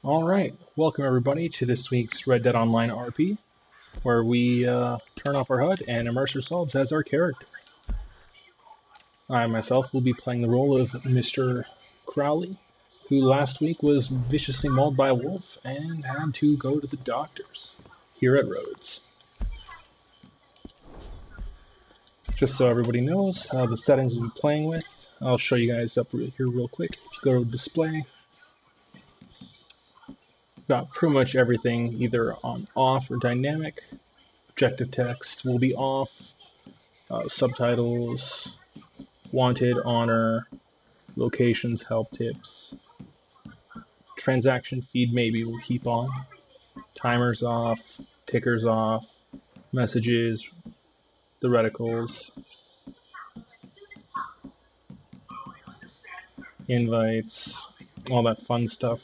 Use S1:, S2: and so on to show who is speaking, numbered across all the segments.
S1: Alright, welcome everybody to this week's Red Dead Online RP, where we turn off our HUD and immerse ourselves as our character. I myself will be playing the role of Mr. Crowley, who last week was viciously mauled by a wolf and had to go to the doctors here at Rhodes. Just so everybody knows the settings we'll be playing with, I'll show you guys up here real quick. If you go to display, got pretty much everything either on off or dynamic. Objective text will be off. Subtitles, wanted, honor, locations, help tips. Transaction feed maybe we'll keep on. Timers off, tickers off, messages, the reticles, invites, all that fun stuff.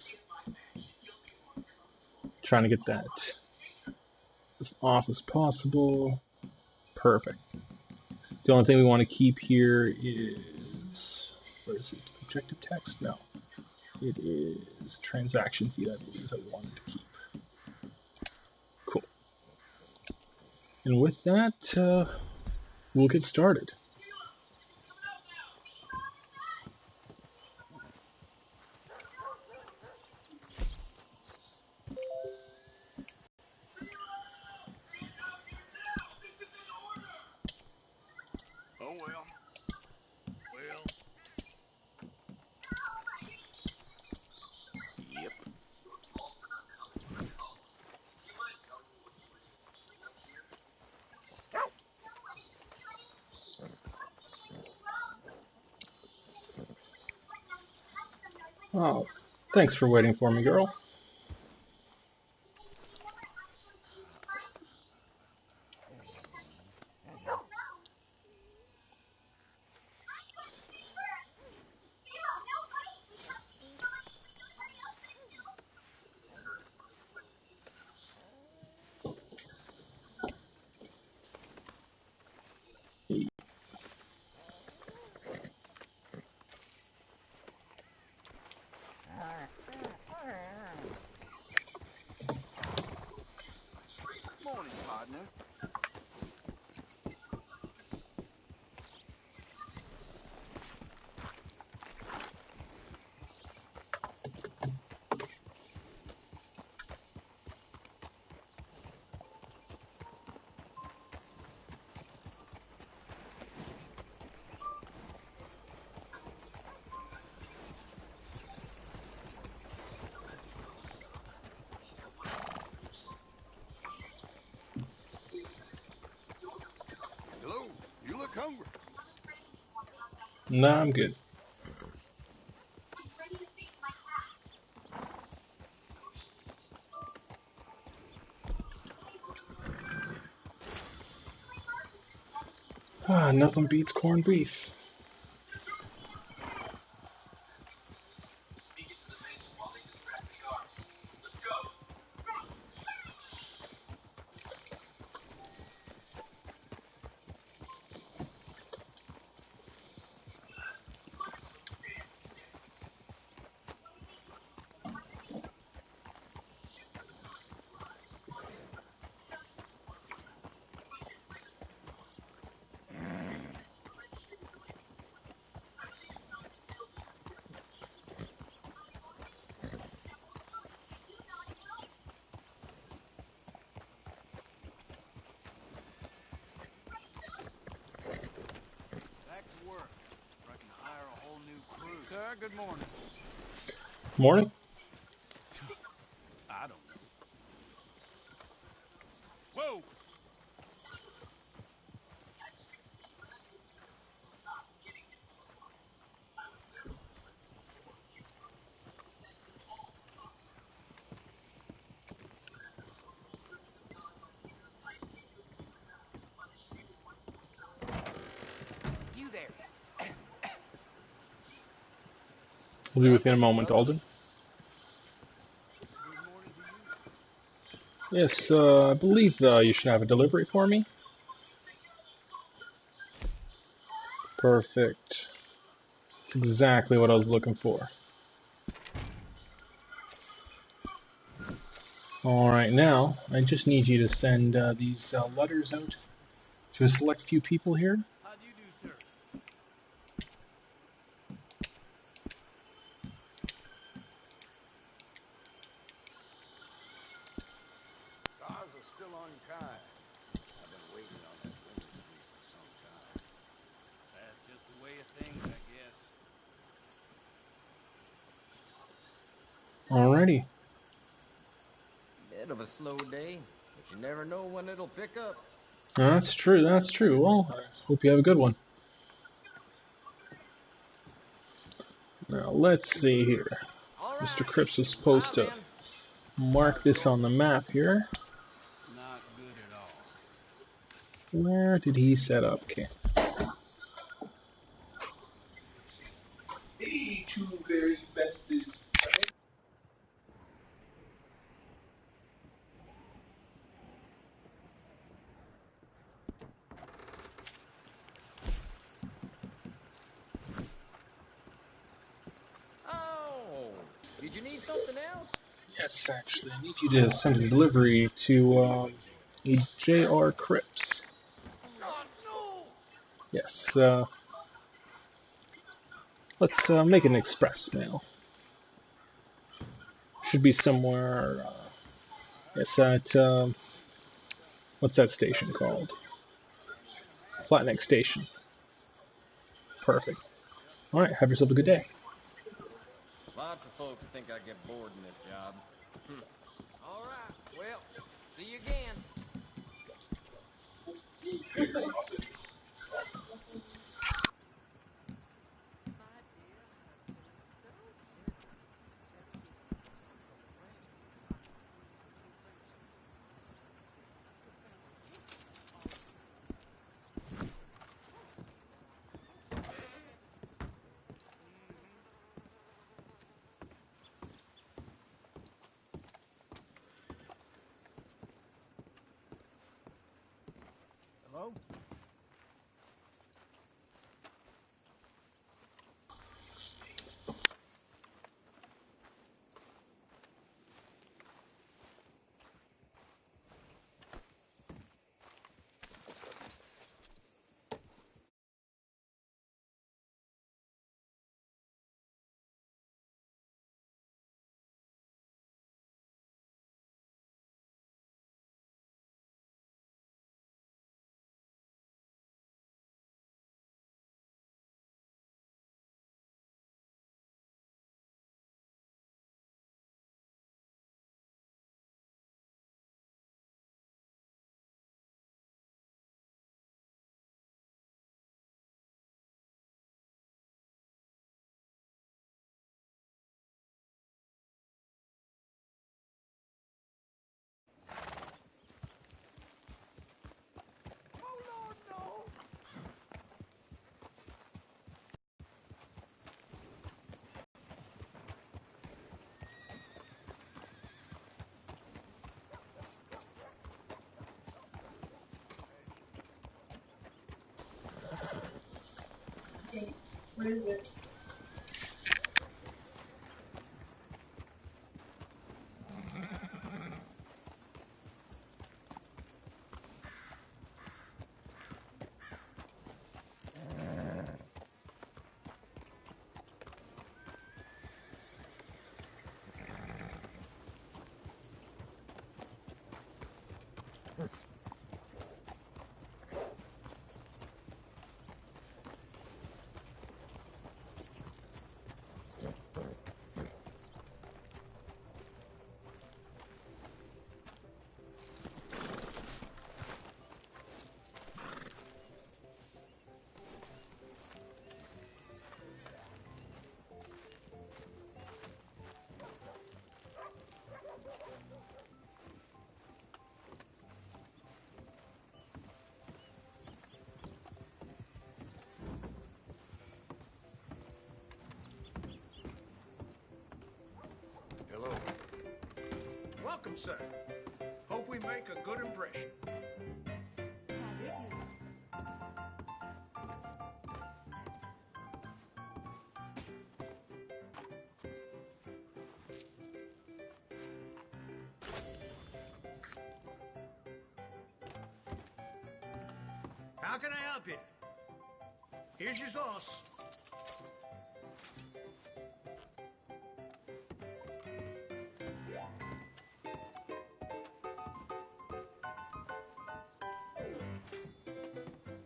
S1: Trying to get that as off as possible. Perfect. The only thing we want to keep here is, where is it? Objective text? No. It is transaction feed, I believe, that we wanted to keep. Cool. And with that, we'll get started.
S2: Oh well. Well. Yep.
S1: Oh, thanks for waiting for me, girl.
S2: Morning, partner. Hello. You look hungry.
S1: Nah, I'm good. Nothing beats corned beef.
S2: Back to work. I can hire a whole new crew. Sir, good morning.
S1: Morning?
S2: I don't know. Whoa! You there.
S1: We'll be with you in a moment, Alden.
S2: Good morning to you.
S1: Yes, I believe you should have a delivery for me. Perfect. That's exactly what I was looking for. Alright, now I just need you to send these letters out to a select few people here.
S2: How do you do, sir?
S3: Stars are still unkind. I've been waiting on that winter sweep for some time.
S2: That's just the way of things, I guess.
S1: Alrighty.
S3: Bit of a slow day, but you never know when it'll pick up.
S1: That's true, that's true. Well, I hope you have a good one. Now, let's see here.
S3: All right.
S1: Mr. Cripps was supposed
S3: Dial
S1: to
S3: in.
S1: mark this on the map here.
S2: Not good at all.
S1: Where did he set up camp?
S4: Hey, two very bestest.
S3: Oh, did you need something else?
S1: Yes, actually, I need you to send a delivery to a J.R. Cripps.
S3: Oh, no.
S1: Yes, let's make an express mail. Should be somewhere, yes, at, what's that station called? Flatneck Station. Perfect. Alright, have yourself a good day.
S3: Lots of folks think I get bored in this job. All right. Well, see you again.
S2: Hello?
S5: Okay, what is it?
S3: Hello.
S2: Welcome, sir. Hope we make a good impression. How can I help you? Here's your sauce.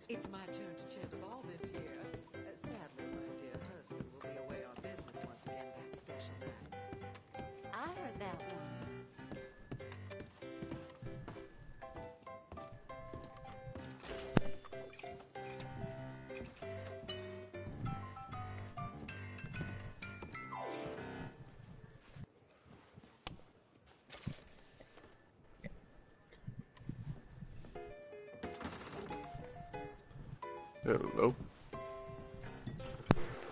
S5: It's my turn to chair the ball this year. Sadly, my dear husband will be away on business once again that special night.
S6: I heard that one.
S7: Hello.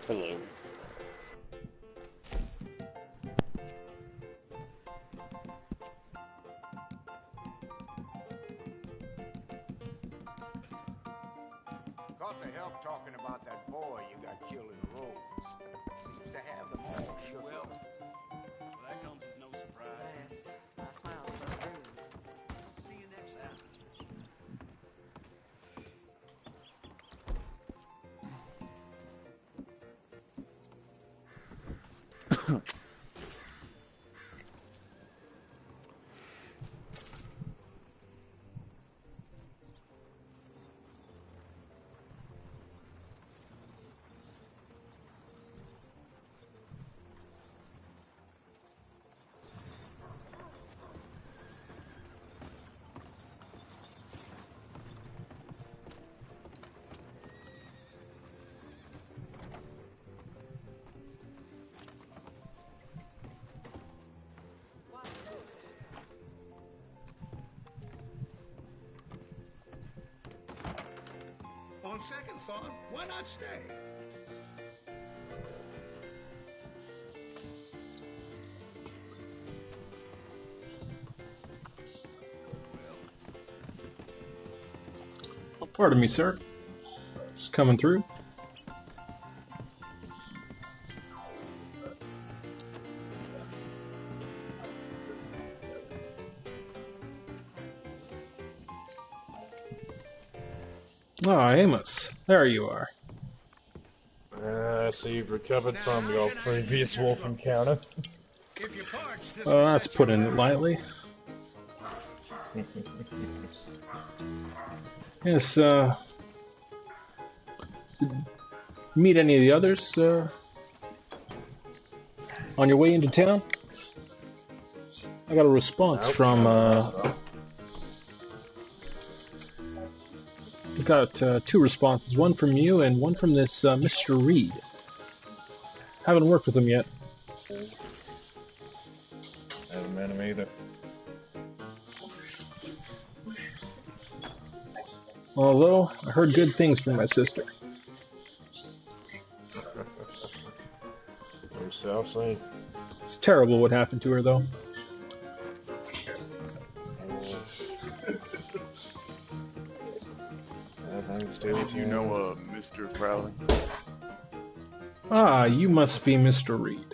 S8: Hello.
S9: Got the help talking about that boy you got killed in the roads. Seems to have them all shook
S2: Well,
S9: up.
S2: that comes as no surprise.
S5: Yes, my smile's above bruise.
S2: See you next time. On second thought, why not stay?
S1: Oh, pardon me, sir. Just coming through. Ah, Amos. There you are.
S8: So you've recovered from your previous wolf encounter.
S2: If you're parched, this
S1: Oh,
S2: will
S1: that's
S2: set you
S1: putting it
S2: right.
S1: lightly. Yes, meet any of the others, on your way into town? I got a response
S8: Nope,
S1: from,
S8: no.
S1: I got, 2 responses, one from you and one from this, Mr. Reed. Haven't worked with him yet.
S8: Haven't met him either.
S1: Although, I heard good things from my sister.
S8: We shall see.
S1: It's terrible what happened to her, though.
S8: Thanks to
S7: Did you know Mr. Crowley?
S1: Ah, you must be Mr. Reed.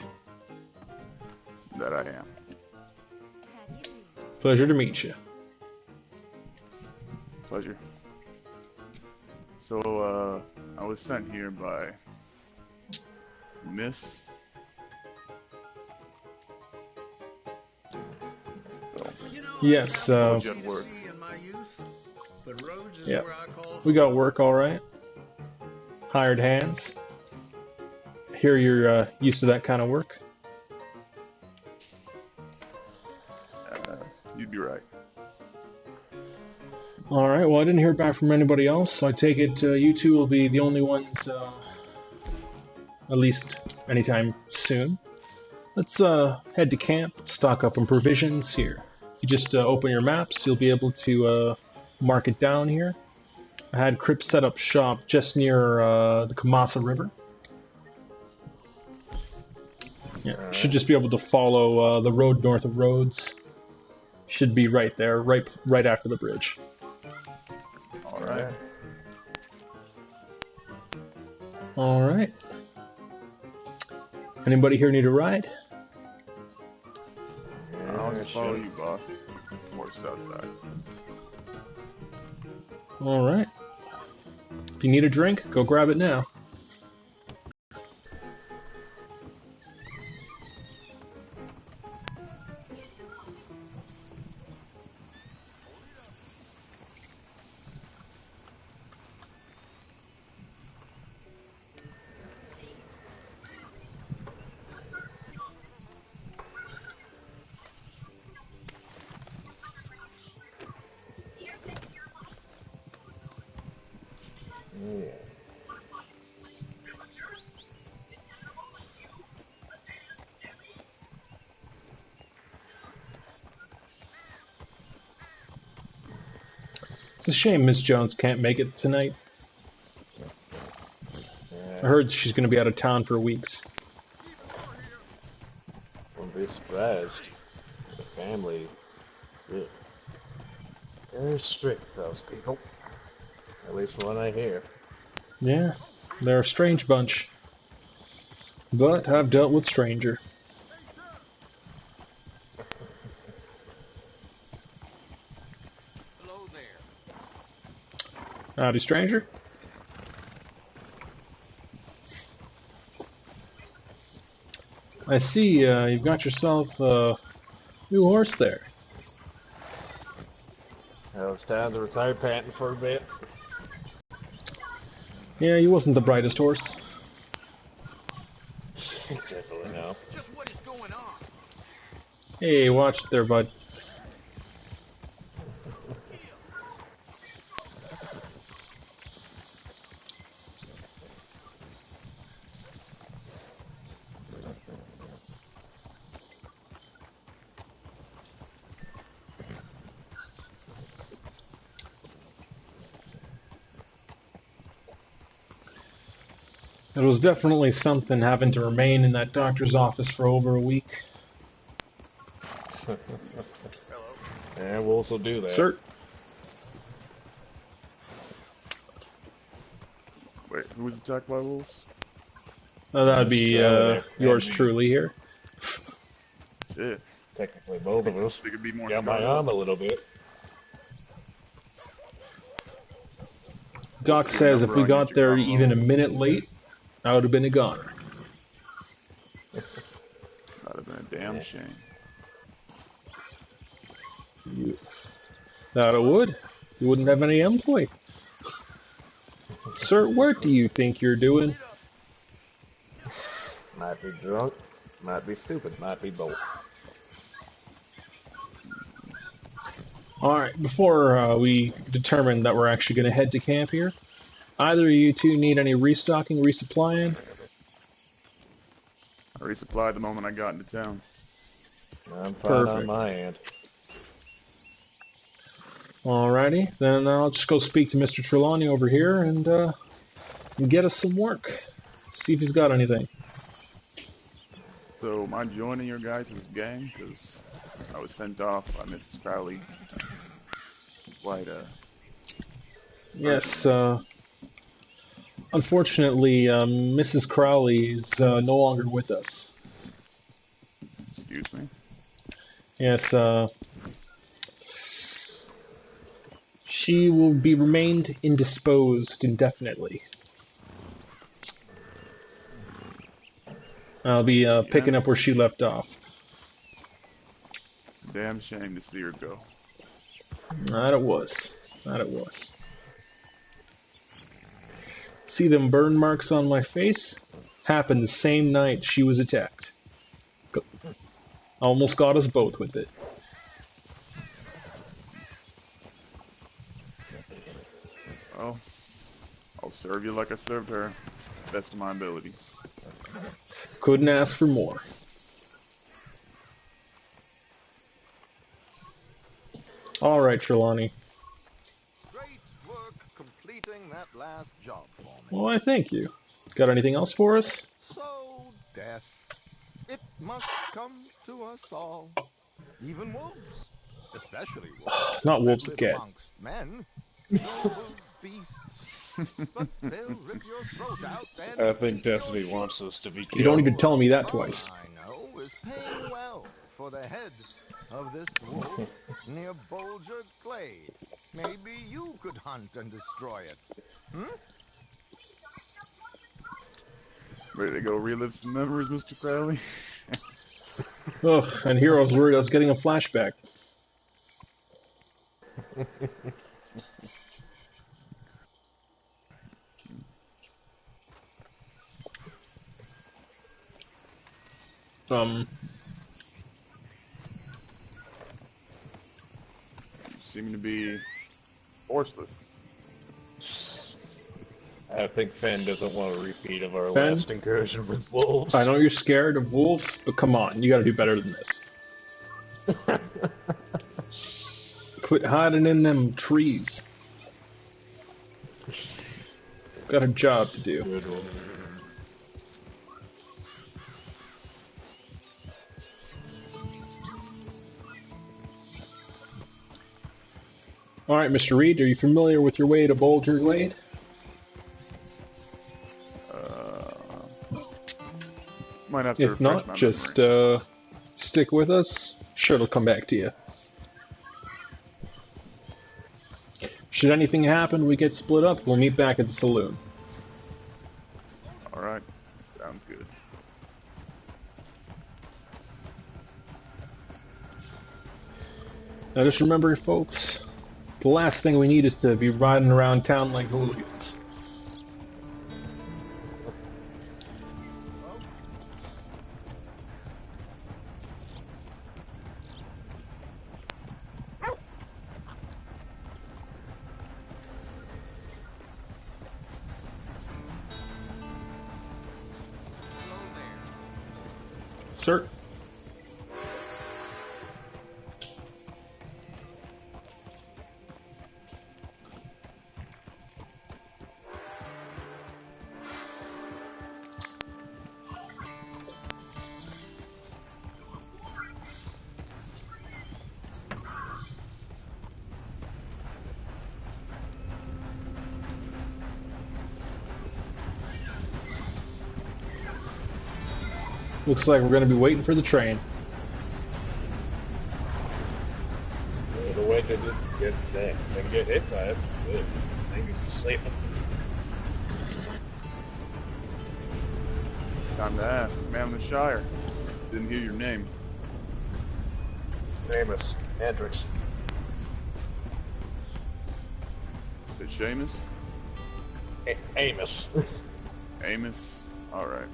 S7: That I am.
S6: How do you do?
S1: Pleasure to meet you.
S7: Pleasure. So, I was sent here by Miss. So,
S2: You know,
S1: Yes,
S2: I
S1: uh,
S2: was
S7: Good work.
S2: in my youth, but Rhodes is
S1: Yeah.
S2: where I call
S1: We got work alright. Hired hands. Hear you're used to that kind of work.
S7: you'd be right.
S1: Alright, well I didn't hear back from anybody else, so I take it you two will be the only ones, at least anytime soon. Let's head to camp, stock up on provisions here. You just open your maps, you'll be able to mark it down here. I had Crip set up shop just near the Kamasa River. Yeah, should just be able to follow the road north of Rhodes. Should be right there, right after the bridge.
S7: All right.
S1: Alright. Anybody here need a ride?
S7: I'll just follow you, boss. Horse outside.
S1: Alright. If you need a drink, go grab it now.
S8: Yeah.
S1: It's a shame Miss Jones can't make it tonight. I heard she's going to be out of town for weeks.
S8: Wouldn't be surprised. The family, yeah. They're strict, those people. At least from what I hear.
S1: Yeah, they're a strange bunch. But I've dealt with stranger.
S3: Hello there.
S1: Howdy, stranger. I see you've got yourself a new horse there.
S8: Well, it's time to retire panting for a bit.
S1: Yeah, he wasn't the brightest horse.
S8: Definitely no.
S2: Just what is going on?
S1: Hey, watch it there, bud. It was definitely something having to remain in that doctor's office for over a week.
S8: Yeah, we'll also do that.
S1: Sir?
S7: Wait, who was attacked by wolves?
S1: That'd be yours truly here.
S7: Shit.
S8: Technically, both of us.
S7: They could be more
S8: Got my
S7: scarred
S8: arm
S7: up.
S8: a little bit.
S1: Doc
S7: What's your
S1: says if
S7: number
S1: we
S7: on your
S1: got there
S7: Chicano?
S1: even a minute late, I would have been a goner.
S7: That'd have been a damn shame.
S1: That it would. You wouldn't have any employee. Sir, what do you think you're doing?
S8: Might be drunk, might be stupid, might be both.
S1: Alright, before we determine that we're actually going to head to camp here, either of you two need any restocking, resupplying?
S7: I resupplied the moment I got into town.
S8: I'm fine on
S1: Perfect.
S8: my end.
S1: Alrighty, then I'll just go speak to Mr. Trelawney over here and get us some work. See if he's got anything.
S7: So, am I joining your guys' gang? Because I was sent off by Mrs. Crowley. Quite
S1: Yes, unfortunately, Mrs. Crowley is no longer with us.
S7: excuse me.
S1: Yes, she will be remained indisposed indefinitely. I'll be picking up where she left off.
S7: Damn shame to see her go.
S1: That it was. That it was. See them burn marks on my face? Happened the same night she was attacked. Almost got us both with it.
S7: Well, I'll serve you like I served her. Best of my abilities.
S1: Couldn't ask for more. Alright, Trelawney.
S9: Great work completing that last job for me.
S1: Well, I thank you. Got anything else for us?
S9: So, death. It must come to us all. Even wolves. Especially wolves.
S1: Not wolves
S9: that
S1: that
S9: live
S1: get.
S9: amongst men. Noble beasts. But they'll rip your throat out and
S8: I think
S9: eat your
S8: Destiny
S9: sheep.
S8: wants us to be killed.
S1: You don't even tell me that
S9: All
S1: twice.
S9: I know is paying well for the head of this wolf near Bulger Glade. Maybe you could hunt and destroy it. Hmm?
S7: Ready to go relive some memories, Mr. Crowley?
S1: Ugh, and Hero's worried I was getting a flashback.
S7: You seem to be forceless.
S8: I think Fen doesn't want a repeat of our
S1: Fen?
S8: last incursion with wolves.
S1: I know you're scared of wolves, but come on, you gotta do better than this. Quit hiding in them trees. Got a job to do.
S8: Good one.
S1: Alright, Mr. Reed, are you familiar with your way to Boulder Glade?
S7: Might have to
S1: If
S7: refresh
S1: not,
S7: my
S1: just
S7: memory.
S1: stick with us. Sure, it'll come back to you. Should anything happen, we get split up, we'll meet back at the saloon.
S7: Alright, sounds good.
S1: Now just remember, folks, the last thing we need is to be riding around town like hooligans. Sir? Looks like we're going to be waiting for the train.
S8: The way they didn't get hit by it. Good. Thank you, sleeping.
S7: Time to ask. Man of the Shire. Didn't hear your name.
S8: Amos. Hendricks.
S7: Is it Seamus?
S8: Amos.
S7: Amos? Alright.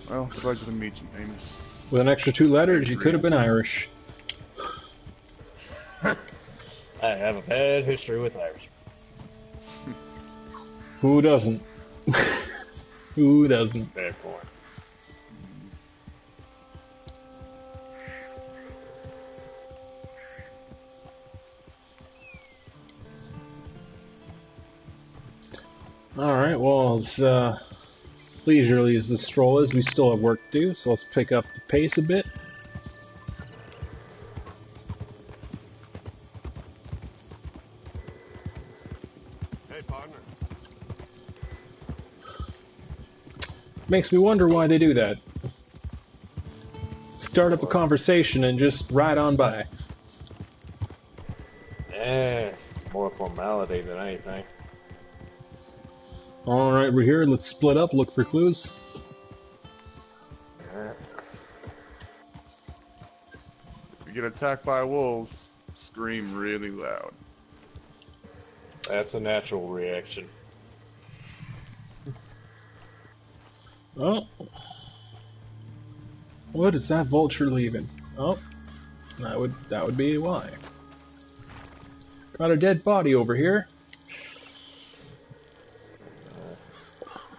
S7: Well, pleasure to meet you, Amos.
S1: With an extra 2 letters, you could have been Irish.
S8: I have a bad history with Irish.
S1: Who doesn't? Who doesn't?
S8: Fair point.
S1: Alright, well, as leisurely as this stroll is, we still have work to do, so let's pick up the pace a bit.
S2: Hey, partner.
S1: Makes me wonder why they do that. Start up a conversation and just ride on by.
S8: It's more formality than anything.
S1: Alright, we're here, let's split up, look for clues.
S7: If you get attacked by wolves, scream really loud.
S8: That's a natural reaction.
S1: Oh. What is that vulture leaving? Oh. That would be why. Got a dead body over here.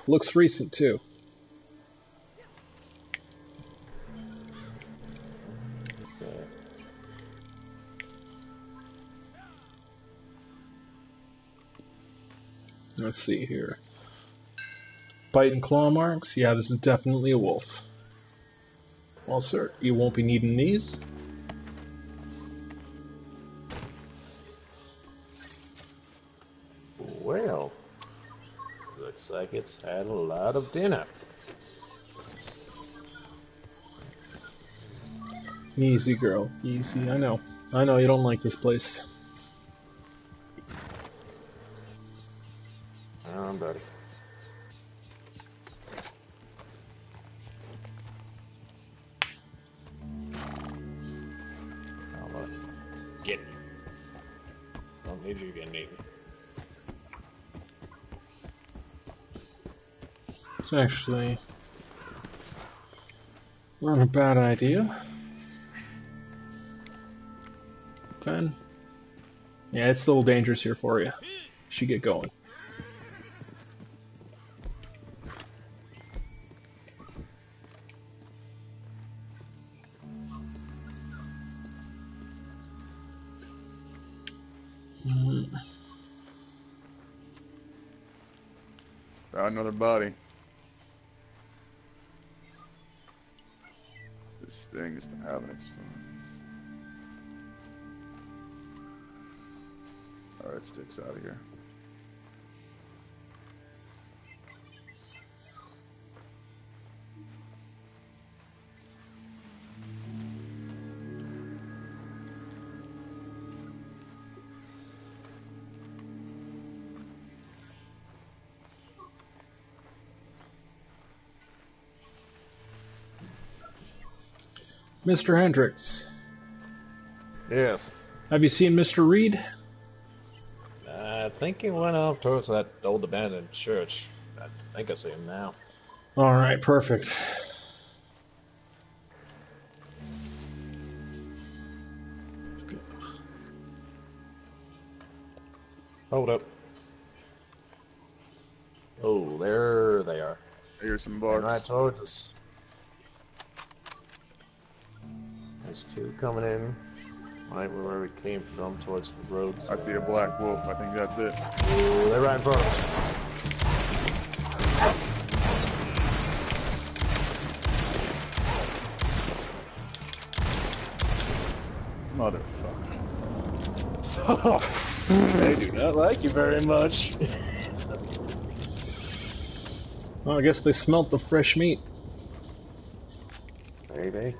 S1: Looks recent too. Let's see here. Bite and claw marks? Yeah, this is definitely a wolf. Well, sir, you won't be needing these.
S8: Well, looks like it's had a lot of dinner.
S1: Easy, girl. Easy. I know. I know you don't like this place.
S8: Buddy. Get. Don't need you getting eaten.
S1: It's actually not a bad idea. Then, yeah, it's a little dangerous here for you. Should get going.
S7: Found another body. This thing has been having its fun. Alright, sticks out of here.
S1: Mr. Hendricks,
S8: Yes.
S1: have you seen Mr. Reed?
S8: I think he went off towards that old abandoned church. I think I see him now.
S1: Alright, perfect.
S8: Hold up. Oh, there they are.
S7: Here's some
S8: Coming
S7: barks.
S8: right towards us. There's two coming in. Right where we came from, towards the road.
S7: I see a black wolf. I think that's it.
S8: Oh, they're right in front of us.
S7: Motherfucker.
S8: They do not like you very much.
S1: Well, I guess they smelt the fresh meat.
S8: Maybe.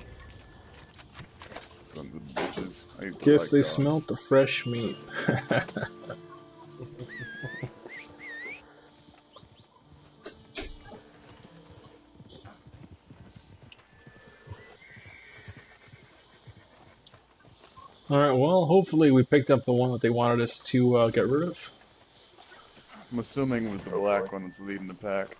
S7: Sons of bitches. I used to
S1: Guess
S7: like
S1: they
S7: dogs.
S1: smelt the fresh meat. Alright, well, hopefully we picked up the one that they wanted us to get rid of.
S7: I'm assuming it was the black one that's leading the pack.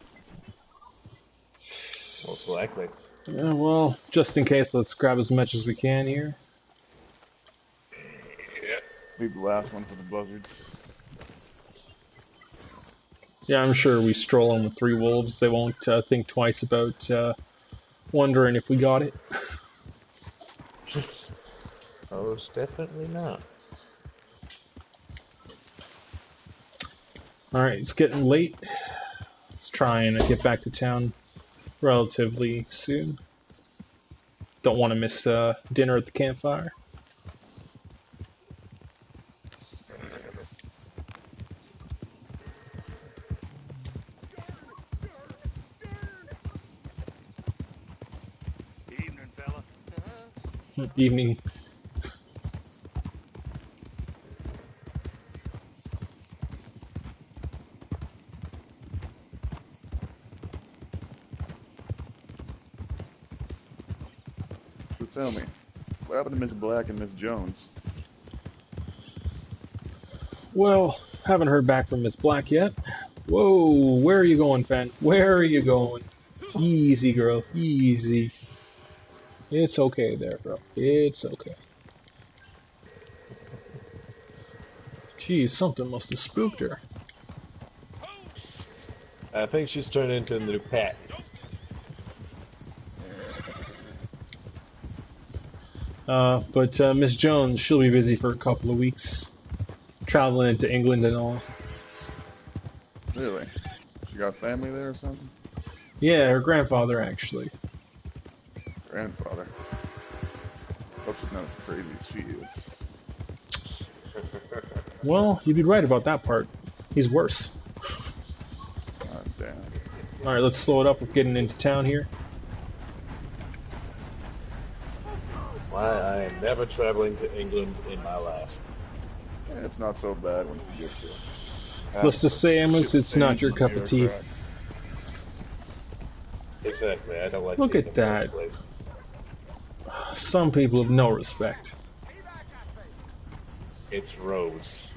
S8: Most likely.
S1: Yeah, well, just in case, let's grab as much as we can here.
S7: Leave the last one for the buzzards.
S1: Yeah, I'm sure we stroll in with 3 wolves. They won't think twice about wondering if we got it.
S8: Oh, it's definitely not.
S1: Alright, it's getting late. Let's try and get back to town relatively soon. Don't want to miss dinner at the campfire.
S2: Evening, fella.
S1: Evening.
S7: So tell me, what happened to Miss Black and Miss Jones?
S1: Well, haven't heard back from Miss Black yet. Whoa, where are you going, Fen? Where are you going? Easy, girl, easy. It's okay there, bro. It's okay. Geez, something must have spooked her.
S8: I think she's turned into a new pet.
S1: But Miss Jones, she'll be busy for a couple of weeks. Traveling into England and all.
S7: Really? She got family there or something?
S1: Yeah, her grandfather, actually.
S7: Grandfather. Hope she's not as crazy as she is.
S1: Well, you'd be right about that part. He's worse.
S7: God damn.
S1: Alright, let's slow it up. We're getting into town here.
S8: Why I am never traveling to England in my life.
S7: Yeah, it's not so bad once you get to
S1: Let's just say, Amos, it's not your cup of tea.
S7: bureaucrats.
S8: Exactly, I don't like
S1: Look
S8: tea
S1: at
S8: in the first
S1: that.
S8: place.
S1: Some people have no respect.
S8: It's roads.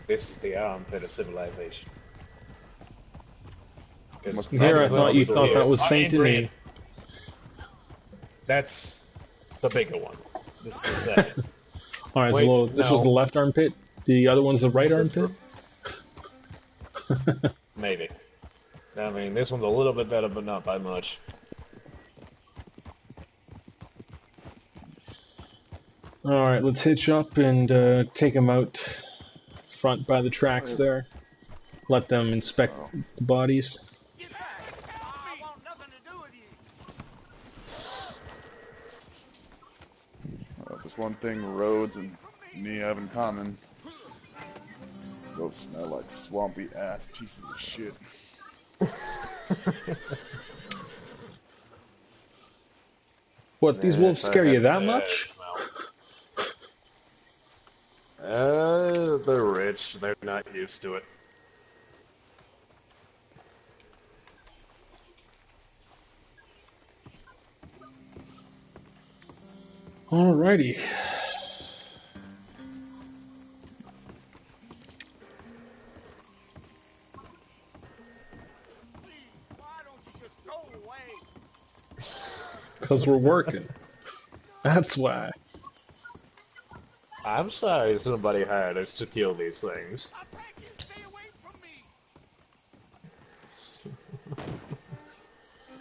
S8: This is the armpit of civilization.
S7: Must
S1: Here, I
S7: not
S1: thought
S7: be
S1: you
S7: the
S1: thought
S7: road.
S1: that was Saint Denis.
S8: That's the bigger one. This is the second.
S1: Alright,
S8: Wait,
S1: so this was
S8: no.
S1: the left armpit. The other one's the right
S8: This is
S1: armpit?
S8: Maybe. I mean, this one's a little bit better, but not by much.
S1: Alright, let's hitch up and take them out front by the tracks there. Let them inspect the bodies.
S2: Get back! I want nothing to do with you.
S7: There's one thing roads and me have in common. Both smell like swampy ass pieces of shit.
S1: What, these wolves scare you that much?
S8: They're rich. They're not used to it.
S1: Alrighty.
S2: Why don't you just go away?
S1: Because we're working. That's why.
S8: I'm sorry somebody hired us to kill these things.
S2: I beg you, stay away from me.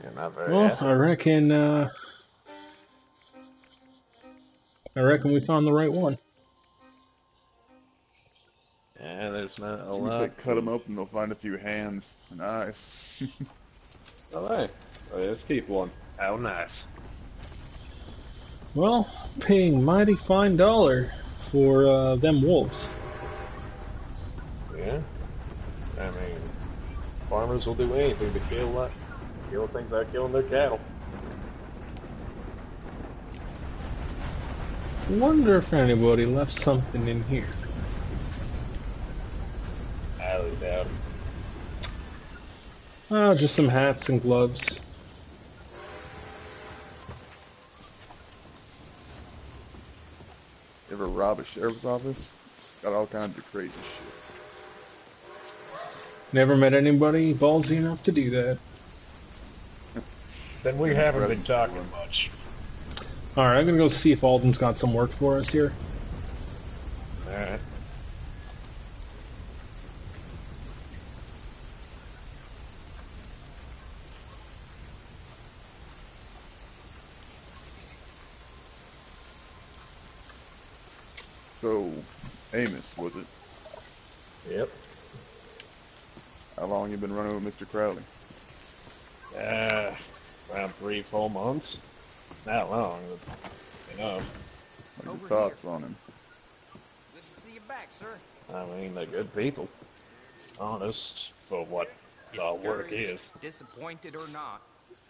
S8: You're not very
S1: Well,
S8: happy.
S1: I reckon we found the right one.
S8: Yeah, there's not a
S7: If
S8: lot.
S7: they cut them open, they'll find a few hands and eyes.
S8: Alright, let's keep one. How nice.
S1: Well, paying mighty fine dollar for them wolves.
S8: Yeah. I mean, farmers will do anything to kill things like killing their cattle.
S1: Wonder if anybody left something in here.
S8: Highly doubt it.
S1: Oh, just some hats and gloves.
S7: Ever rob a sheriff's office? Got all kinds of crazy shit.
S1: Never met anybody ballsy enough to do that.
S8: Then we haven't been talking much.
S1: Alright, I'm gonna go see if Alden's got some work for us here.
S8: Alright.
S7: So, Amos, was it?
S8: Yep.
S7: How long you been running with Mr. Crowley?
S8: Around 3-4 months. Not long, but enough.
S7: What are your
S3: Over
S7: thoughts on him?
S3: Good to see you back, sir.
S8: I mean, they're good people. Honest for what our work is.
S3: Discouraged, disappointed or not,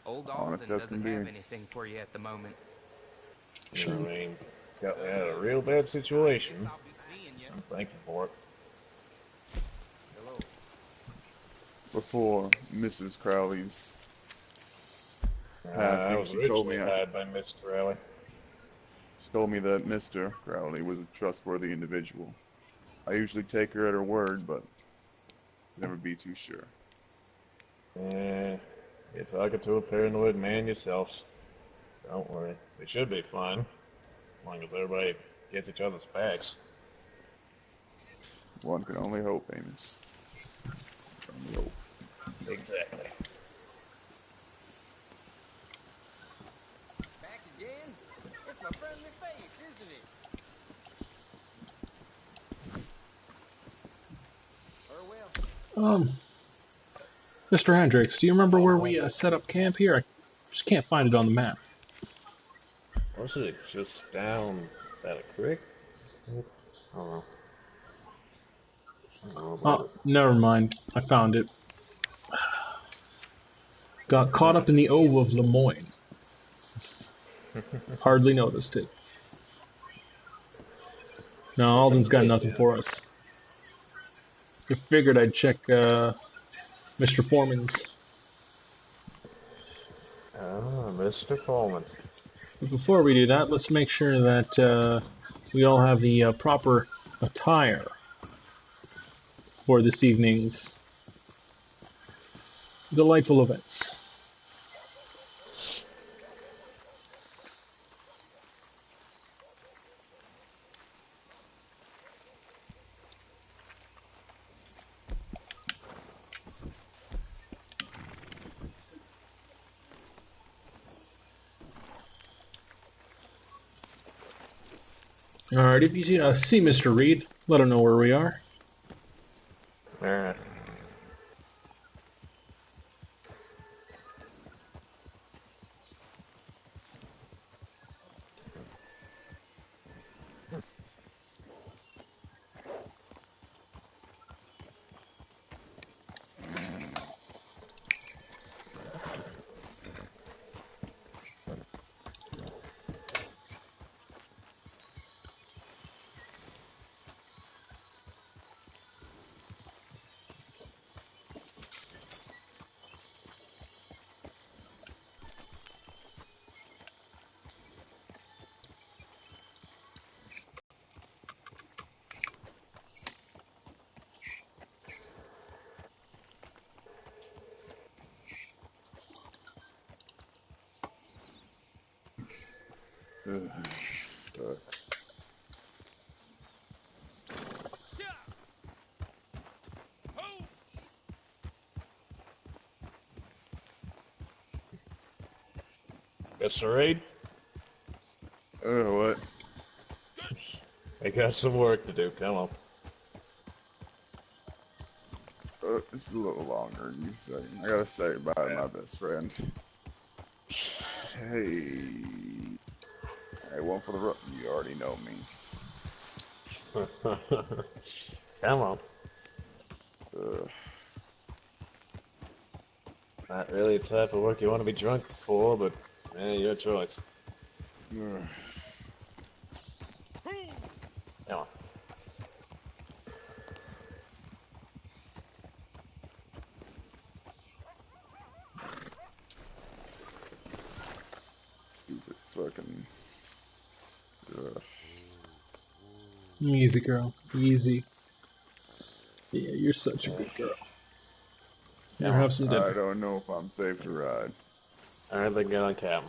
S3: old
S7: Honest
S3: Alden
S7: as can
S3: doesn't have
S7: be.
S3: anything for you at the moment.
S8: I mean, they had a real bad situation.
S3: I'll be seeing you.
S8: I'm thankful for it.
S3: Hello.
S7: Before Mrs. Crowley's
S8: I
S7: passing,
S8: was
S7: she told
S8: originally
S7: me
S8: hired by Miss Crowley.
S7: she told me that Mr. Crowley was a trustworthy individual. I usually take her at her word, but never be too sure.
S8: Yeah, you're talking to a paranoid man yourself. Don't worry, they should be fine, as long as everybody gets each other's backs.
S7: One can only hope, Amos. Only hope.
S8: Exactly.
S3: Back again? It's my friendly face, isn't it? Farewell.
S1: Mr. Hendricks, do you remember where we set up camp here? I just can't find it on the map.
S8: Was it just down at a creek? I don't know. I don't know about
S1: Oh, never mind. I found it. Got caught up in the Ove of Lemoyne. Hardly noticed it. No, Alden's got nothing for us. I figured I'd check Mr. Foreman's.
S8: Mr. Coleman.
S1: But before we do that, let's make sure that we all have the proper attire for this evening's delightful events. Alright, if you see Mr. Reed, let him know where we are.
S8: Alright.
S7: Sucks.
S8: Mr. Reed?
S7: What?
S8: I got some work to do, come on.
S7: It's a little longer than you say. I gotta say bye to my best friend. Hey. One for the road. You already know me.
S8: Come on.
S7: Ugh.
S8: Not really the type of work you want to be drunk for, but your choice.
S7: Ugh.
S8: Come on.
S7: Stupid fucking. Ugh.
S1: Easy, girl. Easy. Yeah, you're such a good girl. Now have some dinner.
S7: I don't know if I'm safe to ride.
S8: Alright, then get on cam.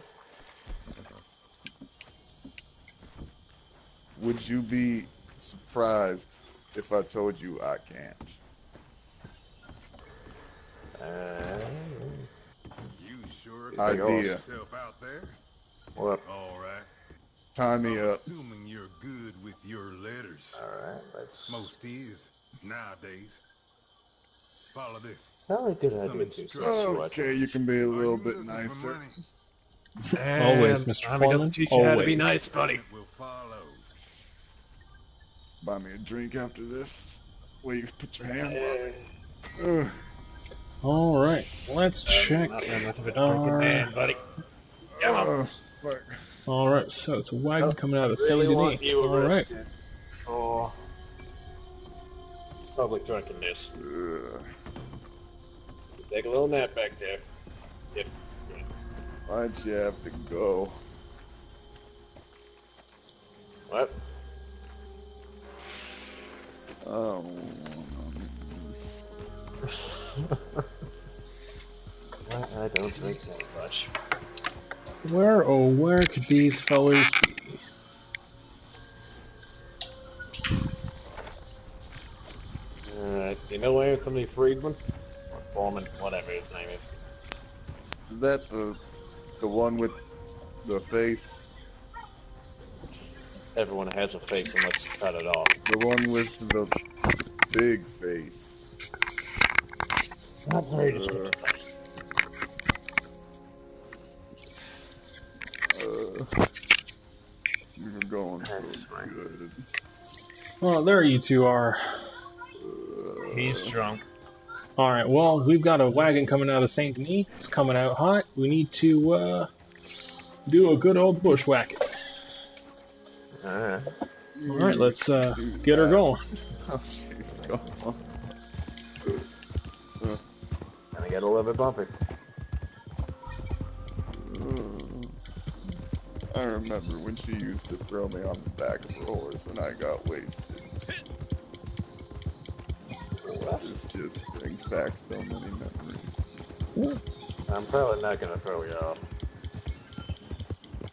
S7: Would you be surprised if I told you I can't?
S10: You sure
S7: Idea.
S10: got yourself out there?
S8: What?
S10: All right.
S7: Tie me
S10: I'm
S7: up.
S10: assuming you're good with your letters.
S8: Alright, let's...
S10: Most is, nowadays. Follow this.
S8: Probably a good
S10: Some
S8: idea to
S10: instructions.
S7: Okay, you can be a
S10: Are
S7: little
S10: you
S7: bit
S10: looking
S7: nicer.
S10: for money?
S1: Always, Mr.
S8: Army
S1: Foreman.
S8: doesn't teach you how to be
S1: Always.
S8: nice, buddy.
S10: It will follow.
S7: Buy me a drink after this. Will you put your hands on me?
S1: Alright, let's check
S8: Not that much of a drinking
S1: our...
S8: man, buddy. Come on.
S7: Oh, fuck.
S1: Alright, so it's a wagon coming out of
S8: Really
S1: Saint
S8: want
S1: Denis.
S8: you
S1: Alright.
S8: arrested for public drunkenness. Take a little nap back there. Yep.
S7: Why'd you have to go?
S8: What?
S7: Oh.
S8: I don't drink that much.
S1: Where, oh, where could these fellas be?
S8: Alright, you know Anthony Friedman? Or Foreman, whatever his name is.
S7: Is that the one with the face?
S8: Everyone has a face unless you cut it off.
S7: The one with the big face.
S8: Not very descriptive.
S7: You were going so good.
S1: Oh, there you two are.
S8: He's drunk.
S1: Alright, well, we've got a wagon coming out of Saint Denis. It's coming out hot. We need to, do a good old bushwhacking. Alright, let's, get her going.
S7: Oh, she's gone.
S8: Gonna get a little bit bumpy.
S7: I remember when she used to throw me on the back of her horse when I got wasted. This just brings back so many memories.
S8: I'm probably not gonna throw you off.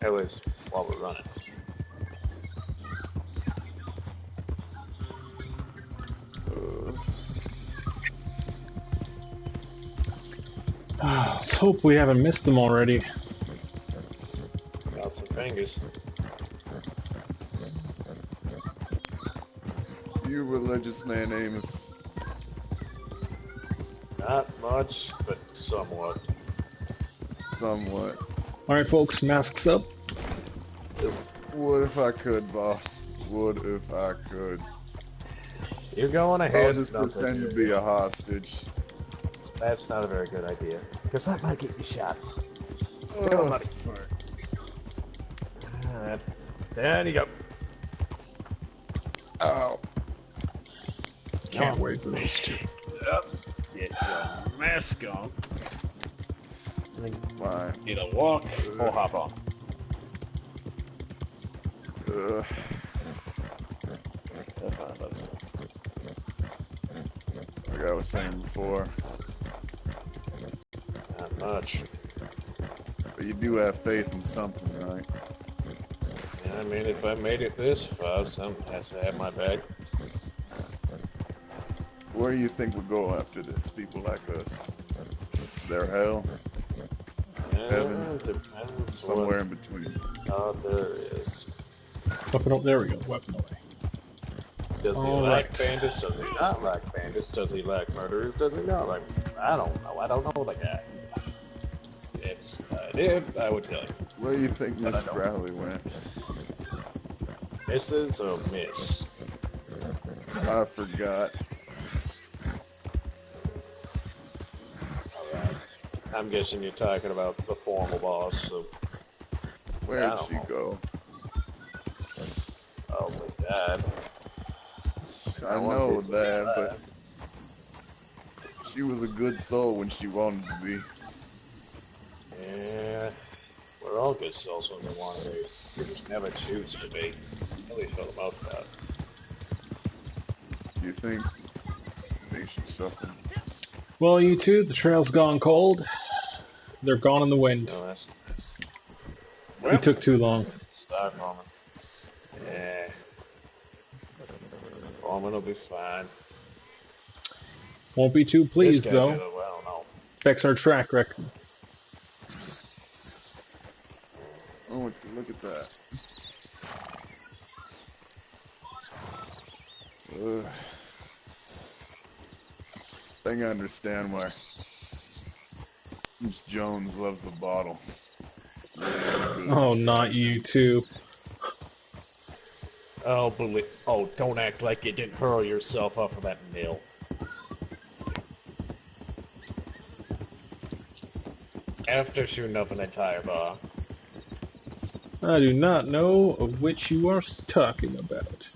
S8: At least while we're running.
S1: Let's hope we haven't missed them already.
S8: Got some fingers.
S7: You religious man, Amos.
S8: Not much, but somewhat.
S7: Somewhat.
S1: Alright, folks, masks up.
S7: What if I could, boss? What if I could?
S8: You're going ahead.
S7: I'll just pretend to be a hostage.
S8: That's not a very good idea. Because that might get you shot.
S7: Oh,
S8: buddy.
S7: fuck.
S8: Alright. There you go.
S7: Ow.
S1: Can't wait for those two.
S8: Yep. Get your mask on.
S7: Fine.
S8: Either walk or hop on.
S7: Like I was saying before.
S8: Not much.
S7: But you do have faith in something, right?
S8: I mean, if I made it this far, someone has to have my back.
S7: Where do you think we'll go after this? People like us? Their hell? Heaven?
S8: Depends
S7: Somewhere in between.
S8: Oh, there is.
S1: Weapon up, there we go, weapon away.
S8: Does he
S1: All
S8: like
S1: right.
S8: bandits? Does he not like bandits? Does he like murderers? Does he not like... I don't know. I don't know the guy. If I did, I would tell you.
S7: Where do you think
S8: But
S7: Miss
S8: I don't.
S7: Crowley went?
S8: Mrs. or Miss?
S7: I forgot.
S8: Alright. I'm guessing you're talking about the formal boss, so...
S7: Where
S8: I
S7: did
S8: don't
S7: she
S8: know.
S7: go?
S8: Oh my god.
S7: I know that, but she was a good soul when she wanted to be.
S8: Yeah, we're all good souls when we want to be. We just never choose to be. At least for the most part.
S7: Do you think she's suffering?
S1: Well, you two, the trail's gone cold. They're gone in the wind.
S8: No, that's...
S1: It took too long.
S8: Start farming. Yeah. Farming will be fine.
S1: Won't be too pleased,
S8: This guy
S1: though.
S8: did it, well, I don't know.
S1: Affects our track record.
S7: Oh, look at that. Ugh. I think I understand why Miss Jones loves the bottle.
S1: Oh, not you two.
S8: Oh, don't act like you didn't hurl yourself off of that mill. After shooting up an entire bar.
S1: I do not know of which you are talking about.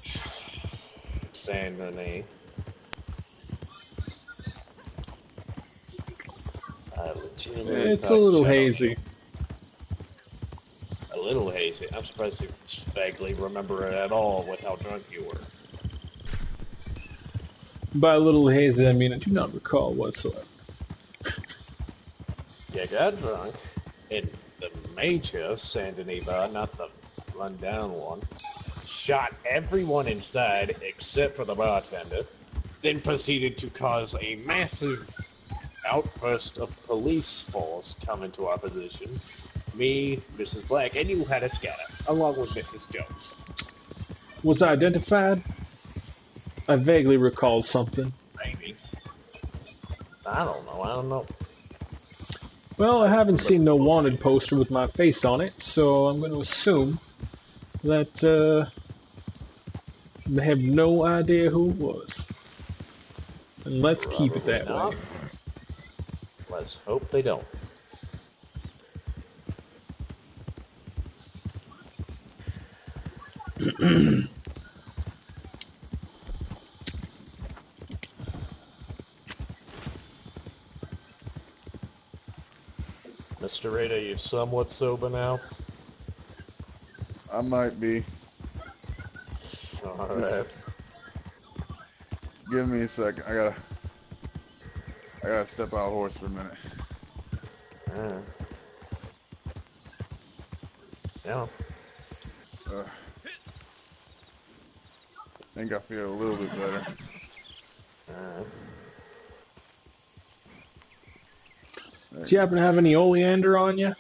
S8: Saint Denis.
S1: It's a little hazy.
S8: A little hazy. I'm surprised you vaguely remember it at all with how drunk you were.
S1: By a little hazy, I mean I do not recall whatsoever.
S8: You got drunk in the major Saint Denis bar, not the run-down one. Shot everyone inside except for the bartender. Then proceeded to cause a massive outburst of police force come into our position. Me, Mrs. Black, and you had a scatter, along with Mrs. Jones.
S1: Was I identified? I vaguely recalled something.
S8: Maybe. I don't know.
S1: Well, I haven't seen no wanted poster with my face on it, so I'm going to assume that they have no idea who it was. And let's keep it that way.
S8: Let's hope they don't. Mr. Reed, are you somewhat sober now?
S7: I might be.
S8: Alright.
S7: Give me a second. I gotta I gotta step out horse for a minute.
S8: Yeah.
S7: Think I feel a little bit better.
S1: Do you happen to have any oleander on you?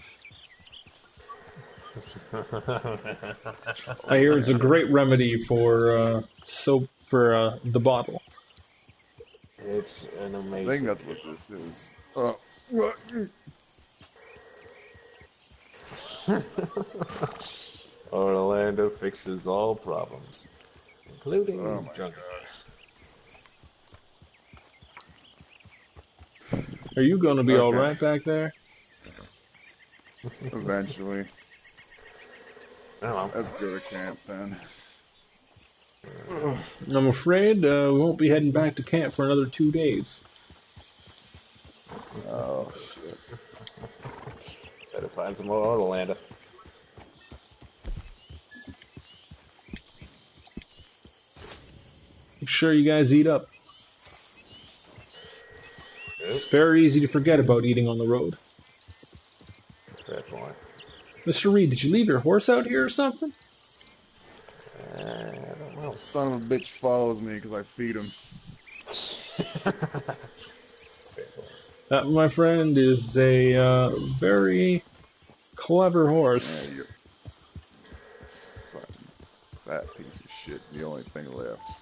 S1: I hear it's a great remedy for soap for the bottle.
S8: It's an
S7: I
S8: amazing.
S7: think that's what this is.
S8: Orlando fixes all problems, including
S7: Oh my
S8: junkies.
S1: Are you going to be
S7: Okay.
S1: all right back there?
S7: Eventually.
S8: I don't know.
S7: Let's go to camp then.
S1: I'm afraid we won't be heading back to camp for another 2 days.
S7: Oh shit.
S8: Better find some more Orlando.
S1: Make sure you guys eat up.
S8: Yep.
S1: It's very easy to forget about eating on the road.
S8: Fair point.
S1: Mr. Reed, did you leave your horse out here or something?
S8: I don't know.
S7: Son of a bitch follows me because I feed him.
S1: That, my friend, is a very clever horse.
S7: Yeah, it's fucking fat piece of shit. The only thing left.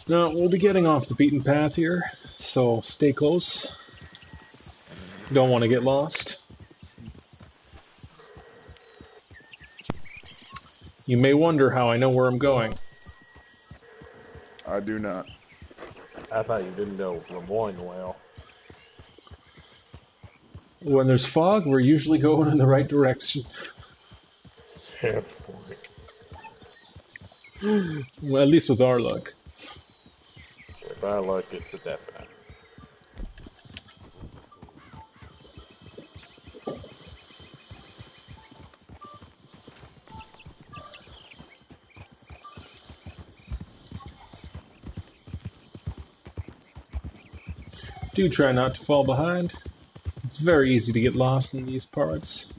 S1: Now, we'll be getting off the beaten path here, so stay close. Don't want to get lost. You may wonder how I know where I'm going.
S7: I do not.
S8: I thought you didn't know Lemoyne well.
S1: When there's fog, we're usually going in the right direction.
S8: Fair point.
S1: Well, at least with our luck.
S8: If I luck, it's a definite.
S1: Do try not to fall behind. It's very easy to get lost in these parts.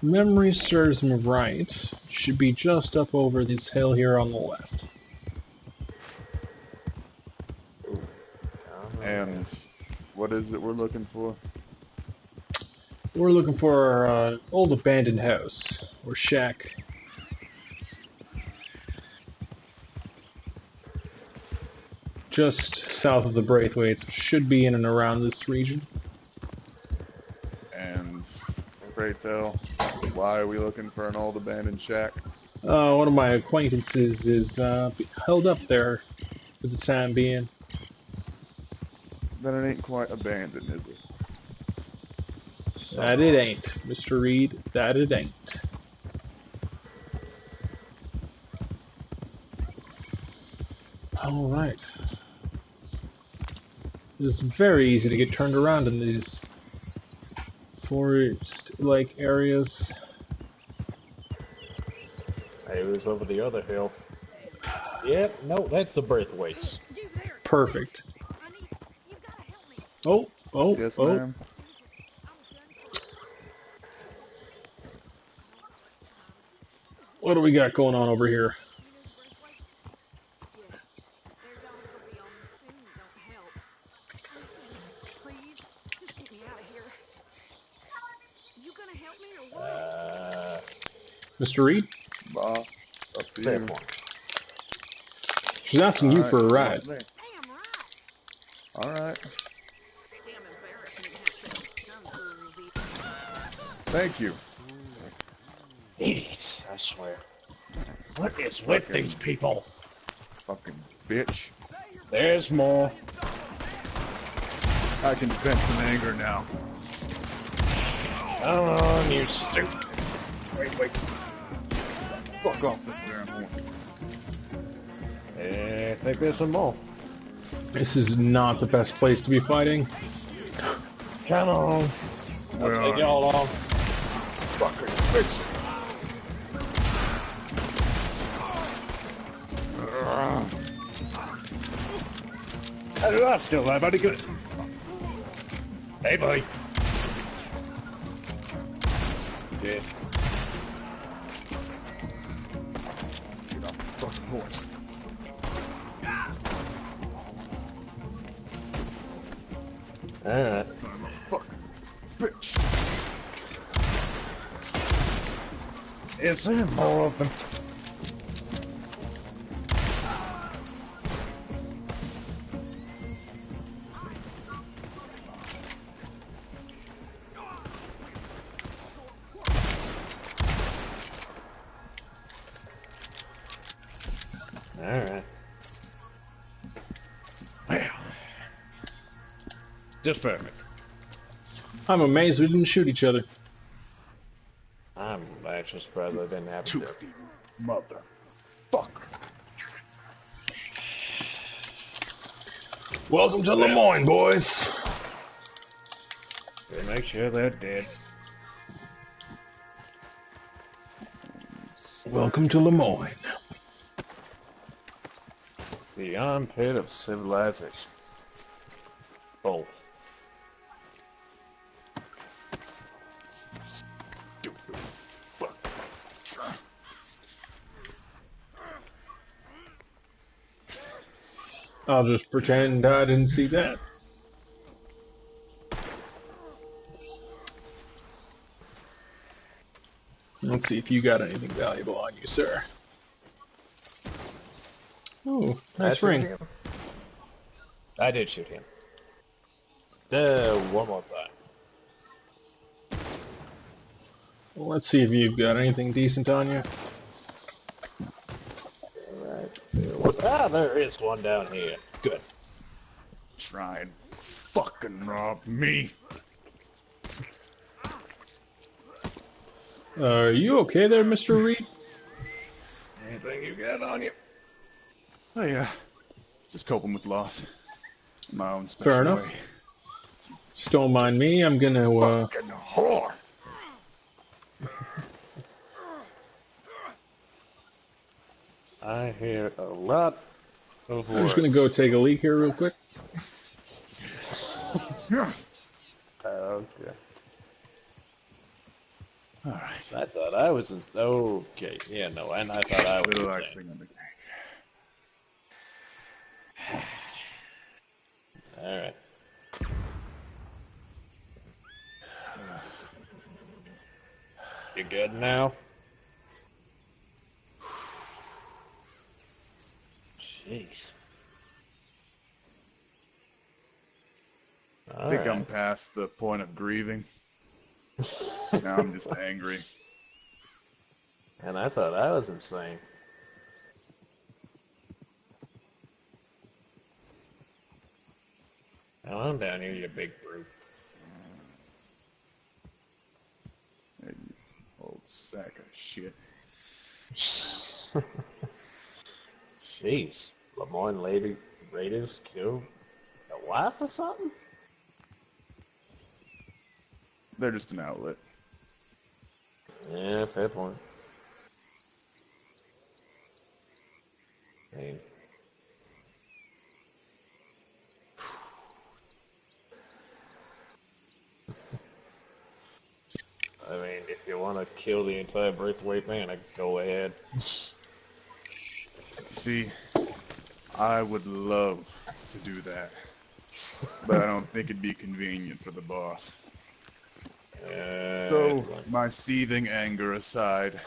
S1: Memory serves me right. Should be just up over this hill here on the left.
S7: And what is it we're looking for?
S1: We're looking for an old abandoned house, or shack. Just south of the Braithwaites. Should be in and around this region.
S7: And pray tell, why are we looking for an old abandoned shack?
S1: One of my acquaintances is held up there for the time being.
S7: Then it ain't quite abandoned, is it?
S1: That it ain't, Mr. Reed. That it ain't. Alright. It's very easy to get turned around in these forest-like areas.
S8: Hey, it was over the other hill. Yep, no, that's the Braithwaites.
S1: Perfect. Oh, oh,
S7: Yes,
S1: oh.
S7: ma'am.
S1: What do we got going on over here?
S5: You gonna help me or what?
S1: Mr. Reed?
S7: Boss. Up to
S8: Fair
S7: you.
S8: point.
S1: She's asking you for a ride.
S9: Damn right.
S7: Alright.
S5: Damn embarrassment hatching some fools eat.
S7: Thank you.
S8: Idiots, I swear. What is with
S7: Fucking-
S8: these people?
S7: Fucking bitch.
S8: There's more.
S7: I can vent some anger now.
S8: Come on, you stupid.
S7: Wait. Fuck off this damn horn.
S8: I think there's some more.
S1: This is not the best place to be fighting.
S8: Come on.
S7: Where
S8: I'll take
S7: are
S8: y'all on.
S7: Fucking bitch.
S8: How do I still have any good? Hey, buddy. Yes.
S7: Get off the fucking horse.
S8: Alright.
S7: Fucking bitch.
S8: Is there more of them? Alright. Well. Just perfect.
S1: I'm amazed we didn't shoot each other.
S8: I'm actually surprised I didn't have to.
S7: Toothy motherfucker.
S1: Welcome to Lemoyne, boys.
S8: Gotta make sure they're dead.
S1: Welcome to Lemoyne.
S8: The armpit of civilization. Both.
S7: Stupid fuck.
S1: I'll just pretend I didn't see that. Let's see if you got anything valuable on you, sir. Oh, nice ring.
S8: I did shoot him. One more time.
S1: Well, let's see if you've got anything decent on you.
S8: Ah, there is one down here. Good.
S7: Try and fucking rob me.
S1: Are you okay there, Mr. Reed?
S8: Anything you got on you?
S7: Oh yeah. Just coping with loss. In my own special
S1: Fair enough.
S7: way.
S1: Just don't mind me. I'm gonna,
S7: Fucking whore.
S8: I hear a lot of words.
S1: I'm just gonna go take a leak here real quick.
S8: Okay.
S7: Alright.
S8: I thought I was okay. Yeah, no, and I thought I was
S7: Little
S8: insane.
S7: icing on the cake.
S8: Alright. You good now? Jeez.
S7: I think I'm past the point of grieving. Now I'm just angry.
S8: And I thought I was insane. Now I'm down here, you big brute.
S7: Hey, you old sack of shit.
S8: Jeez. Lemoyne lady Raiders killed a wife or something?
S7: They're just an outlet.
S8: Yeah, fair point. I mean, if you want to kill the entire Braithwaite man, go ahead.
S7: See, I would love to do that. But I don't think it'd be convenient for the boss. So, my seething anger aside,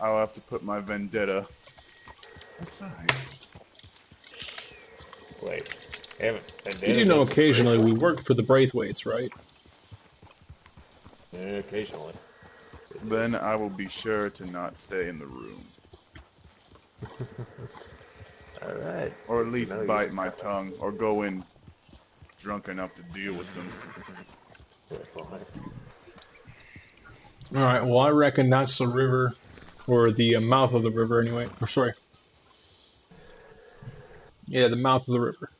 S7: I'll have to put my vendetta Aside.
S8: Wait, haven't.
S1: You do know occasionally we worked for the Braithwaites, right?
S8: Yeah, occasionally.
S7: Then I will be sure to not stay in the room.
S8: Alright.
S7: Or at least bite my tongue, or go in drunk enough to deal with them.
S1: Alright, well I reckon that's the river, or the mouth of the river anyway. Or sorry. Yeah, the mouth of the river.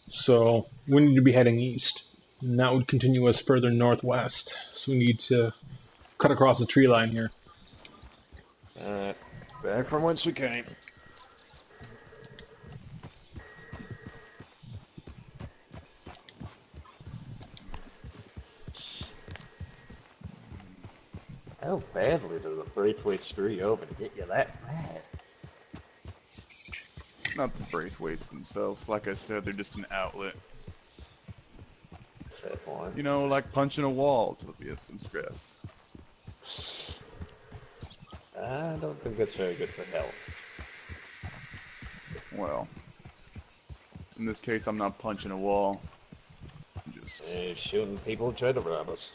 S1: So we need to be heading east. And that would continue us further northwest. So we need to cut across the tree line here.
S8: Alright. Back from whence we came. How badly does the Braithwaite screw over to get you that bad?
S7: Not the Braithwaites themselves. Like I said, they're just an outlet.
S8: Fair point.
S7: You know, like punching a wall to get some stress.
S8: I don't think that's very good for health.
S7: Well, in this case, I'm not punching a wall. I'm just
S8: shooting people who try to rob us.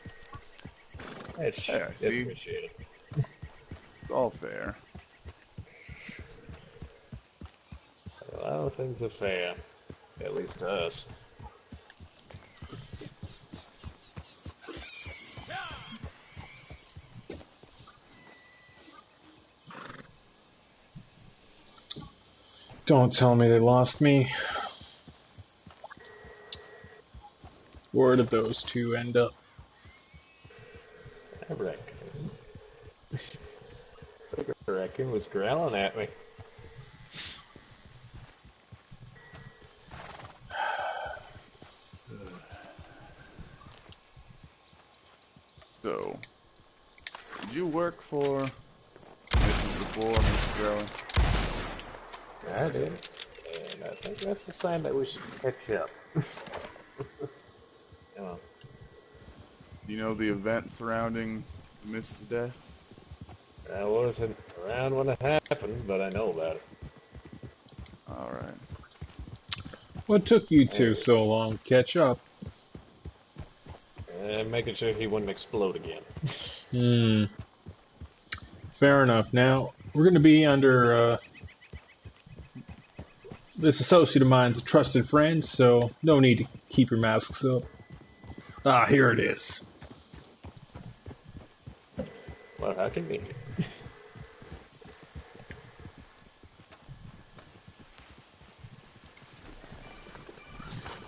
S8: It's
S7: see?
S8: appreciated.
S7: It's all fair.
S8: A lot of things are fair, at least to us.
S1: Don't tell me they lost me. Where did those two end up?
S8: I reckon. The raccoon was growling at me.
S7: So, did you work for Mrs. before, Mr. Growler?
S8: I did. And I think that's the sign that we should catch up. Come on.
S7: Do you know the event surrounding Mrs. death?
S8: I wasn't around when it happened, but I know about it.
S7: Alright.
S1: What took you two so long to catch up?
S8: And making sure he wouldn't explode again.
S1: Fair enough. Now, we're going to be under this associate of mine's a trusted friend, so no need to keep your masks up. Ah, here it is.
S8: Well, how convenient.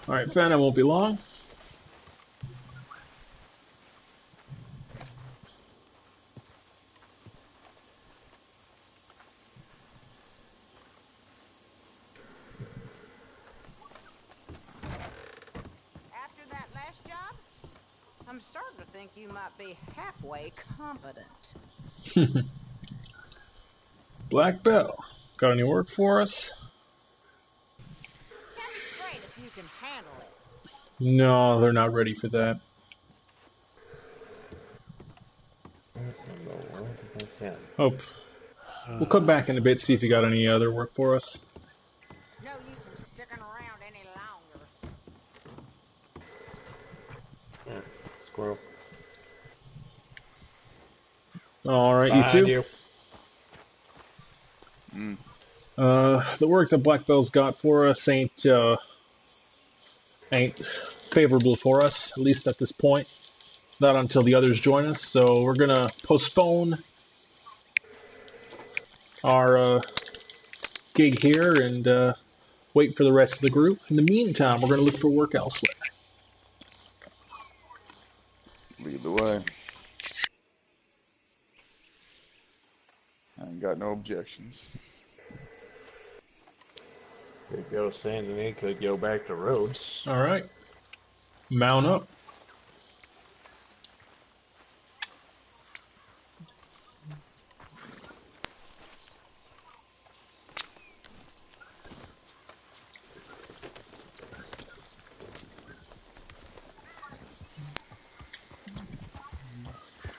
S1: Alright, Phantom won't be long.
S11: After that last job, I'm starting to think you might be halfway competent.
S1: Black Bell, got any work for us?
S11: Tell me straight if you can handle it.
S1: No, they're not ready for that. Oh, we'll come back in a bit, see if you got any other work for us.
S11: No use in sticking around any longer.
S8: Yeah, squirrel.
S1: Alright, you two? The work that Black Bell's got for us ain't favorable for us, at least at this point. Not until the others join us, so we're gonna postpone our gig here and wait for the rest of the group. In the meantime, we're gonna look for work elsewhere.
S7: Lead the way. I ain't got no objections.
S8: Could go Saint Denis, could go back to Rhodes.
S1: Alright. Mount up.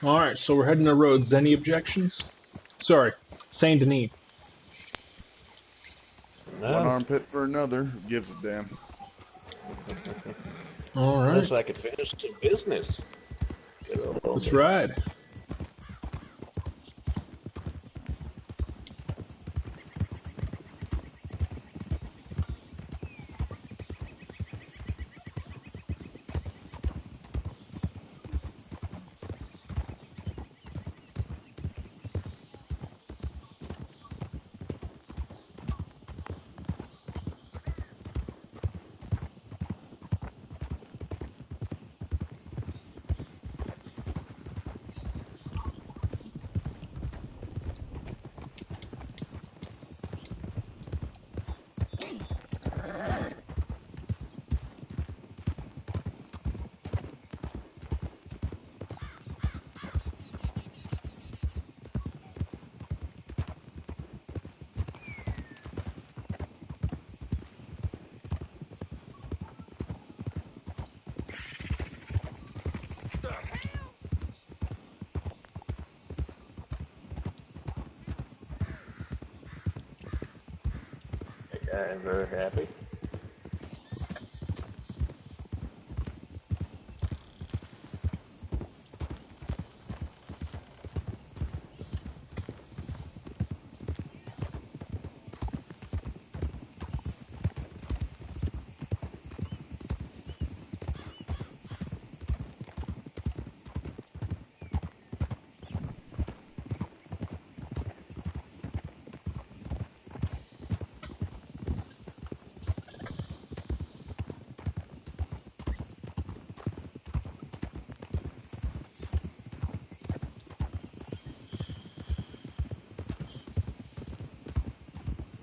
S1: Alright, so we're heading to Rhodes. Any objections? Sorry, Saint Denis.
S7: One armpit for another. Who gives a damn?
S1: All right.
S8: Unless I could finish some business.
S1: Let's ride.
S8: I'm very happy.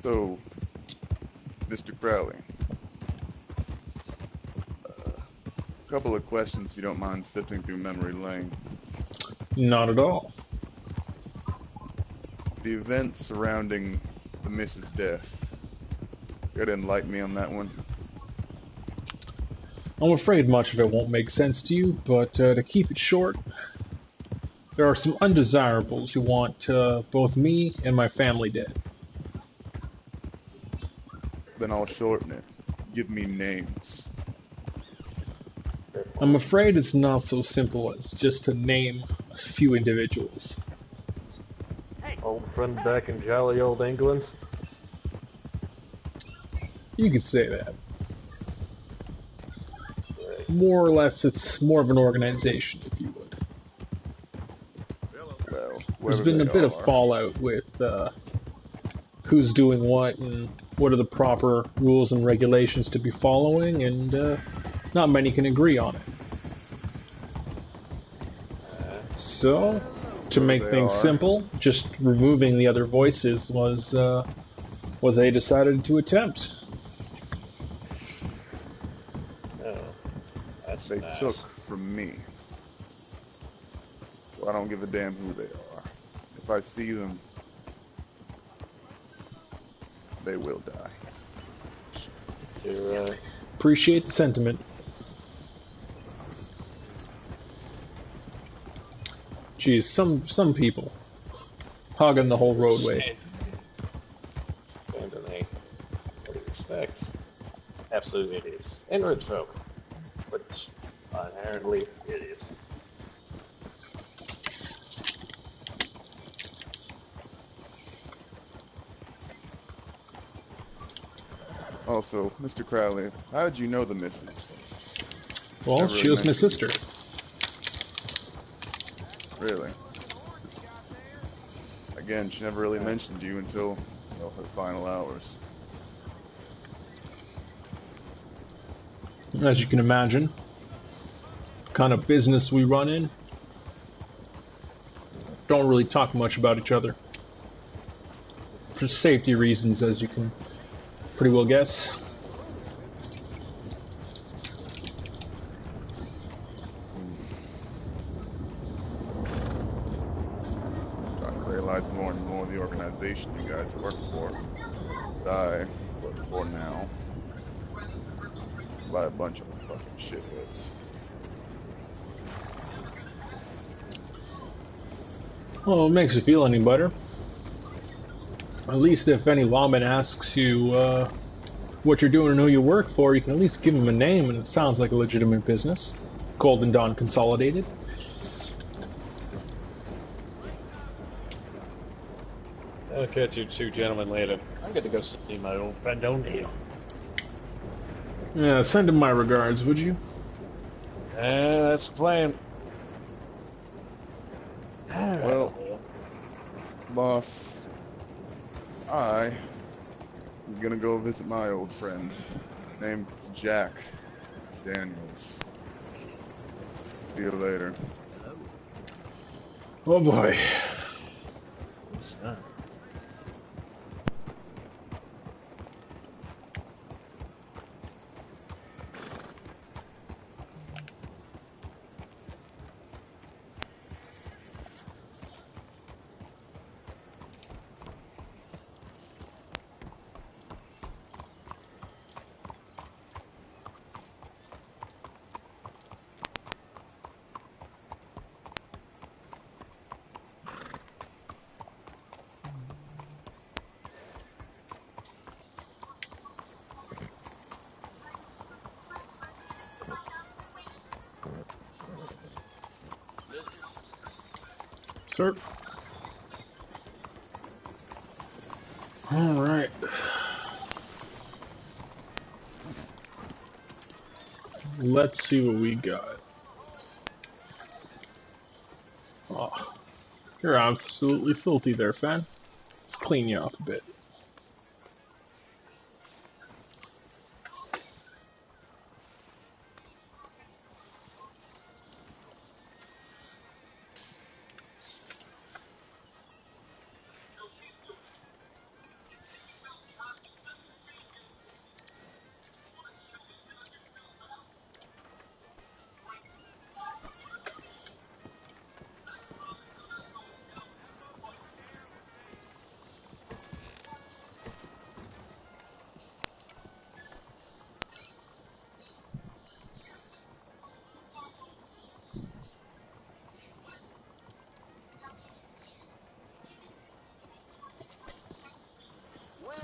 S7: So, Mr. Crowley, a couple of questions if you don't mind sifting through memory lane.
S1: Not at all.
S7: The events surrounding the Miss's death. You gotta enlighten me on that one.
S1: I'm afraid much of it won't make sense to you, but to keep it short, there are some undesirables who want both me and my family dead.
S7: Then I'll shorten it. Give me names.
S1: I'm afraid it's not so simple as just to name a few individuals.
S8: Old friend back in jolly old England.
S1: You could say that. More or less, it's more of an organization, if you would.
S7: Well,
S1: there's been a bit of fallout with who's doing what and what are the proper rules and regulations to be following, and not many can agree on it. So, to make things simple, just removing the other voices was what they decided to attempt.
S7: They took from me. So I don't give a damn who they are. If I see them, they will die.
S8: You're right.
S1: Appreciate the sentiment. Geez, some people hogging the whole roadway.
S8: What do you expect? Absolute idiots. And rich folk. Which are inherently idiots.
S7: Also, Mr. Crowley, how did you know the missus?
S1: Well, she was my sister.
S7: Really? Again, she never really mentioned you until, her final hours.
S1: As you can imagine, the kind of business we run in, don't really talk much about each other. For safety reasons, as you can pretty well guess.
S7: Trying to realize more and more the organization you guys work for. That I work for now. By a bunch of fucking shitheads.
S1: Well, it makes you feel any better. At least if any lawman asks you what you're doing and who you work for, you can at least give him a name, and it sounds like a legitimate business. Golden Dawn Consolidated.
S8: I'll catch you two gentlemen later. I'm going to go see my old friend O'Neill.
S1: Yeah, send him my regards, would you?
S8: That's the plan.
S7: Well, boss, I'm gonna go visit my old friend named Jack Daniels. See you later.
S1: Oh boy.
S8: That's right.
S1: Sir. Alright. Let's see what we got. Oh, you're absolutely filthy there, Fan. Let's clean you off a bit.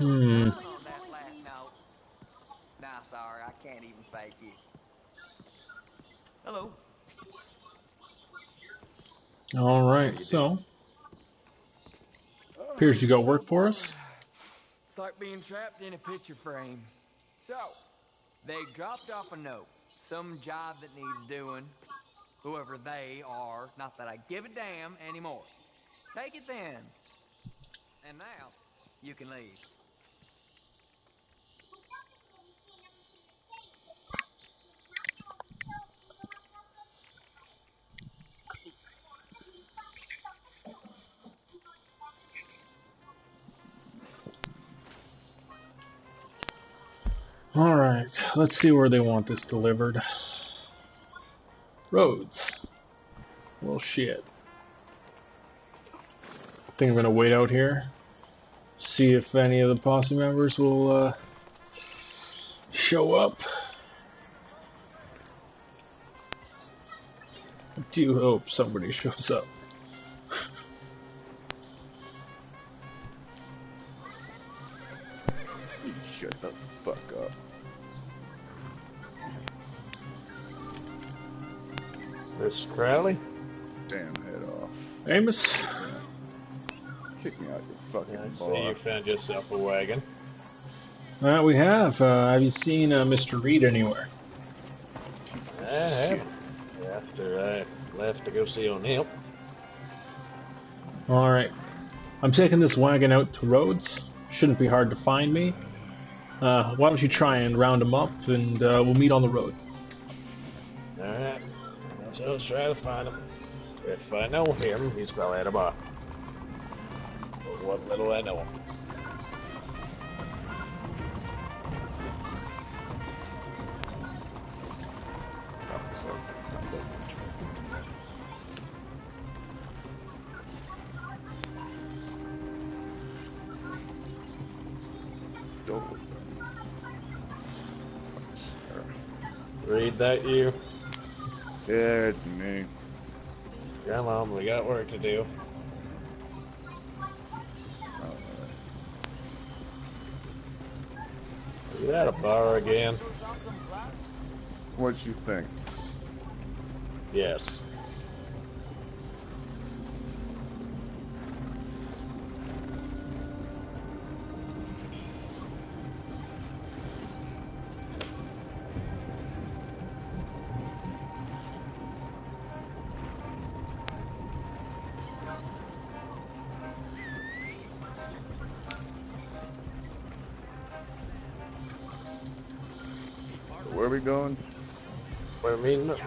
S2: On that last note. Nah, sorry, I can't even fake it. Hello.
S1: Alright, so. Appears you got work for us?
S2: It's like being trapped in a picture frame. So, they dropped off a note. Some job that needs doing. Whoever they are. Not that I give a damn anymore. Take it then. And now, you can leave.
S1: Alright, let's see where they want this delivered. Roads. Well, shit. I think I'm gonna wait out here. See if any of the posse members will show up. I do hope somebody shows up.
S7: Shut the fuck up.
S8: Miss Crowley?
S7: Damn head off.
S1: Amos?
S7: Kick me out your fucking
S8: I
S7: bar.
S8: see you found yourself a wagon.
S1: We have. Have you seen Mr. Reed anywhere?
S7: Piece
S8: I
S7: of shit.
S8: have. After I left to go see O'Neill.
S1: Alright. I'm taking this wagon out to Rhodes. Shouldn't be hard to find me. Why don't you try and round him up, and we'll meet on the road.
S8: Alright. So I'll try to find him. If I know him, he's probably at a bar. But what little I know him. Read that you?
S7: Yeah, it's me.
S8: Come on, we got work to do. You at a bar again?
S7: What you think?
S8: Yes.
S7: Where are we going?
S8: We're meeting with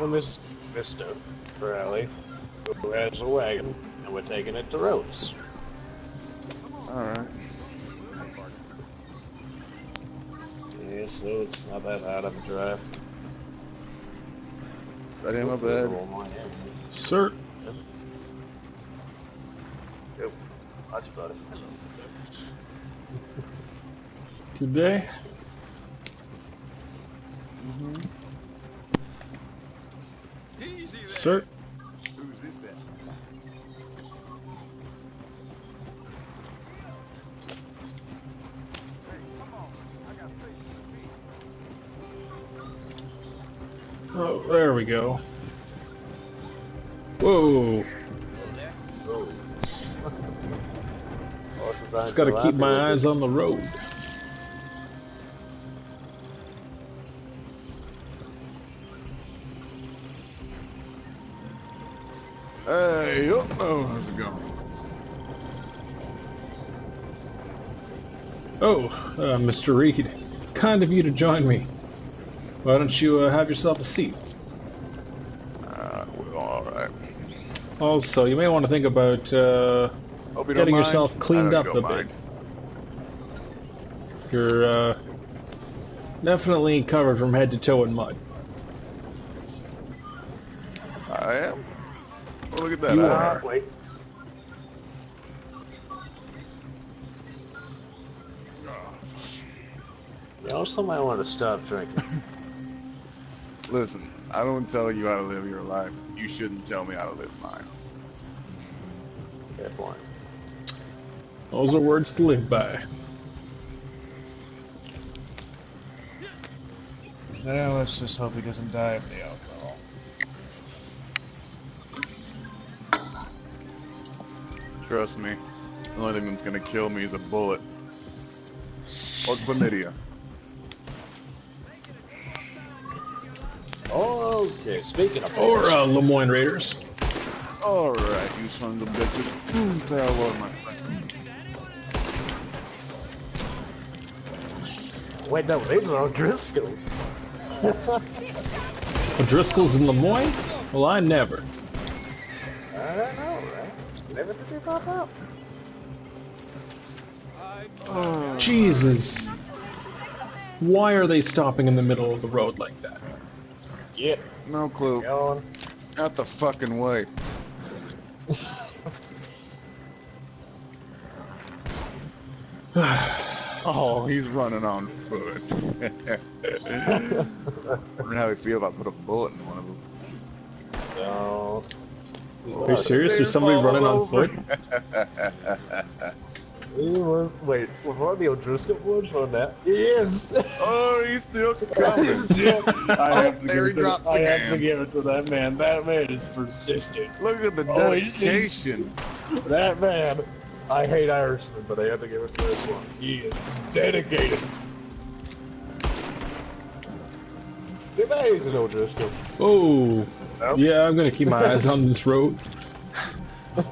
S8: Mr. Crowley, who has a wagon, and we're taking it to Rose.
S7: Alright.
S8: Yeah, so it's not that hard of a drive.
S7: That ain't my bad.
S1: Sir.
S8: Yep. Watch, buddy.
S1: Good day. Sir.
S10: Who's this then?
S1: Oh, there we go. Whoa. Just gotta keep my eyes on the road.
S7: Hey, oh, how's it going?
S1: Oh, Mr. Reed. Kind of you to join me. Why don't you have yourself a seat?
S7: We're alright.
S1: Also, you may want to think about
S7: Hope you don't
S1: getting
S7: mind.
S1: yourself cleaned
S7: I
S1: up
S7: know
S1: a
S7: you don't
S1: bit.
S7: mind.
S1: You're definitely covered from head to toe in mud.
S7: I am? Well, look at that.
S1: You
S7: I
S1: are.
S7: am.
S8: Wait. You also might want to stop drinking.
S7: Listen, I don't tell you how to live your life. You shouldn't tell me how to live mine.
S8: Fair point.
S1: Those are words to live by.
S8: Now let's just hope he doesn't die of the alcohol.
S7: Trust me, the only thing that's gonna kill me is a bullet. Or chlamydia.
S8: Okay, speaking of
S1: Or
S8: bullets,
S1: Lemoyne Raiders.
S7: Alright, you sons of bitches. Say hello, my friend.
S8: wait, no, these are O'Driscolls.
S1: O'Driscoll's in Lemoyne? Well, I never.
S8: I don't know, right? Never did they pop out.
S1: Jesus. Why are they stopping in the middle of the road like that?
S8: Yep.
S7: No clue.
S8: Going.
S7: Out the fucking way. Oh, he's running on foot. I wonder how he'd feel if I put a bullet in one of them.
S8: No.
S1: Are you serious? There's somebody running on foot?
S8: He was. Wait, was one of the O'Driscoll boys on that? Yes!
S7: Oh, he's still coming.
S8: I have to
S7: there he
S8: give it
S7: drops
S8: to, I have to
S7: again.
S8: give it to that man. That man is persistent.
S7: Look at the
S8: Oh,
S7: dedication.
S8: That man. I hate Irishmen, but I have to give it to this one. He is dedicated. Too bad he's an O'Driscoll.
S1: Oh.
S8: Nope.
S1: Yeah, I'm gonna keep my eyes on this road.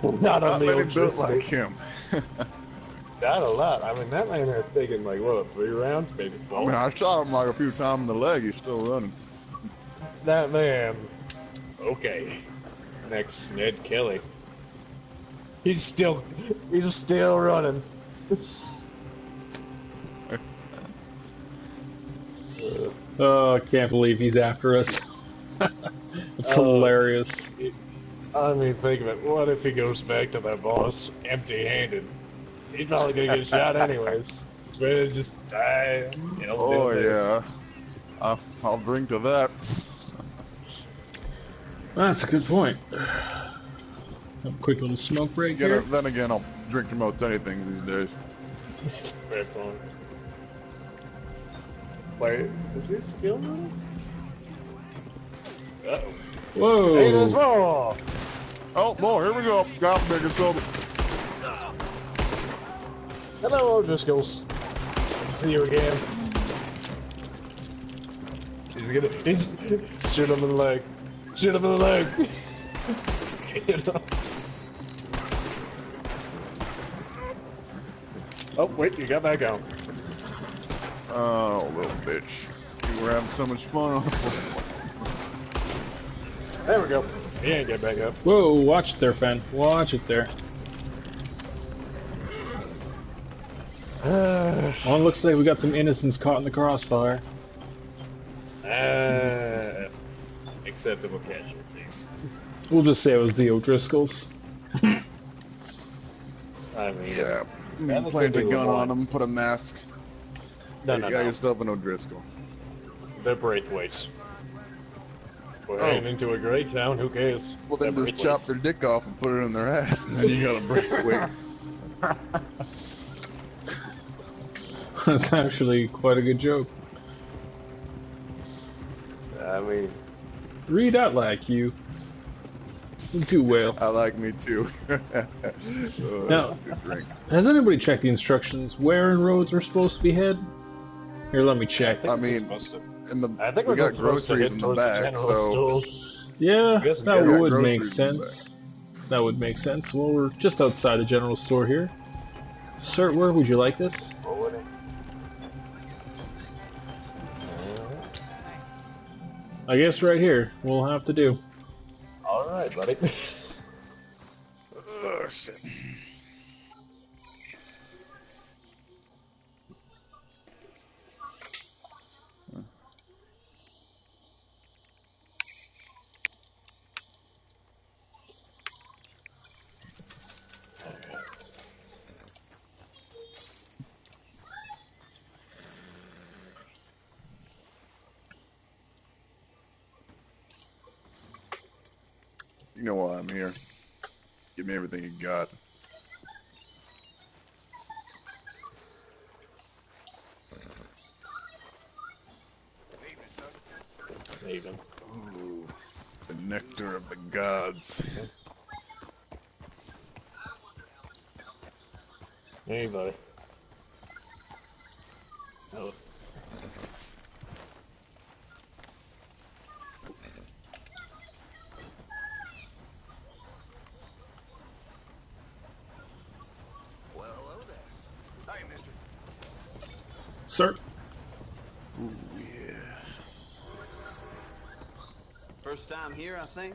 S8: Not on
S7: Not
S8: the
S7: many built
S8: O'Driscoll.
S7: like him.
S8: Not a lot. I mean, that man had taken like, what, 3 rounds, maybe 4?
S7: I mean, I shot him like a few times in the leg. He's still running.
S8: That man. Okay. Next, Ned Kelly. He's still running.
S1: Oh, I can't believe he's after us. It's hilarious.
S8: I mean, think of it. What if he goes back to that boss empty-handed? He's probably gonna get shot anyways. He's ready to just die.
S7: Oh, yeah. I'll drink to that.
S1: That's a good point. Have a quick little smoke break here.
S7: Then again, I'll drink to most anything these days.
S8: Fair point. Wait, is he still moving? Uh-oh.
S1: Whoa!
S8: Hey, there's more!
S7: Oh, boy, here we go. Got bigger soda.
S8: Hello, O'Driscolls. Good to see you again. He's shoot him in the leg. Shoot him in the leg. Get up. Oh, wait, you got back out.
S7: Oh, little bitch. You were having so much fun on the floor.
S8: There we go. He ain't get back up.
S1: Whoa, watch it there, Fen. Watch it there. Well, it looks like we got some innocents caught in the crossfire.
S8: Acceptable casualties.
S1: We'll just say it was the O'Driscolls.
S8: I mean,
S7: Yeah. Plant a gun on them, put a mask.
S8: No,
S7: you got yourself an O'Driscoll.
S8: They're Braithwaites. We're heading into a great town, who cares?
S7: Well, then
S8: They're
S7: just chop their dick off and put it in their ass, and then you got a Braithwaite.
S1: That's actually quite a good joke.
S8: I mean...
S1: Read out like you. You too, Whale.
S7: I like me too.
S1: Now, has anybody checked the instructions where in roads we're supposed to be heading? Here, let me check.
S7: I mean,
S8: I think
S7: we got groceries in the back, so...
S1: Yeah, that would make
S7: groceries in the
S1: sense. That would make sense. Well, we're just outside the general store here. Sir, where would you like this? I guess right here. We'll have to do.
S8: Alright, buddy.
S7: Oh, shit. You know why I'm here. Give me everything you got.
S8: Even.
S7: Ooh, the nectar of the gods.
S8: Hey, buddy. Oh.
S1: Sir?
S7: Ooh, yeah.
S12: First time here, I think.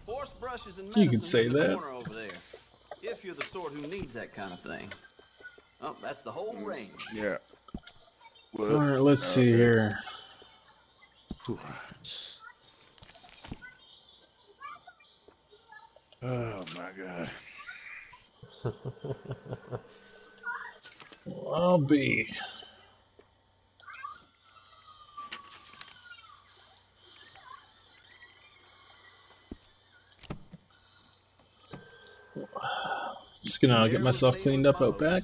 S12: Horse brushes and
S1: You
S12: medicine
S1: could say
S12: in the
S1: that.
S12: corner over there. If you're the sort who needs that kind of thing. Oh, that's the whole range.
S7: Yeah.
S1: Alright, let's see here.
S7: Oh my god.
S1: Well, I'll be. Just gonna get myself cleaned up out back.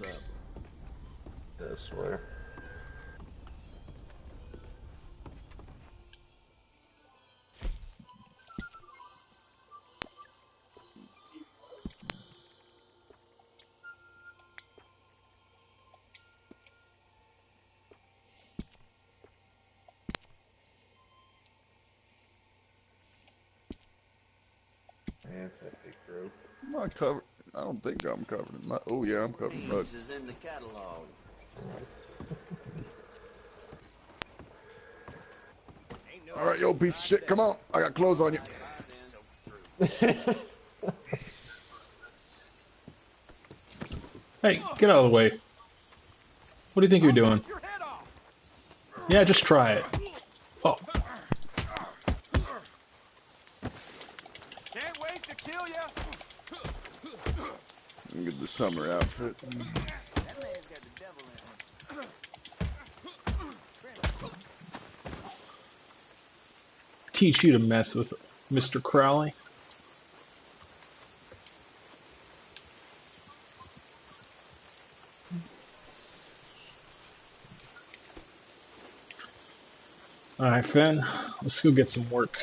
S8: I swear. Ancestry group.
S7: I'm not covered. I don't think I'm covered in mud. Oh yeah, I'm covered in mud.
S12: Is in the catalog.
S7: Alright, yo, piece of shit, come on. I got clothes on you.
S1: Hey, get out of the way. What do you think you're doing? Yeah, just try it. Oh.
S3: Can't wait to kill you.
S7: Get the summer outfit.
S3: That man's got the devil in him.
S1: Teach you to mess with Mr. Crowley. Alright, Finn, let's go get some work.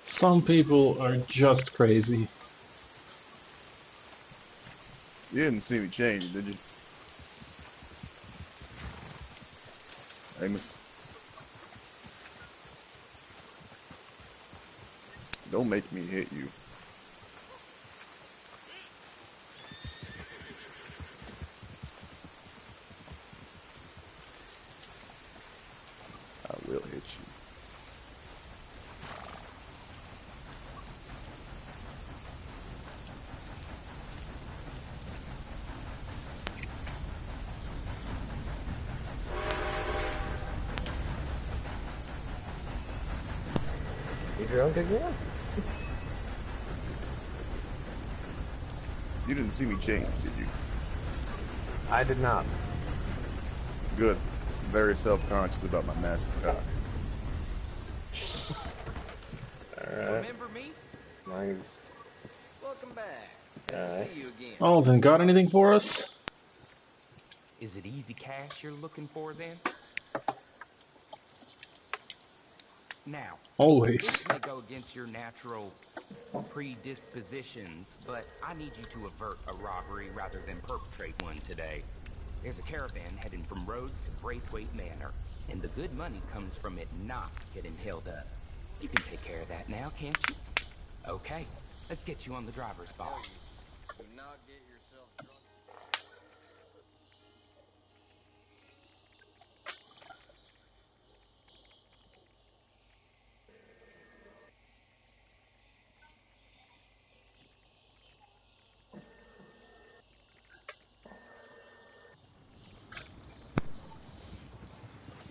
S1: Some people are just crazy.
S7: You didn't see me change, did you? Amos. Don't make me hit you. I will hit you.
S8: You drunk again?
S7: You didn't see me change, did you?
S8: I did not.
S7: Good. I'm very self-conscious about my massive cock.
S8: Alright.
S3: Remember me?
S8: Nice.
S3: Welcome back. Good to
S8: Alright.
S3: see you again.
S1: Alden, got anything for us?
S13: Is it easy cash you're looking for then? Now,
S1: Always.
S13: this may go against your natural predispositions, but I need you to avert a robbery rather than perpetrate one today. There's a caravan heading from Rhodes to Braithwaite Manor, and the good money comes from it not getting held up. You can take care of that now, can't you? Okay, let's get you on the driver's box.
S3: Do not get yourself drunk.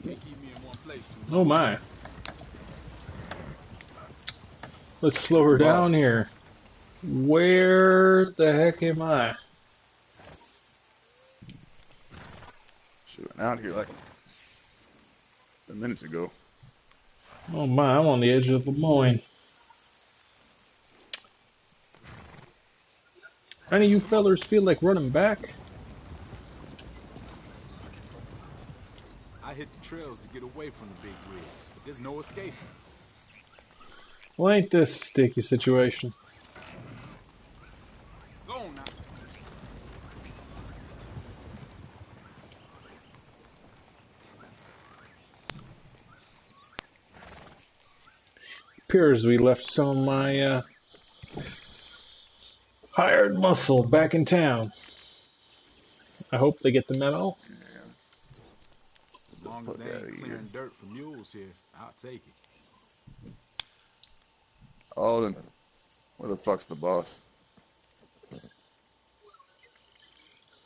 S10: Can't keep me in one place too
S1: Oh my. Let's slow her down here. Where the heck am I?
S7: She went out here like a minute ago.
S1: Oh my, I'm on the edge of Lemoyne. Any of you fellers feel like running back?
S10: I hit the trails to get away from the big rigs, but there's no escaping.
S1: Well, ain't this a sticky situation?
S10: Go on now.
S1: Appears we left some of my hired muscle back in town. I hope they get the memo.
S10: As long as they ain't clearing dirt for mules here, I'll take it.
S7: Alden, where the fuck's the boss?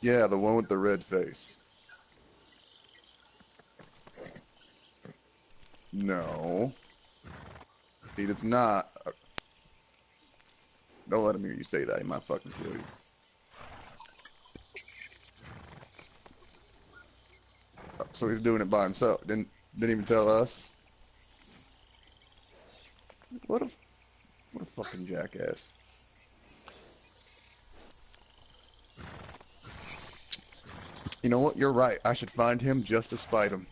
S7: Yeah, the one with the red face. No. He does not. Don't let him hear you say that. He might fucking kill you. So he's doing it by himself. Didn't even tell us. What a fucking jackass. You know what? You're right. I should find him just to spite him.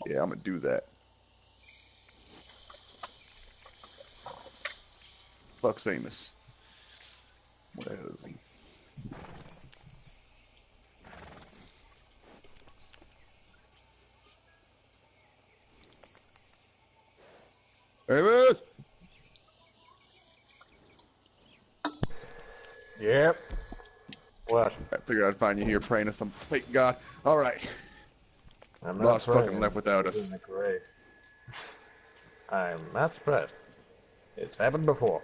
S7: Yeah, I'm gonna do that. Fuck's Amos. What the hell is he? Amos!
S8: Yep. What?
S7: I figured I'd find you here praying to some fake god. Alright.
S8: I'm not
S7: Boss
S8: praying.
S7: fucking left without us.
S8: Isn't it great? I'm not surprised. It's happened before.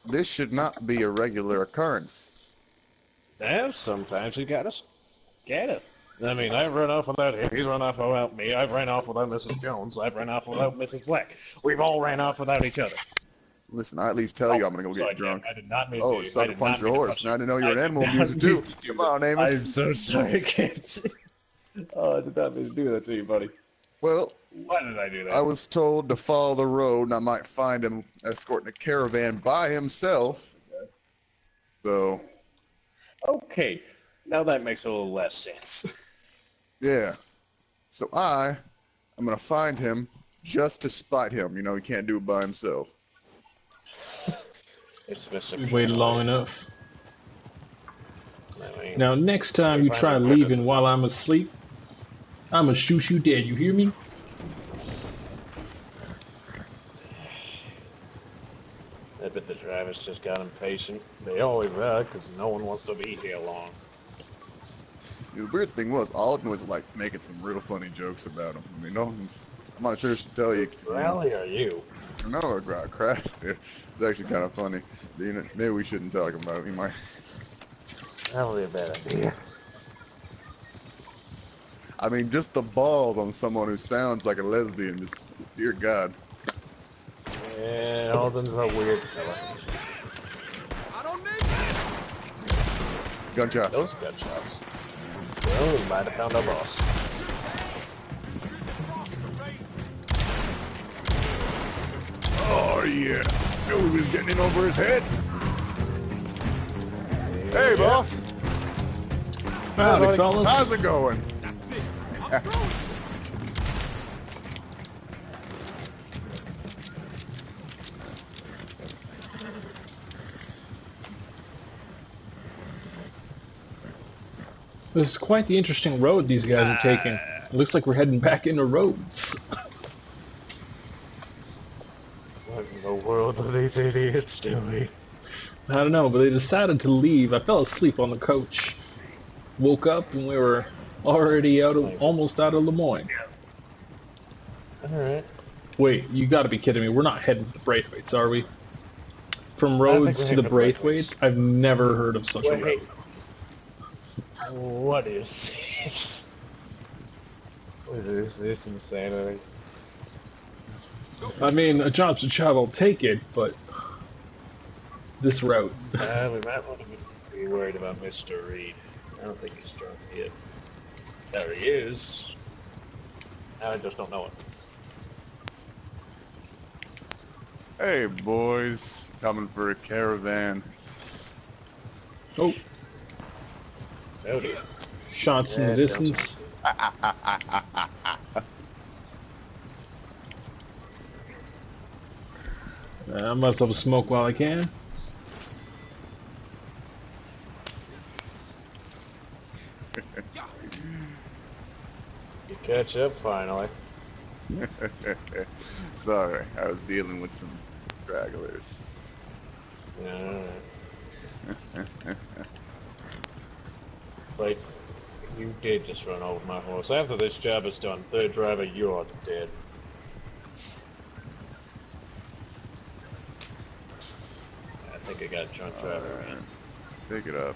S7: This should not be a regular occurrence.
S8: Yeah, sometimes you gotta get it. I mean, I've run off without him. He's run off without me. I've ran off without Mrs. Jones. I've run off without Mrs. Black. We've all ran off without each other.
S7: Listen, I at least tell you I'm gonna go
S8: sorry,
S7: get drunk.
S8: I did not mean
S7: Oh,
S8: to.
S7: sucker punch your horse. Now I didn't know you were an animal abuser too. Come on, Amos.
S8: I'm so sorry, Kent. Oh, I did not mean to do that to you, buddy.
S7: Well,
S8: why did I do that?
S7: I was told to follow the road, and I might find him escorting a caravan by himself. So.
S8: Okay, now that makes a little less sense.
S7: Yeah. So I'm gonna find him just to spite him. You know, he can't do it by himself.
S8: It's Mr.
S1: You waited long enough.
S8: I mean,
S1: Now, next time you try leaving while I'm asleep, I'm gonna shoot you dead. You hear me?
S8: I bet the drivers just got impatient. They always are, because no one wants to be here long.
S7: The weird thing was, Alden was like making some real funny jokes about him. I mean, no, I'm not sure I should tell you.
S8: Rally, are you?
S7: No, I crashed. It's actually kind of funny. Maybe we shouldn't talk about it. We might.
S8: Probably a bad idea.
S7: I mean, just the balls on someone who sounds like a lesbian. Just, dear God.
S8: Yeah, Alden's a weird fella.
S7: Gunshots.
S8: Those gunshots. Well, we might have found our boss.
S7: Oh yeah. Knew he was getting in over his head. Hey, boss.
S1: Howdy, fellas.
S7: How's it going?
S10: That's it.
S1: This is quite the interesting road these guys are taking. It looks like we're heading back into roads.
S8: What in the world are these idiots doing?
S1: I don't know, but they decided to leave. I fell asleep on the coach. Woke up and we were already almost out of Lemoyne.
S8: Alright.
S1: Wait, you gotta be kidding me. We're not heading to the Braithwaites, are we? From Rhodes to the Braithwaites? I've never heard of such a road.
S8: What is this? What is this insanity?
S1: I mean, a job's a job, I'll take it, but this route.
S8: We might want to be worried about Mr. Reed. I don't think he's drunk yet. There he is. I just don't know it.
S7: Hey, boys. Coming for a caravan.
S1: Oh.
S8: Howdy.
S1: Shots in the distance. I must have a smoke while I can.
S8: You catch up finally.
S7: Sorry, I was dealing with some stragglers.
S8: Yeah. Like, you did just run over my horse. After this job is done, third driver, you are dead. I think I got a drunk driver again.
S7: Pick it up.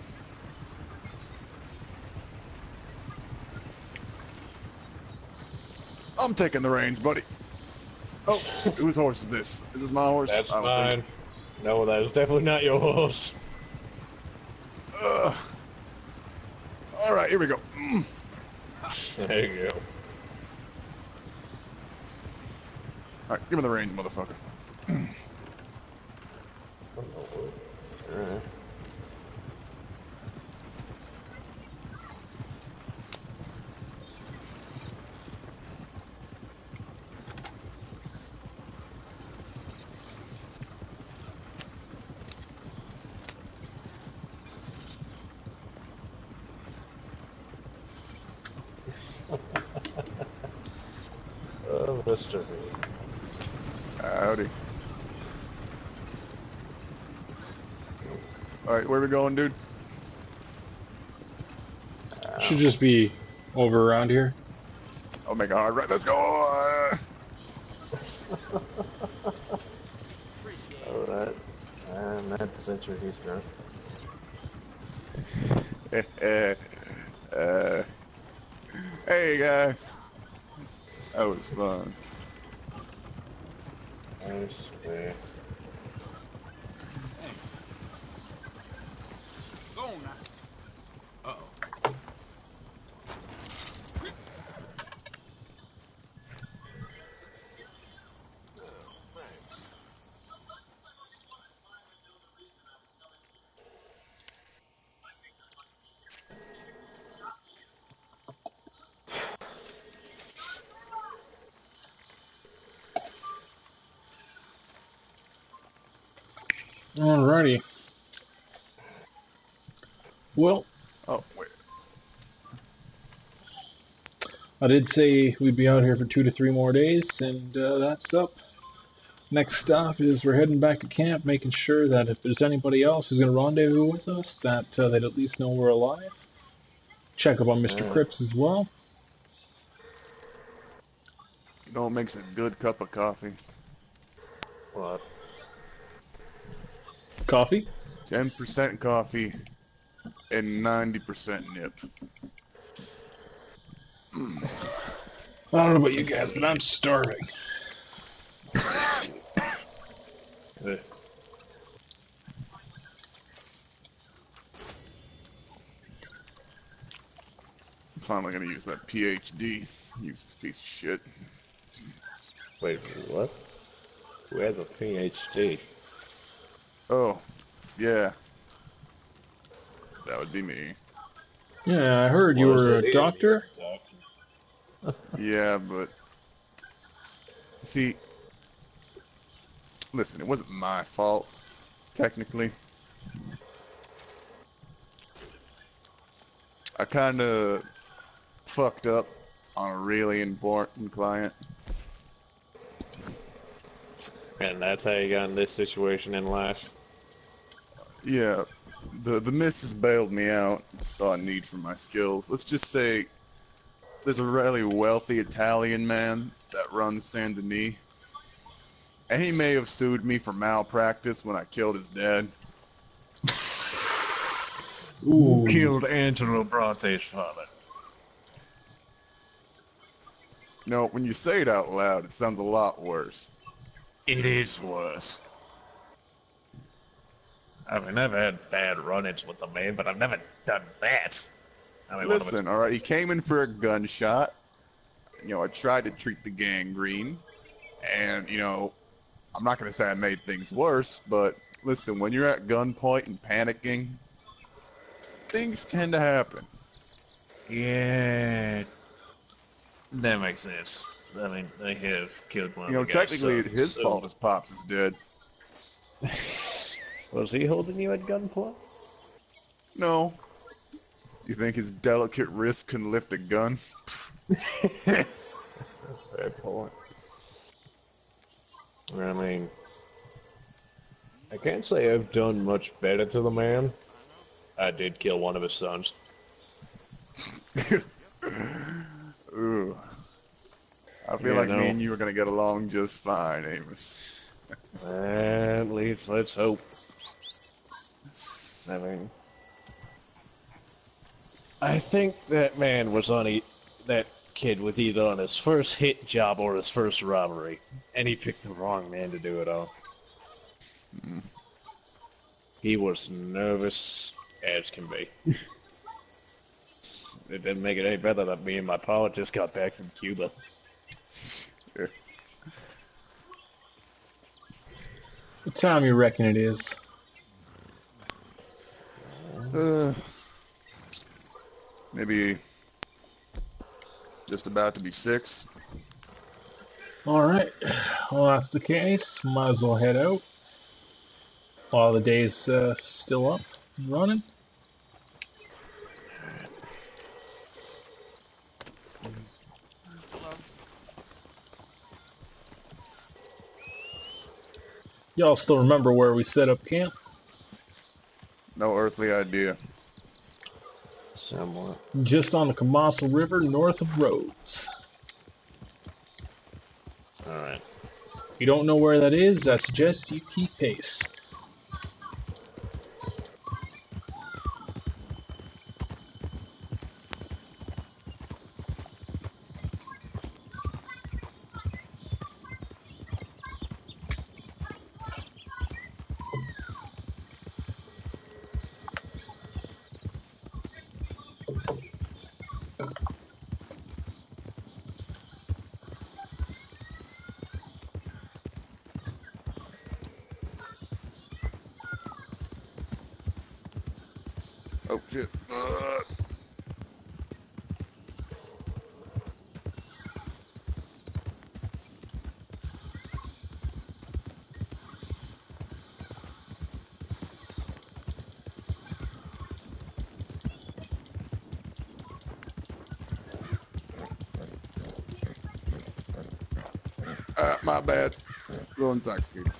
S7: I'm taking the reins, buddy. Oh, whose horse is this? Is this my horse?
S8: That's mine. No, that is definitely not your horse.
S7: Alright, here we go.
S8: There you go.
S7: Alright, give me the reins, motherfucker.
S8: Alright. Oh, Mr. Reed.
S7: Howdy. Alright, where we going, dude?
S1: Should just be over around here.
S7: I'll make a hard right. Let's go!
S8: Alright. I'm 9% sure he's drunk.
S7: Hey, guys. That was fun.
S8: I swear.
S10: Go on now. Uh-oh.
S1: Alrighty. Well,
S7: Oh, wait.
S1: I did say we'd be out here for 2 to 3 more days, and that's up. Next stop is we're heading back to camp, making sure that if there's anybody else who's going to rendezvous with us, that they'd at least know we're alive. Check up on Mr. Cripps as well.
S7: You know what makes a good cup of coffee?
S8: What?
S1: Coffee?
S7: 10% coffee and 90% nip.
S1: I don't know about you guys, but I'm starving.
S7: I'm finally gonna use that PhD. Use this piece of shit.
S8: Wait, what? Who has a PhD?
S7: Oh, yeah. That would be me.
S1: Yeah, I heard you were a doctor.
S7: Yeah, but see, listen, it wasn't my fault, technically. I kinda fucked up on a really important client.
S8: And that's how you got in this situation in life?
S7: Yeah, the missus bailed me out, saw a need for my skills. Let's just say there's a really wealthy Italian man that runs Saint Denis, and he may have sued me for malpractice when I killed his dad.
S8: Who killed Angelo Bronte's father?
S7: No, when you say it out loud, it sounds a lot worse.
S8: It is worse. I mean, I've had bad run-ins with the man, but I've never done that. I mean,
S7: Listen, alright, he came in for a gunshot. You know, I tried to treat the gangrene. And, you know, I'm not going to say I made things worse, but listen, when you're at gunpoint and panicking, things tend to happen.
S8: Yeah, that makes sense. I mean, they have killed one
S7: You know,
S8: of the guy's
S7: technically it's
S8: sons,
S7: his
S8: so...
S7: fault his pops is dead.
S8: Was he holding you at gunpoint?
S7: No. You think his delicate wrist can lift a gun?
S8: Fair point. I mean, I can't say I've done much better to the man. I did kill one of his sons.
S7: Ooh. I feel like me and you are going to get along just fine, Amos.
S8: At least let's hope. I mean, I think that man was on that kid was either on his first hit job or his first robbery, and he picked the wrong man to do it on. He was nervous as can be. It didn't make it any better that me and my pa just got back from Cuba.
S1: What time you reckon it is?
S7: Maybe just about to be 6.
S1: Alright, well that's the case, might as well head out while the day's still up and running. Y'all still remember where we set up camp?
S7: No earthly idea.
S8: Somewhat.
S1: Just on the Kamasa River north of Rhodes.
S8: Alright.
S1: If you don't know where that is, I suggest you keep pace.
S7: Oh shit. My bad. A little intoxicated.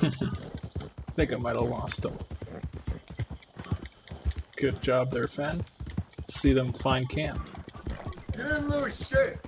S1: I think I might have lost them. Good job there, Fen. Let's see them find camp.
S9: Good little shit.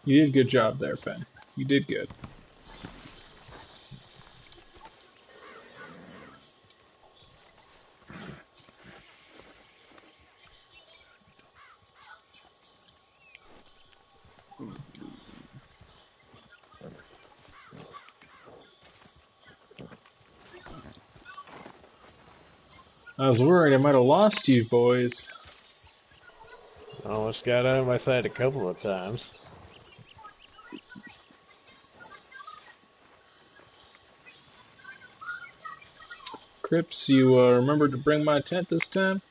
S1: You did a good job there, Fen. You did good. I was worried I might have lost you, boys.
S8: I almost got out of my side a couple of times.
S1: Crips, you remembered to bring my tent this time?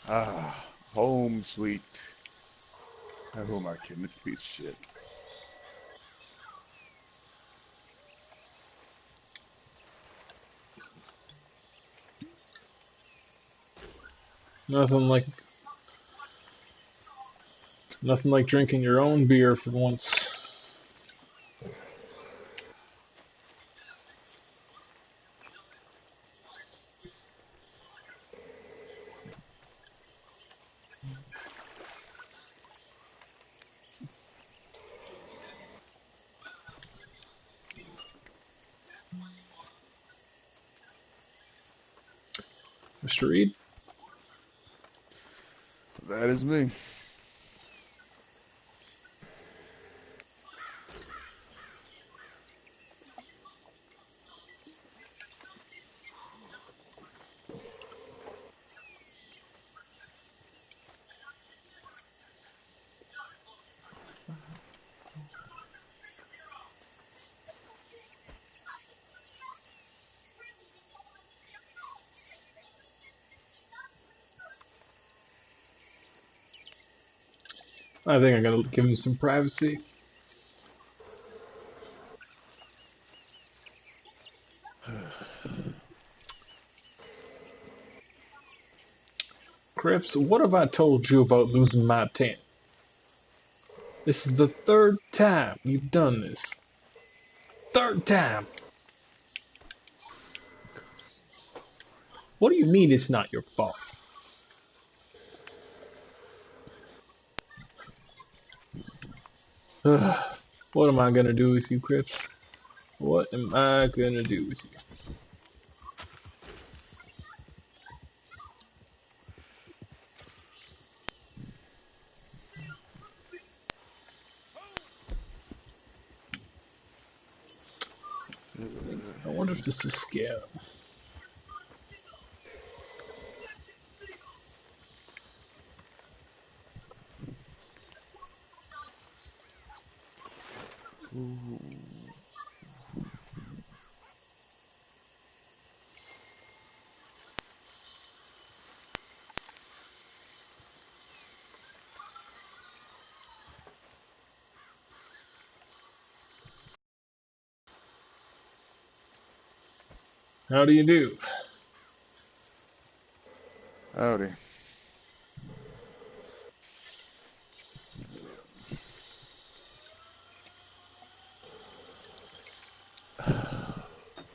S7: Ah, home sweet. Who am I kidding? It's a piece of shit.
S1: Nothing like drinking your own beer for once. Mr. Reed?
S7: That is me.
S1: I think I gotta give him some privacy. Crips, what have I told you about losing my tent? This is the third time you've done this. Third time! What do you mean it's not your fault? What am I gonna do with you, Crips? What am I gonna do with you? I wonder if this is scam. How do you do?
S7: Howdy.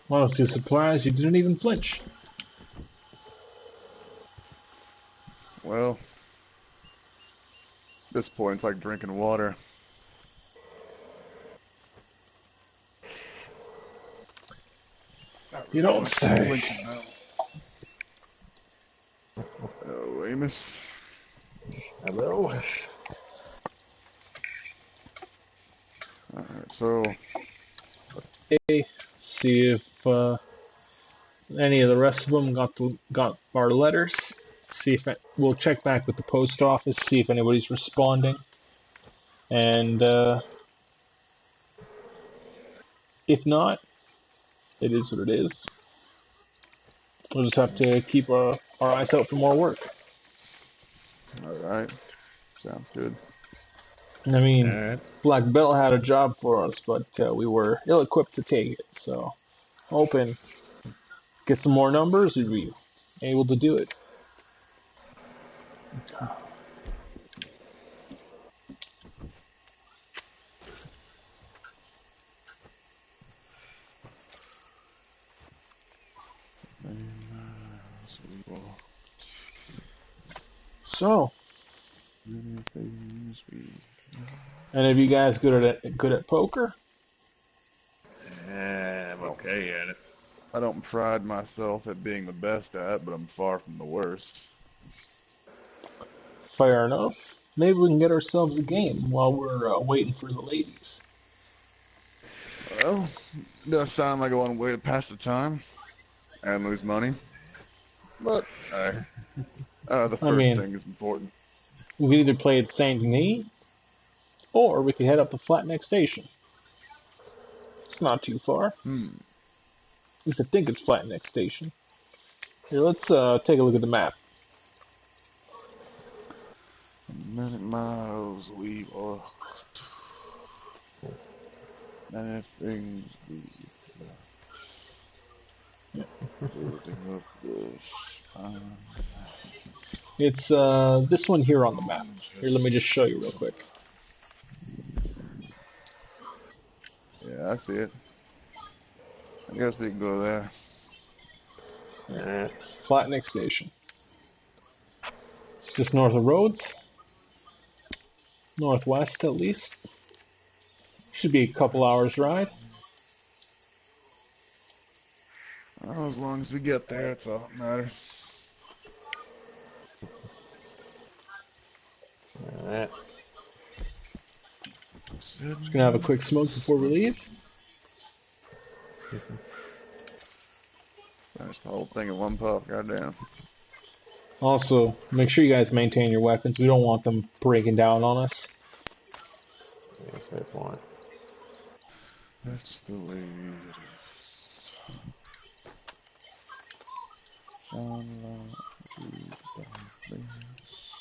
S1: Honestly surprised you didn't even flinch.
S7: Well, at this point it's like drinking water.
S1: You don't say.
S7: Flinching now. Hello, Amos.
S8: Hello.
S7: Alright, so
S1: Okay, see if any of the rest of them got our letters. See if we'll check back with the post office, see if anybody's responding, and if not, it is what it is. We'll just have to keep our eyes out for more work.
S7: alright. Sounds good.
S1: I mean, Black Belt had a job for us, but we were ill-equipped to take it, so hoping get some more numbers, we'd be able to do it. So, any of you guys good at poker?
S8: I'm okay at it.
S7: I don't pride myself at being the best at, but I'm far from the worst.
S1: Fair enough. Maybe we can get ourselves a game while we're waiting for the ladies.
S7: Well, does sound like a one way to pass the time and lose money. But, the first thing is important.
S1: We could either play at Saint Denis, or we could head up to Flatneck Station. It's not too far. At least I think it's Flatneck Station. Here, let's take a look at the map.
S7: Many miles we walked, many things we building up the spine.
S1: It's this one here on the map. Here, let me just show you real quick.
S7: Yeah, I see it. I guess we can go there.
S1: Flatneck Station. It's just north of Rhodes. Northwest, at least. Should be a couple hours ride.
S7: Well, as long as we get there, that's all that matters.
S8: Alright.
S1: Just gonna have a quick smoke before we leave.
S7: Finish the whole thing in one puff, goddamn.
S1: Also, make sure you guys maintain your weapons. We don't want them breaking down on us.
S8: Yeah, fair point.
S7: That's the way it is. Sunlight to darkness.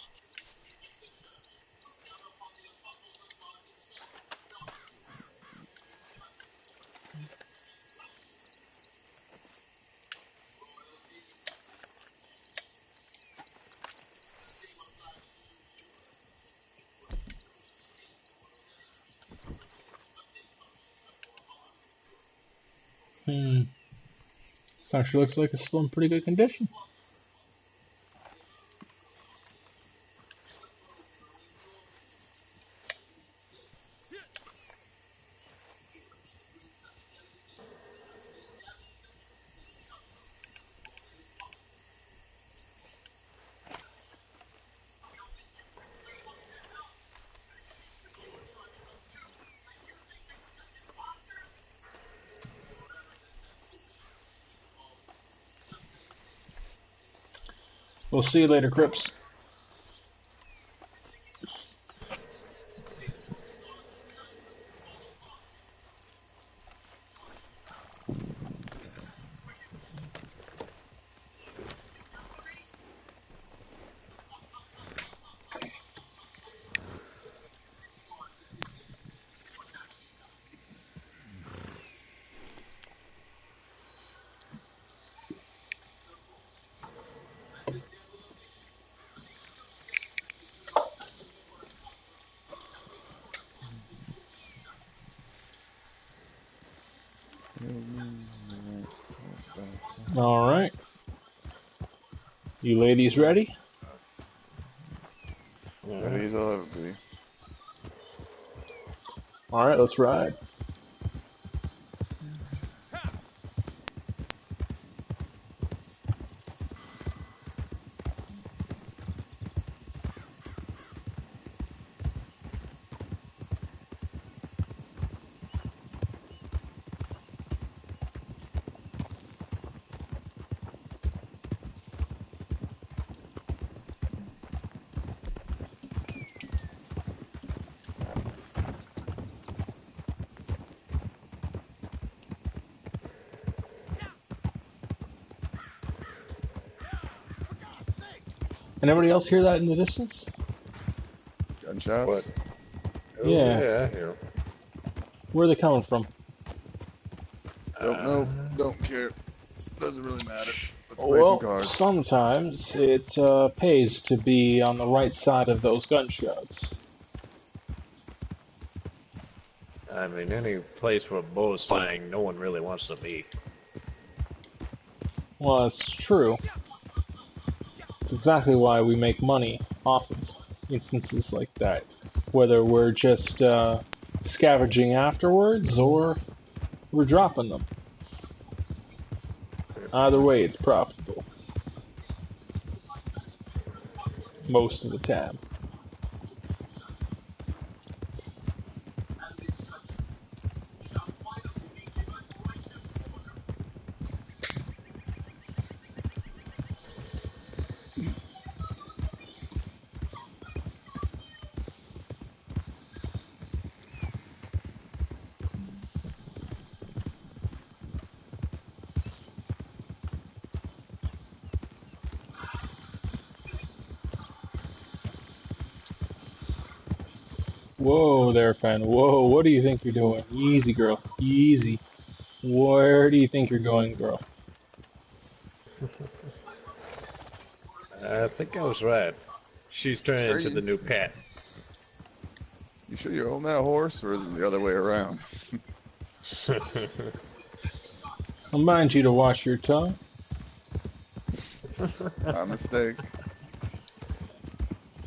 S1: This actually looks like it's still in pretty good condition. We'll see you later, Crips. All right. You ladies ready?
S7: Ready as I'll ever be.
S1: All right, let's ride. Anybody else hear that in the distance?
S7: Gunshots?
S8: What? Oh,
S1: Yeah.
S8: yeah, I hear.
S1: Where are they coming from?
S7: Don't know. Don't care. Doesn't really matter. Let's play some
S1: Well,
S7: cards.
S1: sometimes it pays to be on the right side of those gunshots.
S8: I mean, any place where a bull's flying, no one really wants to be.
S1: Well, that's true. It's exactly why we make money off of instances like that. Whether we're just scavenging afterwards or we're dropping them. Either way, it's profitable. Most of the time. Whoa there, Fen. Whoa, what do you think you're doing? Easy, girl. Easy. Where do you think you're going, girl?
S8: I think I was right. She's turning into the new pet.
S7: You sure you own that horse, or is it the other way around?
S1: Remind you to watch your tongue.
S7: My mistake.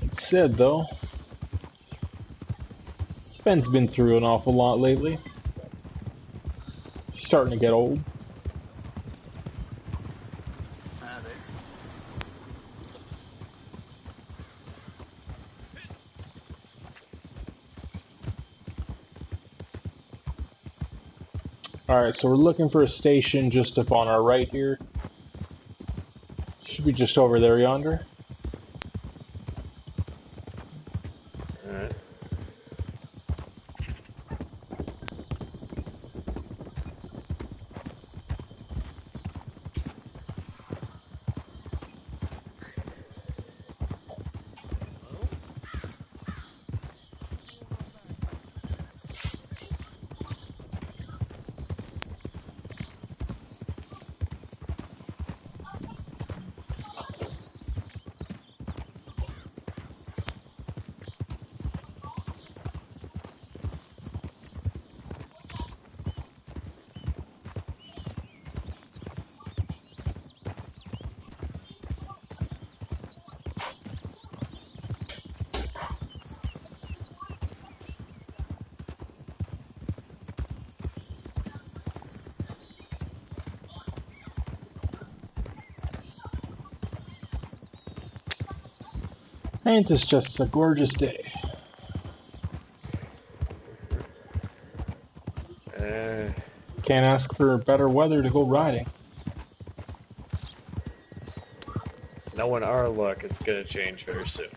S1: It said, though, Ben's been through an awful lot lately. He's starting to get old. Alright, so we're looking for a station just up on our right here. Should be just over there yonder.
S8: Alright.
S1: Ain't this just a gorgeous day? Can't ask for better weather to go riding.
S8: Knowing our luck, it's gonna change very soon.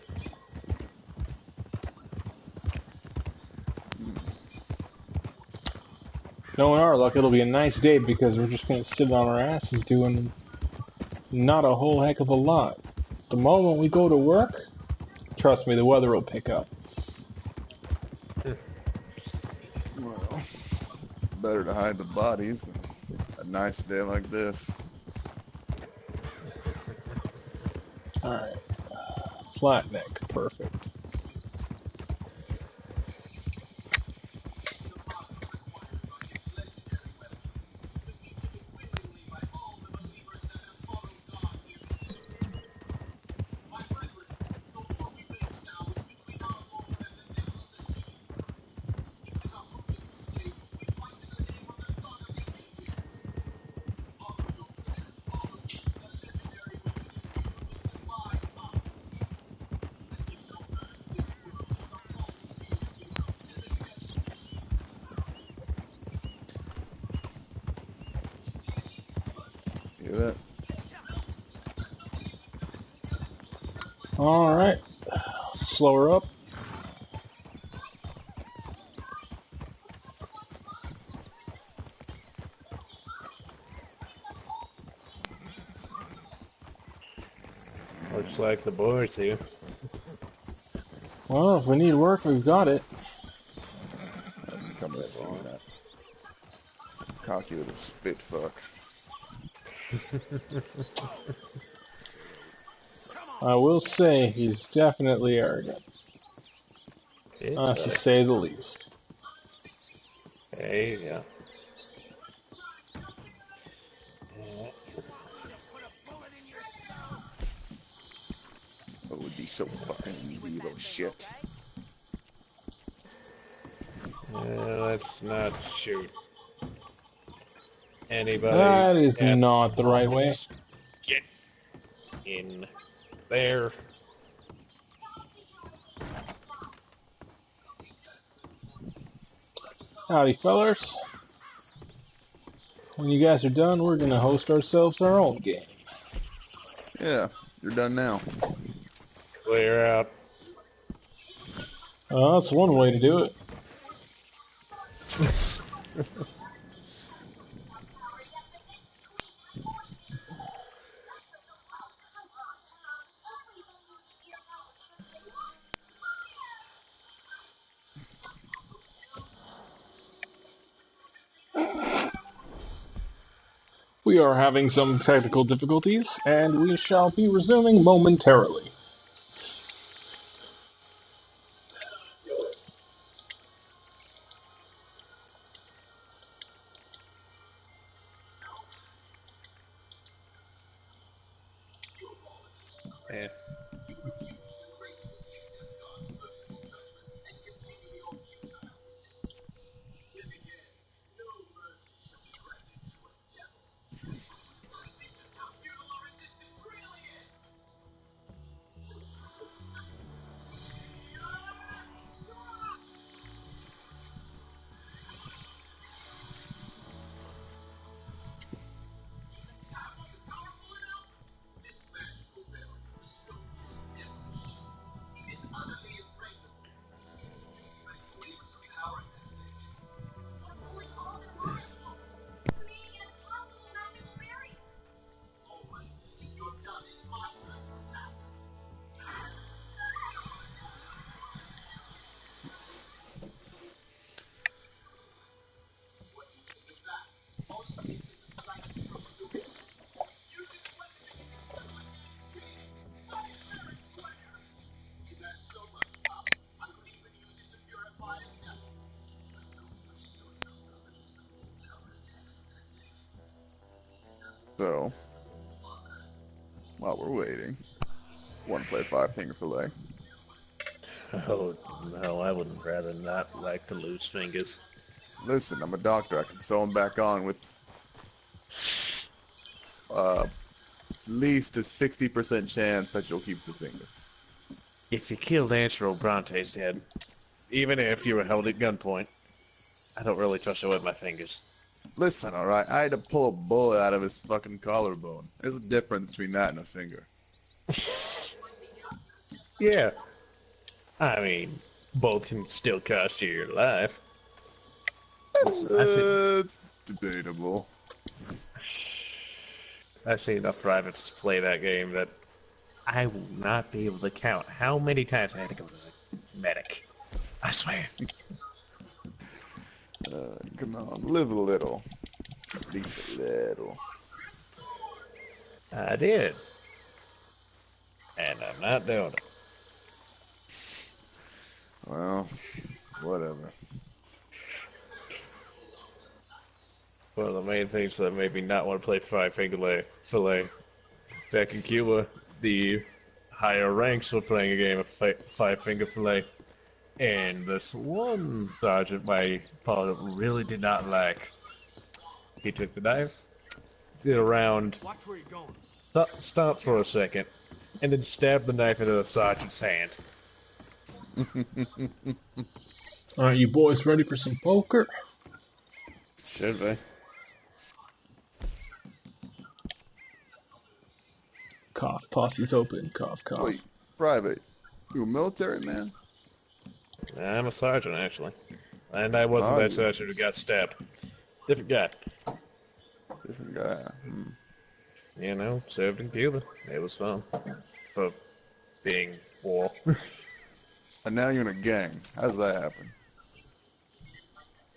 S1: Knowing our luck, it'll be a nice day because we're just gonna sit on our asses doing not a whole heck of a lot. The moment we go to work, trust me, the weather will pick up.
S7: Well, better to hide the bodies than a nice day like this.
S1: Alright. Flat neck, perfect.
S7: Hear that?
S1: Alright. Slow her up.
S8: Looks like the boys here.
S1: Well, if we need work, we've got it.
S7: I've come to see that cocky little spit fuck.
S1: I will say he's definitely arrogant. To say the least.
S8: Hey, yeah.
S7: It would be so fucking easy, you little shit.
S8: Let's not shoot anybody.
S1: That is not the right way.
S8: Get in there.
S1: Howdy, fellers. When you guys are done, we're gonna host ourselves our own game.
S7: Yeah, you're done now.
S8: Clear out.
S1: That's one way to do it. We are having some technical difficulties, and we shall be resuming momentarily.
S8: Yeah.
S7: So, while we're waiting, want to play 5-finger fillet?
S8: Oh, no, I would rather not like to lose fingers.
S7: Listen, I'm a doctor. I can sew them back on with at least a 60% chance that you'll keep the finger.
S8: If you killed Angelo Bronte's dead, even if you were held at gunpoint, I don't really trust you with my fingers.
S7: Listen, alright, I had to pull a bullet out of his fucking collarbone. There's a difference between that and a finger.
S8: Yeah. I mean, both can still cost you your life. Listen,
S7: It's debatable.
S8: I've seen enough privates play that game that I will not be able to count how many times I had to go to the medic. I swear.
S7: Come on, live a little. At least a little.
S8: I did. And I'm not doing it.
S7: Well, whatever.
S8: One of the main things that made me not want to play Five Finger Fillet. Back in Cuba, the higher ranks were playing a game of Five Finger Fillet. And this one sergeant my pilot really did not like. He took the knife, did a round,
S10: Watch where you're going.
S8: stopped for a second, and then stabbed the knife into the sergeant's hand.
S1: Alright, you boys ready for some poker?
S7: Should be.
S1: Cough, posse's open, cough, cough.
S7: Wait, Private, you a military man?
S8: I'm a sergeant, actually. And I wasn't that sergeant who got stabbed. Different guy.
S7: Different guy.
S8: You know, served in Cuba. It was fun. For being war.
S7: And now you're in a gang. How's that happen?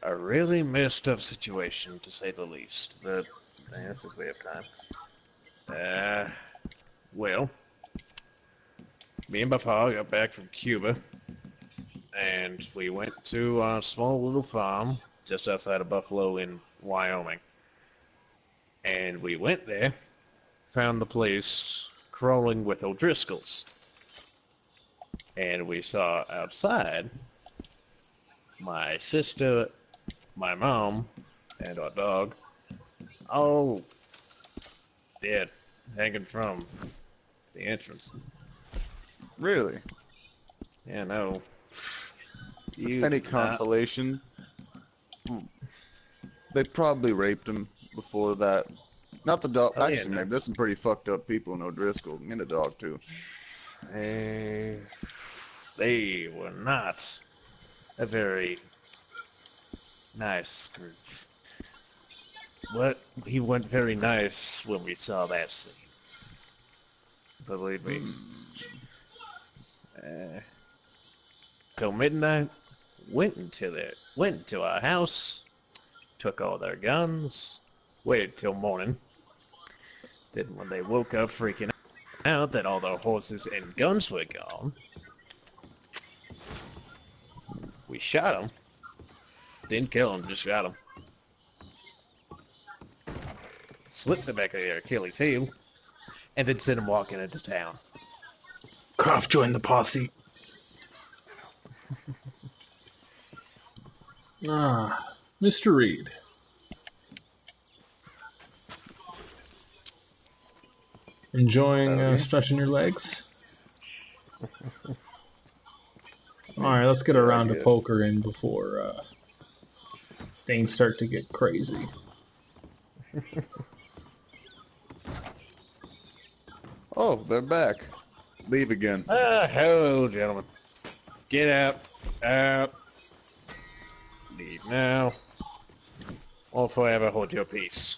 S8: A really messed up situation, to say the least. But, this is way of time. Well, me and my father got back from Cuba, and we went to a small little farm just outside of Buffalo in Wyoming. And we went there, found the place crawling with O'Driscolls. And we saw outside my sister, my mom, and our dog all dead, hanging from the entrance.
S7: Really?
S8: Yeah, no.
S7: If any consolation, they probably raped him before that. Not the dog.
S8: Oh,
S7: Actually,
S8: yeah,
S7: maybe there's some pretty fucked up people in O'Driscoll, and the dog too.
S8: They were not a very nice group. But he went very nice when we saw that scene. Believe me. Till midnight, went into our house, took all their guns, waited till morning. Then when they woke up freaking out that all their horses and guns were gone, we shot them. Didn't kill them, just shot them. Slipped the back of their Achilles heel, and then sent them walking into town.
S1: Cough joined the posse. Mr. Reed. Enjoying stretching your legs? Alright, let's get a round of poker in before things start to get crazy.
S7: Oh, they're back. Leave again.
S8: Hello, gentlemen. Get out. Out. Leave now. Or forever hold your peace.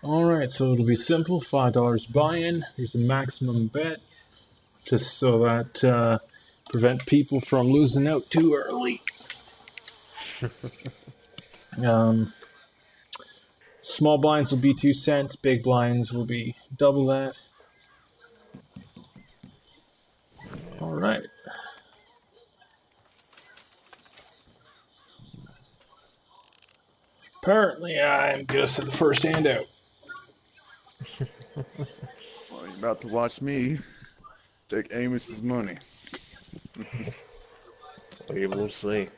S1: Alright, so it'll be simple, $5 buy-in. There's a maximum bet, just so that prevent people from losing out too early. Small blinds will be 2 cents, big blinds will be double that. Alright. Apparently I'm just at the first handout.
S7: Well, you're about to watch me take Amos's money.
S8: We will see.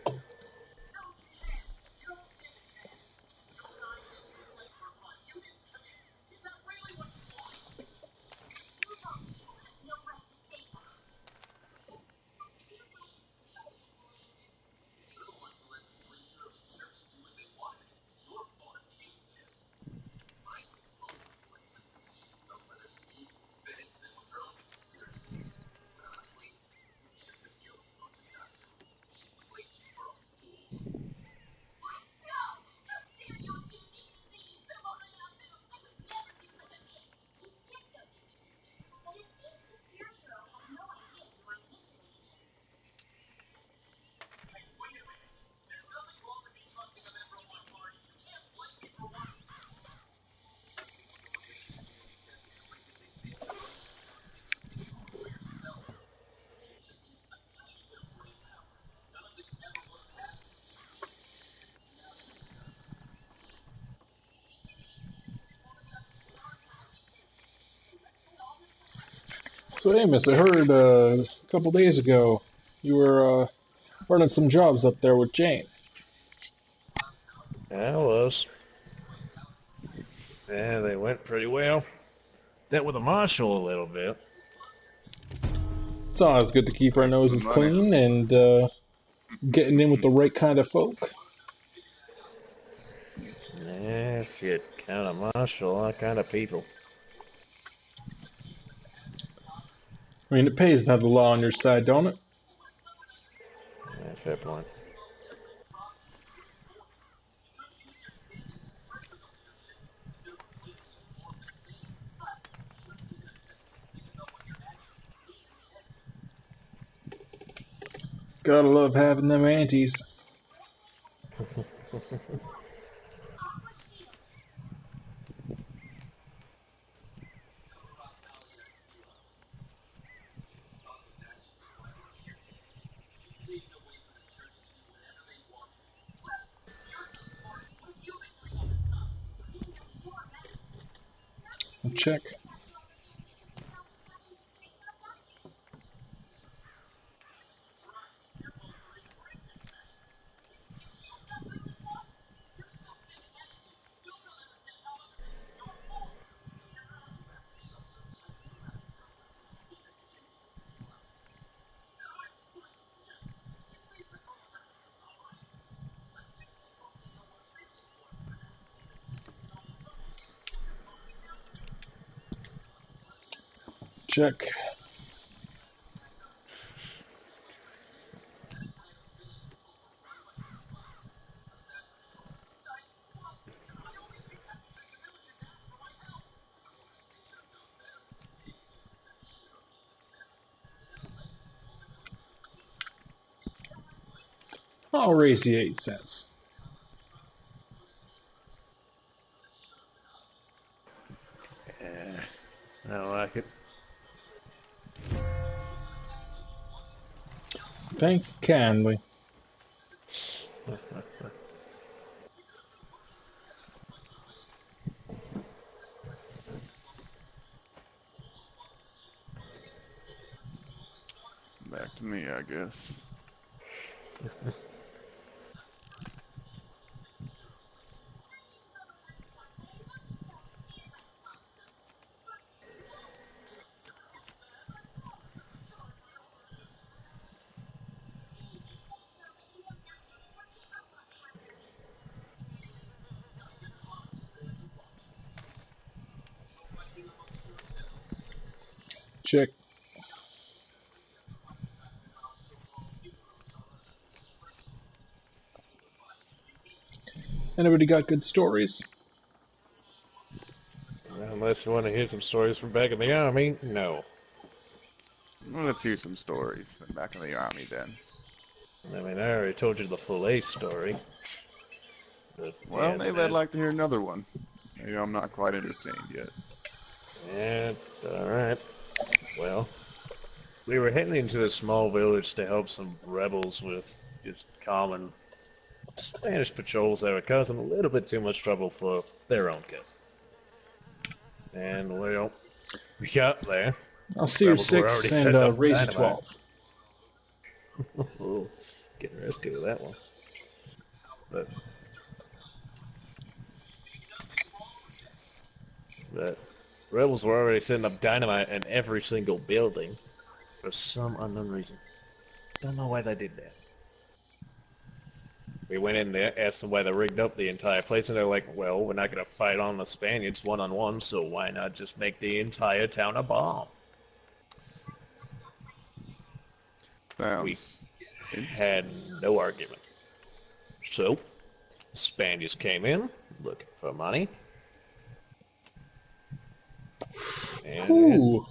S1: So Amos, I heard a couple days ago you were running some jobs up there with Jane.
S8: Yeah, I was. Yeah, they went pretty well. Dealt with the marshal a little bit.
S1: It's always good to keep our
S7: Thanks for the
S1: noses
S7: money.
S1: clean and getting in with the right kind of folk.
S8: Yeah, if you count a marshal, all kind of people.
S1: I mean, it pays to have the law on your side, don't it?
S8: Yeah, fair point.
S1: Gotta love having them aunties. Check. Check. I'll raise you 8 cents.
S8: Yeah, I like it.
S1: Thank you kindly.
S7: Back to me, I guess.
S1: Check. Anybody got good stories?
S8: Unless you want to hear some stories from back in the army, no.
S7: Well, let's hear some stories. Then back in the army, then.
S8: I mean, I already told you the fillet story. But,
S7: Well,
S8: yeah,
S7: maybe I'd like to hear another one. Maybe I'm not quite entertained yet.
S8: Yeah, alright. Well, we were heading into a small village to help some rebels with just common Spanish patrols that were causing a little bit too much trouble for their own good. And, well, we got there.
S1: I'll see your 6 and raise you 12.
S8: Oh, getting risky with that one. But rebels were already setting up dynamite in every single building for some unknown reason. Don't know why they did that. We went in there, asked them why they rigged up the entire place, and they're like, well, we're not going to fight on the Spaniards one-on-one, so why not just make the entire town a bomb?
S7: Sounds
S8: We had no argument. So, the Spaniards came in, looking for money. And
S1: Ooh.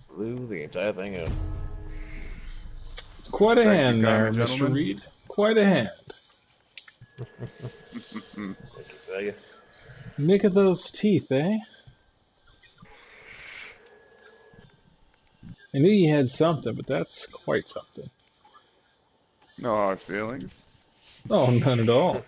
S8: blew the entire thing up.
S1: It's quite a
S7: Thank
S1: hand
S7: you,
S1: there,
S7: kindly
S1: Mr.
S7: gentlemen.
S1: Reed. Quite a hand.
S8: I can tell you.
S1: Nick of those teeth, eh? I knew you had something, but that's quite something.
S7: No hard feelings.
S1: Oh, none at all.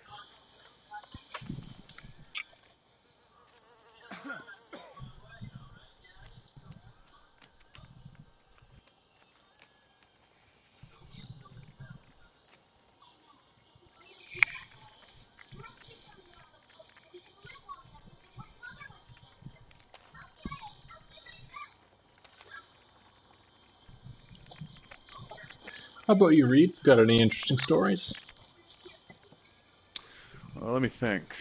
S1: How about you, Reed? Got any interesting stories?
S7: Well, let me think.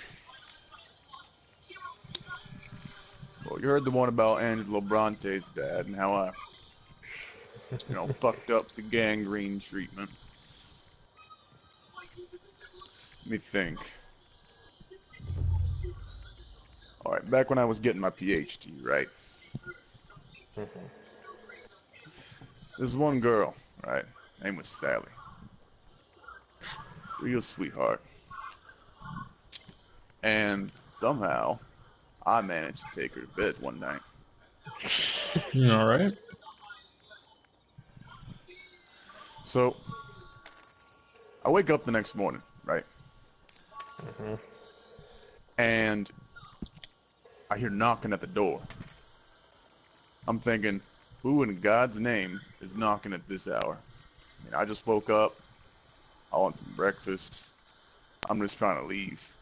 S7: Well, you heard the one about Angelo Bronte's dad and how I, fucked up the gangrene treatment. Let me think. Alright, back when I was getting my PhD, right? This one girl, right? Name was Sally. Real sweetheart. And somehow, I managed to take her to bed one night.
S1: Alright.
S7: So, I wake up the next morning, right? And I hear knocking at the door. I'm thinking, who in God's name is knocking at this hour? I mean, I just woke up. I want some breakfast. I'm just trying to leave.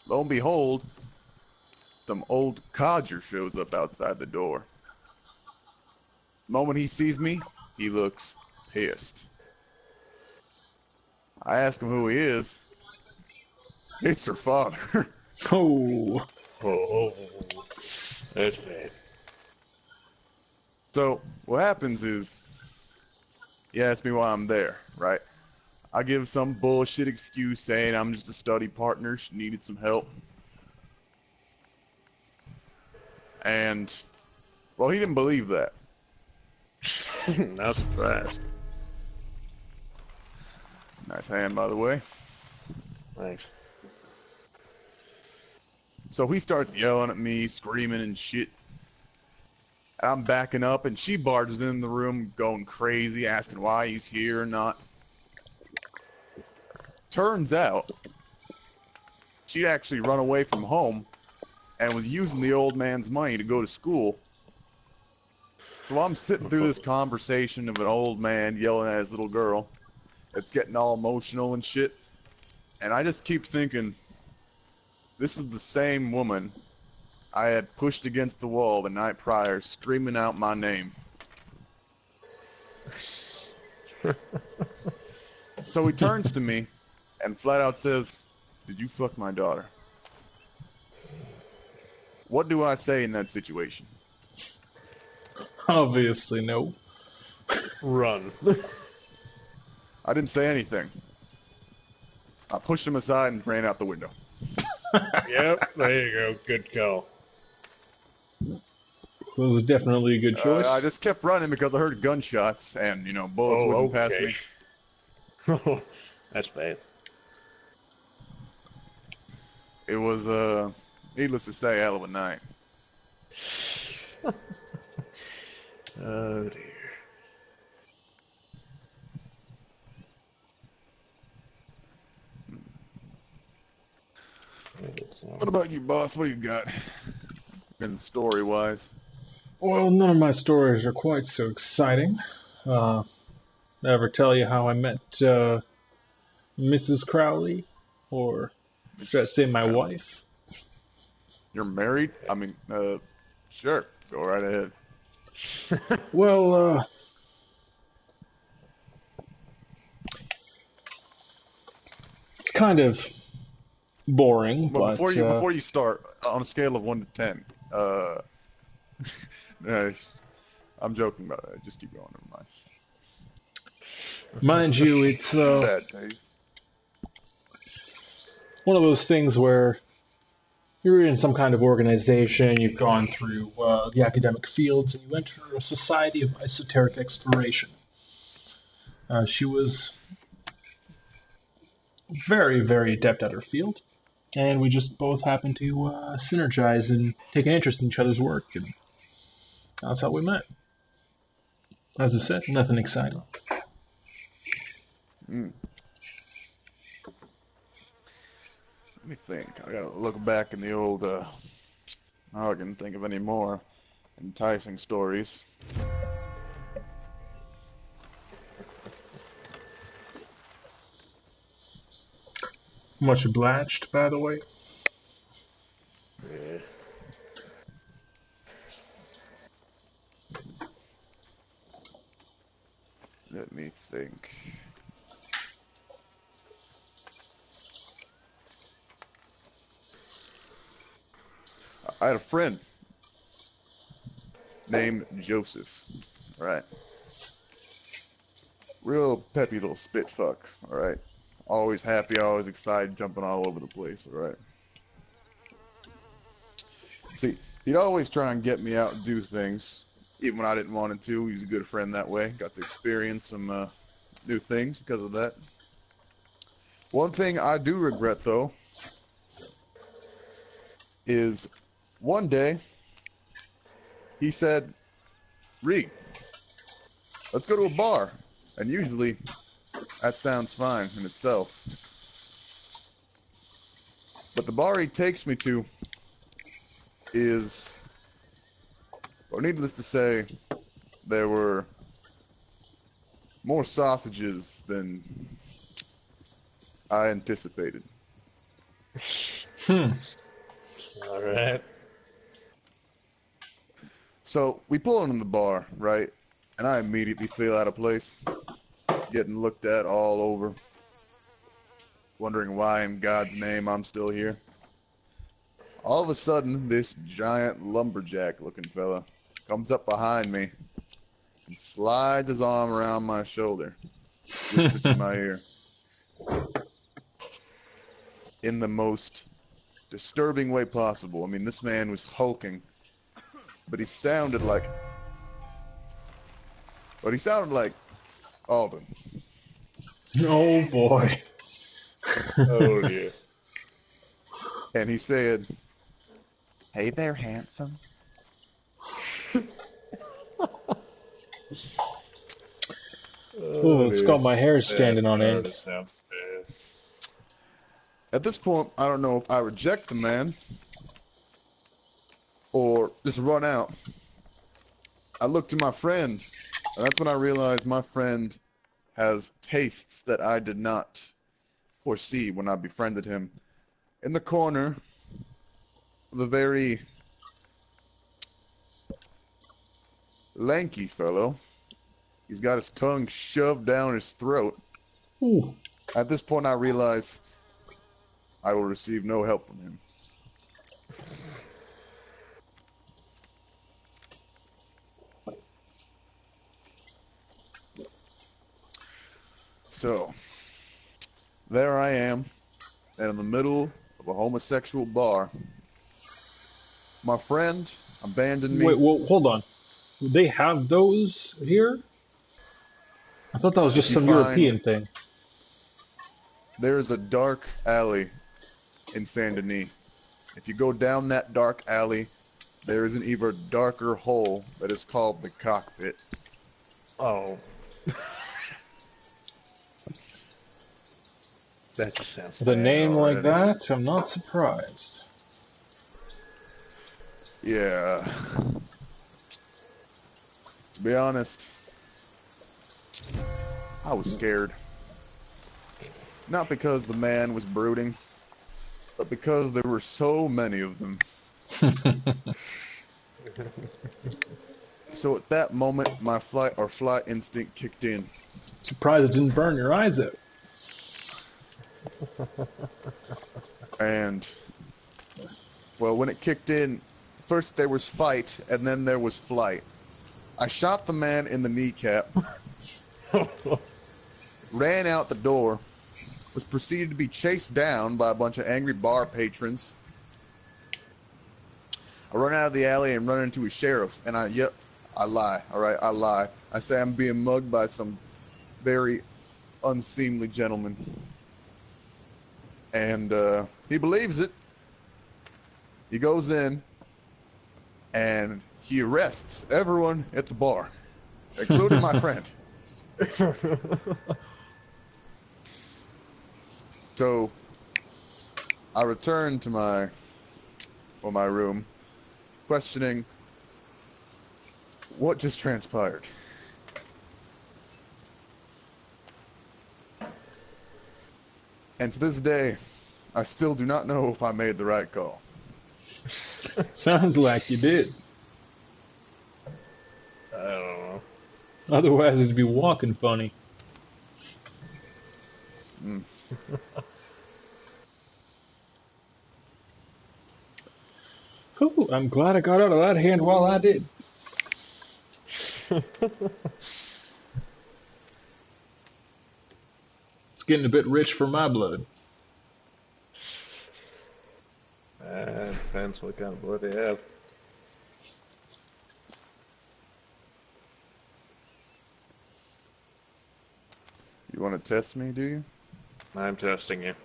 S7: Lo and behold, some old codger shows up outside the door. The moment he sees me, he looks pissed. I ask him who he is. It's her father.
S1: Oh.
S8: Oh, that's bad.
S7: So, what happens is, he asks me why I'm there, right? I give some bullshit excuse saying I'm just a study partner, she needed some help. And, well, he didn't believe that.
S8: Not surprised.
S7: Nice hand, by the way.
S8: Thanks.
S7: So he starts yelling at me, screaming and shit. And I'm backing up, and she barges in the room going crazy, asking why he's here or not. Turns out, she'd actually run away from home and was using the old man's money to go to school. So I'm sitting through this conversation of an old man yelling at his little girl. It's getting all emotional and shit. And I just keep thinking, this is the same woman I had pushed against the wall the night prior, screaming out my name. So he turns to me and flat out says, "Did you fuck my daughter?" What do I say in that situation?
S1: Obviously, no.
S8: Run.
S7: I didn't say anything. I pushed him aside and ran out the window.
S8: Yep, there you go. Good call.
S1: It was definitely a good choice.
S7: I just kept running because I heard gunshots and, bullets whizzing past me.
S8: That's bad.
S7: It was, needless to say, hell of a night.
S8: Oh, dear.
S7: What about you, boss? What do you got? And story-wise?
S1: Well, none of my stories are quite so exciting. Ever tell you how I met Mrs. Crowley? Or should I say my wife?
S7: You're married? I mean, sure. Go right ahead.
S1: Well, it's kind of boring,
S7: Well,
S1: but
S7: before you start, on a scale of 1 to 10, I'm joking about that. Just keep going. Never mind.
S1: mind you, it's
S7: Bad taste.
S1: one of those things where you're in some kind of organization, you've gone through the academic fields, and you enter a society of esoteric exploration. She was very, very adept at her field, and we just both happened to synergize and take an interest in each other's work, and that's how we met. As I said, nothing exciting.
S7: Let me think. I gotta look back in the old, I can think of any more enticing stories.
S1: Much obliged, by the way.
S8: Yeah.
S7: Let me think. I had a friend named Joseph. Alright. Real peppy little spit fuck. Alright. Always happy, always excited, jumping all over the place. Alright. See, he'd always try and get me out and do things, even when I didn't want him to. He was a good friend that way. Got to experience some new things because of that. One thing I do regret, though, is one day he said, Reed, let's go to a bar. And usually that sounds fine in itself. But the bar he takes me to is, well, needless to say, there were more sausages than I anticipated.
S8: Alright.
S7: So we pull into the bar, right? And I immediately feel out of place, getting looked at all over, wondering why in God's name I'm still here. All of a sudden, this giant lumberjack looking fella comes up behind me and slides his arm around my shoulder, whispers in my ear. In the most disturbing way possible. I mean, this man was hulking, but he sounded like Alden.
S1: Oh boy.
S8: Oh dear.
S7: And he said, "Hey there, handsome."
S1: Oh, it's got my hair standing on end.
S8: That sounds bad.
S7: At this point, I don't know if I reject the man or just run out. I look to my friend, and that's when I realized my friend has tastes that I did not foresee when I befriended him. In the corner, the very lanky fellow, he's got his tongue shoved down his throat.
S1: Ooh.
S7: At this point, I realize I will receive no help from him. So, there I am, and in the middle of a homosexual bar. My friend abandoned me.
S1: Wait, well, hold on. Do they have those here? I thought that was just some European thing.
S7: There is a dark alley in Saint Denis. If you go down that dark alley, there is an even darker hole that is called the cockpit.
S8: Oh. That just sounds
S1: With a name
S8: already.
S1: like that, I'm not surprised.
S7: Yeah. To be honest, I was scared. Not because the man was brooding, but because there were so many of them. So at that moment, my flight instinct kicked in.
S1: Surprised it didn't burn your eyes out.
S7: And, well, when it kicked in, first there was fight, and then there was flight. I shot the man in the kneecap, ran out the door, was proceeded to be chased down by a bunch of angry bar patrons. I run out of the alley and run into a sheriff, and I lie, alright, I lie. I say I'm being mugged by some very unseemly gentleman. And he believes it. He goes in, and he arrests everyone at the bar, including my friend. So I returned to my room, questioning what just transpired. And to this day, I still do not know if I made the right call.
S1: Sounds like you did.
S8: I don't know.
S1: Otherwise, it'd be walking funny. Ooh, I'm glad I got out of that hand while I did. It's getting a bit rich for my blood.
S8: Depends what kind of blood they have.
S7: You want to test me, do you?
S8: I'm testing you.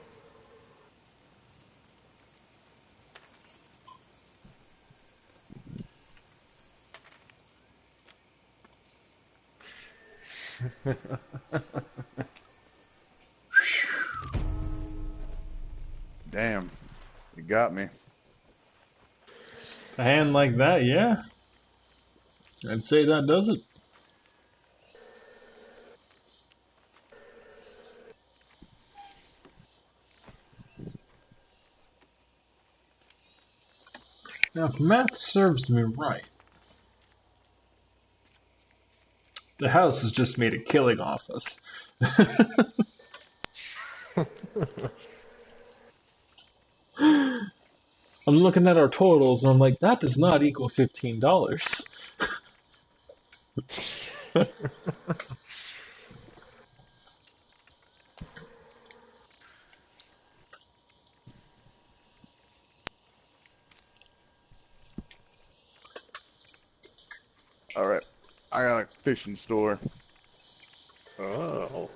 S7: Damn, you got me.
S1: A hand like that, yeah. I'd say that does it. Now, if math serves me right, the house has just made a killing off us. I'm looking at our totals and I'm like, that does not equal $15.
S7: Alright, I got a fishing store.
S8: Oh.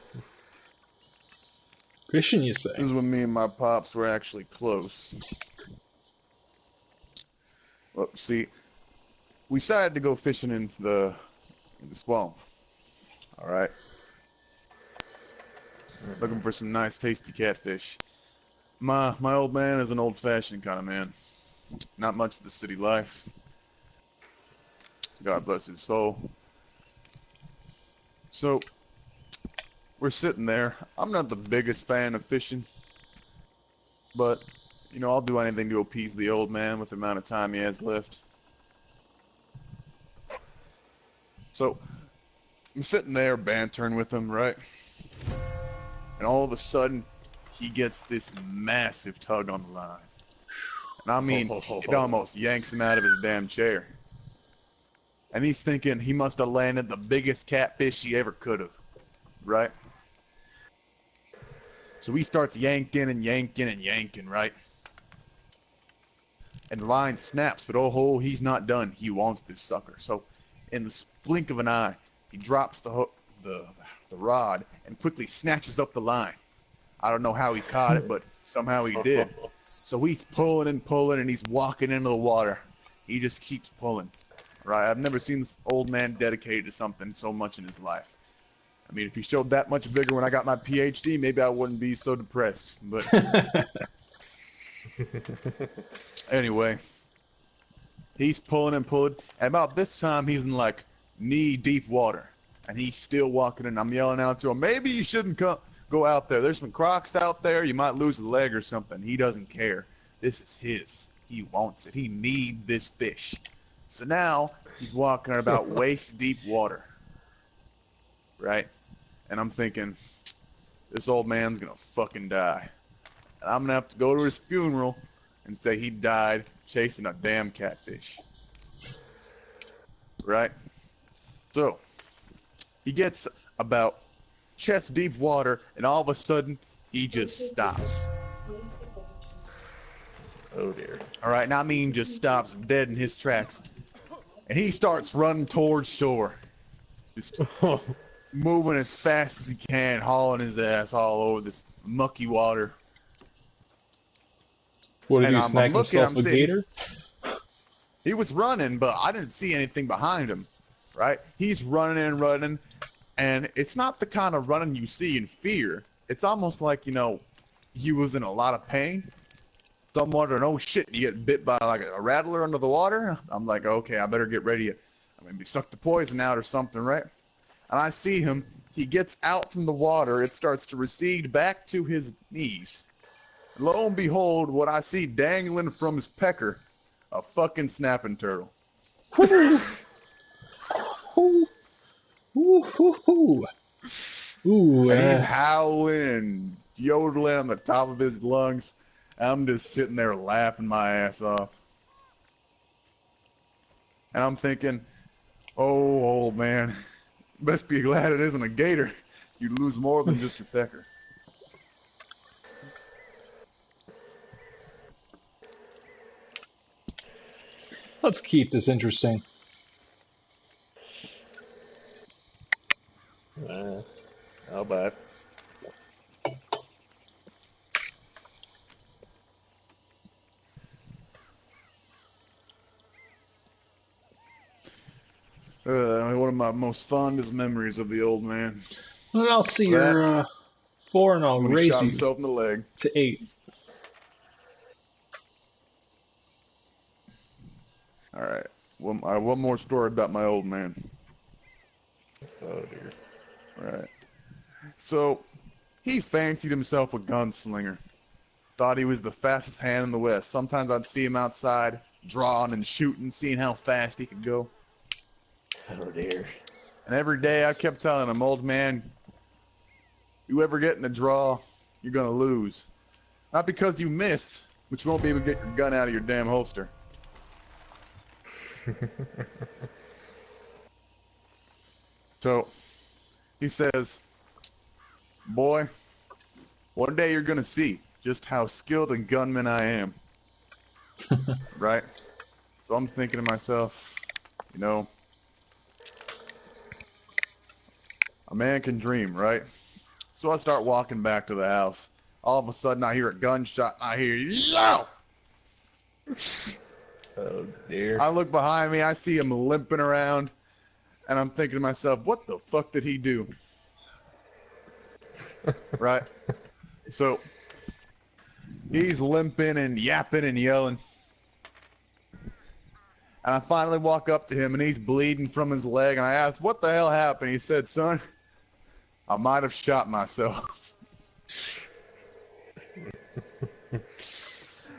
S1: Fishing, you say?
S7: This is when me and my pops were actually close. Well, see, we decided to go fishing in the swamp. Alright. Looking for some nice tasty catfish. My old man is an old-fashioned kind of man. Not much of the city life. God bless his soul. So, we're sitting there. I'm not the biggest fan of fishing. But, you know, I'll do anything to appease the old man with the amount of time he has left. So, I'm sitting there bantering with him, right? And all of a sudden, he gets this massive tug on the line. And I mean, it almost yanks him out of his damn chair. And he's thinking he must have landed the biggest catfish he ever could have, right? So he starts yanking and yanking and yanking, right? And the line snaps, but oh, he's not done. He wants this sucker. So in the blink of an eye, he drops the hook, the rod, and quickly snatches up the line. I don't know how he caught it, but somehow he did. So he's pulling and pulling, and he's walking into the water. He just keeps pulling. Right? I've never seen this old man dedicated to something so much in his life. I mean, if he showed that much vigor when I got my PhD, maybe I wouldn't be so depressed. But anyway, he's pulling and pulling, and about this time he's in like knee-deep water, and he's still walking, and I'm yelling out to him, maybe you shouldn't go out there. There's some crocs out there. You might lose a leg or something. He doesn't care. This is his. He wants it. He needs this fish. So now he's walking about waist-deep water, right? And I'm thinking, this old man's gonna fucking die. And I'm gonna have to go to his funeral and say he died chasing a damn catfish. Right? So, he gets about chest-deep water, and all of a sudden, he just stops.
S8: Oh dear.
S7: Alright, and I mean just stops dead in his tracks. And he starts running towards shore. Just moving as fast as he can, hauling his ass all over this mucky water.
S1: What did he snack himself a gator?
S7: He was running, but I didn't see anything behind him. Right? He's running and running, and it's not the kind of running you see in Fear. It's almost like, you know, he was in a lot of pain. So I'm wondering, oh shit, you get bit by like a rattler under the water? I'm like, okay, I better get ready. Maybe suck the poison out or something, right? And I see him. He gets out from the water. It starts to recede back to his knees. Lo and behold, what I see dangling from his pecker, a fucking snapping turtle.
S1: Ooh. Ooh,
S7: and he's howling and yodeling on the top of his lungs. I'm just sitting there laughing my ass off. And I'm thinking, oh, old man, best be glad it isn't a gator. You'd lose more than just your pecker.
S1: Let's keep this interesting.
S8: How bad?
S7: One of my most fondest memories of the old man.
S1: Well, I'll see your 4 and I'll
S7: when he
S1: raise
S7: shot
S1: you
S7: himself in the leg.
S1: to 8.
S7: Alright. One more story about my old man.
S8: Oh dear.
S7: Right. So, he fancied himself a gunslinger. Thought he was the fastest hand in the West. Sometimes I'd see him outside, drawing and shooting, seeing how fast he could go.
S8: Oh dear.
S7: And every day I kept telling him, old man, you ever get in a draw, you're gonna lose. Not because you miss, but you won't be able to get your gun out of your damn holster. So, he says, boy, one day you're gonna see just how skilled a gunman I am. Right? So I'm thinking to myself, you know, a man can dream, right? So I start walking back to the house. All of a sudden I hear a gunshot and I hear, yo!
S8: Oh dear.
S7: I look behind me, I see him limping around, and I'm thinking to myself, what the fuck did he do? Right? So, he's limping and yapping and yelling. And I finally walk up to him and he's bleeding from his leg, and I ask, what the hell happened? He said, son, I might have shot myself. And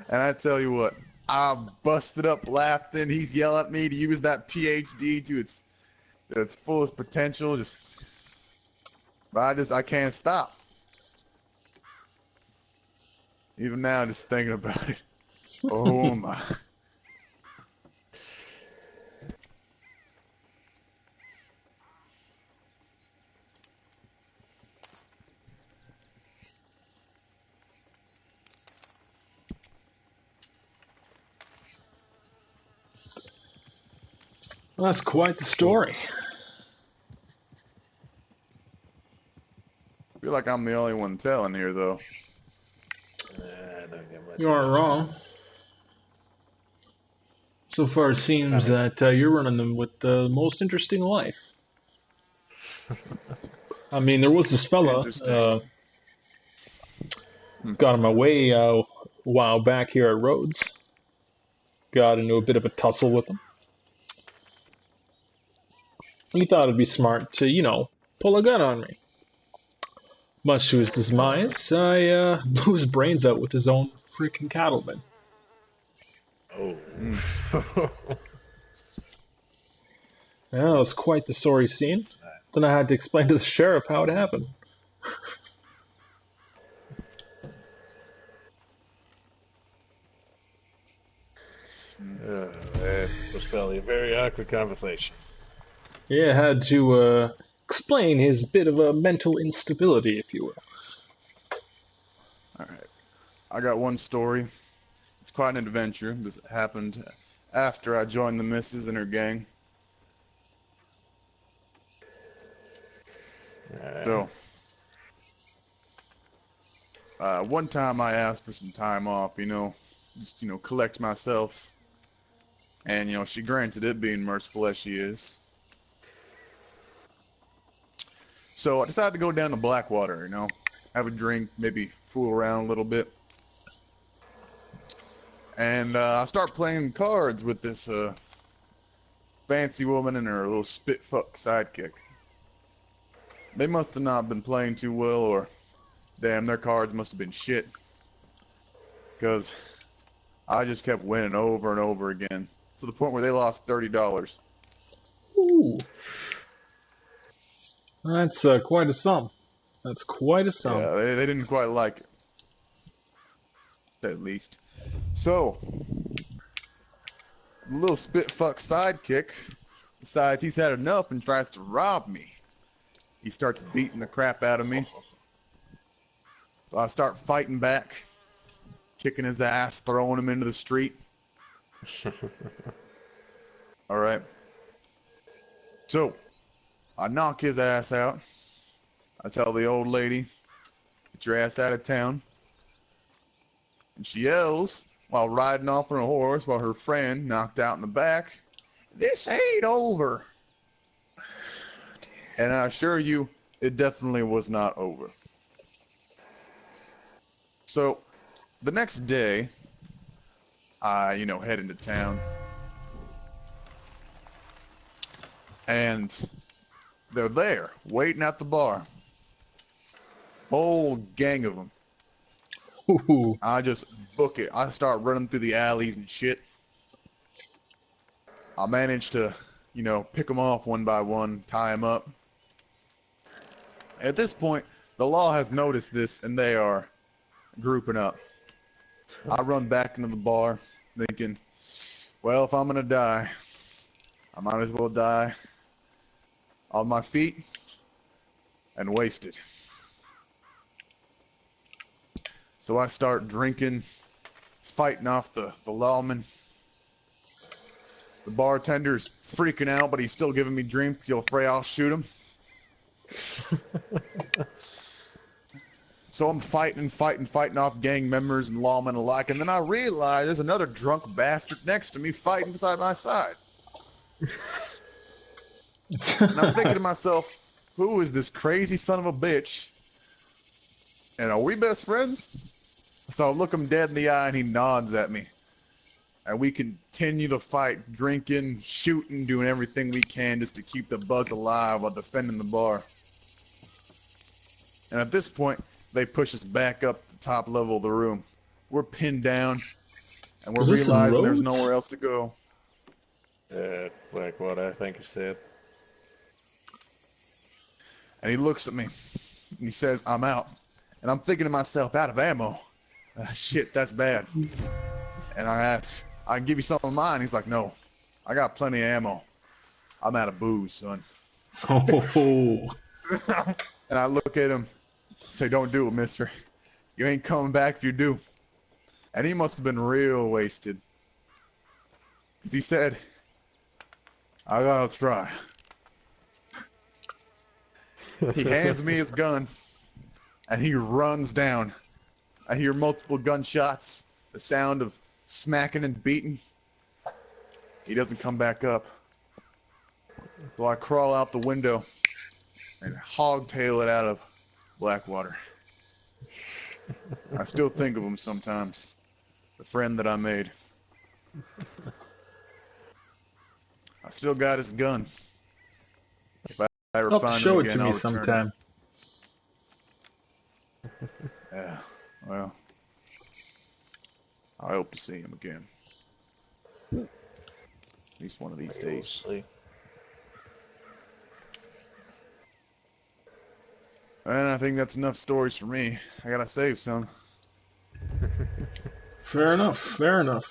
S7: I tell you what, I busted up laughing. He's yelling at me to use that PhD to its fullest potential. But I can't stop. Even now, just thinking about it. Oh my.
S1: Well, that's quite the story.
S7: I feel like I'm the only one telling here, though.
S8: I don't get much.
S1: You aren't wrong. So far, it seems that you're running them with the most interesting life. I mean, there was this fella got in my way a while back here at Rhodes. Got into a bit of a tussle with him. He thought it'd be smart to, you know, pull a gun on me. Much to his demise, I blew his brains out with his own freaking cattleman.
S8: Oh.
S1: Yeah, it was quite the sorry scene. Nice. Then I had to explain to the sheriff how it happened.
S8: That was probably a very awkward conversation.
S1: Yeah, I had to explain his bit of a mental instability, if you will.
S7: Alright. I got one story. It's quite an adventure. This happened after I joined the missus and her gang. So, one time I asked for some time off, just, collect myself. And, she granted it, being merciful as she is. So I decided to go down to Blackwater, have a drink, maybe fool around a little bit. And I start playing cards with this fancy woman and her little spit-fuck sidekick. They must have not been playing too well, or damn, their cards must have been shit. Because I just kept winning over and over again, to the point where they lost $30.
S1: Ooh. That's quite a sum. That's quite a sum.
S7: Yeah, they didn't quite like it. At least. So, the little spitfuck sidekick decides he's had enough and tries to rob me. He starts beating the crap out of me. So I start fighting back, kicking his ass, throwing him into the street. Alright. So, I knock his ass out. I tell the old lady, get your ass out of town. And she yells while riding off on a horse while her friend, knocked out in the back, "This ain't over." And I assure you, it definitely was not over. So, the next day, I, head into town. And they're there, waiting at the bar. Whole gang of them.
S1: Ooh.
S7: I just book it. I start running through the alleys and shit. I manage to, pick them off one by one, tie them up. At this point, the law has noticed this, and they are grouping up. I run back into the bar, thinking, well, if I'm gonna die, I might as well die on my feet and wasted. So I start drinking, fighting off the lawman. The bartender's freaking out, but he's still giving me drinks. He's afraid I'll shoot him. So I'm fighting off gang members and lawmen alike, and then I realize there's another drunk bastard next to me fighting beside my side. And I'm thinking to myself, who is this crazy son of a bitch? And are we best friends? So I look him dead in the eye, and he nods at me. And we continue the fight, drinking, shooting, doing everything we can just to keep the buzz alive while defending the bar. And at this point, they push us back up the top level of the room. We're pinned down, and we're realizing there's nowhere else to go.
S8: Like what I think you said.
S7: And he looks at me, and he says, "I'm out." And I'm thinking to myself, out of ammo? Shit, that's bad. And I ask, "I can give you some of mine." He's like, "No, I got plenty of ammo. I'm out of booze, son."
S1: Oh.
S7: And I look at him, say, "Don't do it, mister. You ain't coming back if you do." And he must have been real wasted. Because he said, "I gotta try." He hands me his gun, and he runs down. I hear multiple gunshots, the sound of smacking and beating. He doesn't come back up. So I crawl out the window and hogtail it out of Blackwater. I still think of him sometimes. The friend that I made. I still got his gun. If I ever find
S1: show
S7: him
S1: it
S7: again,
S1: to me
S7: I'll return
S1: sometime.
S7: it. Yeah, well, I hope to see him again. At least one of these days. And I think that's enough stories for me. I gotta save some.
S1: Fair enough, fair enough.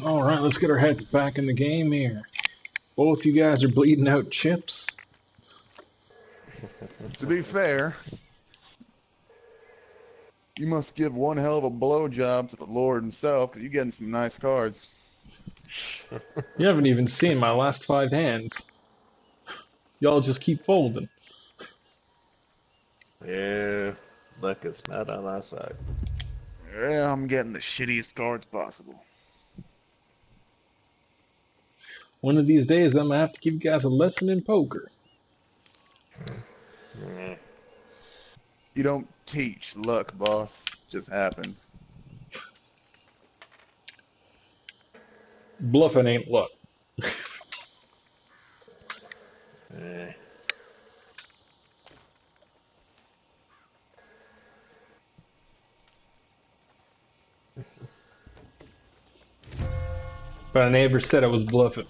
S1: Alright, let's get our heads back in the game here. Both you guys are bleeding out chips.
S7: To be fair, you must give one hell of a blowjob to the Lord himself, because you're getting some nice cards.
S1: You haven't even seen my last 5 hands. Y'all just keep folding.
S8: Yeah, luck is not on our side.
S7: Yeah, I'm getting the shittiest cards possible.
S1: One of these days, I'm gonna have to give you guys a lesson in poker.
S7: You don't teach luck, boss. It just happens.
S1: Bluffing ain't luck. But I never said I was bluffing.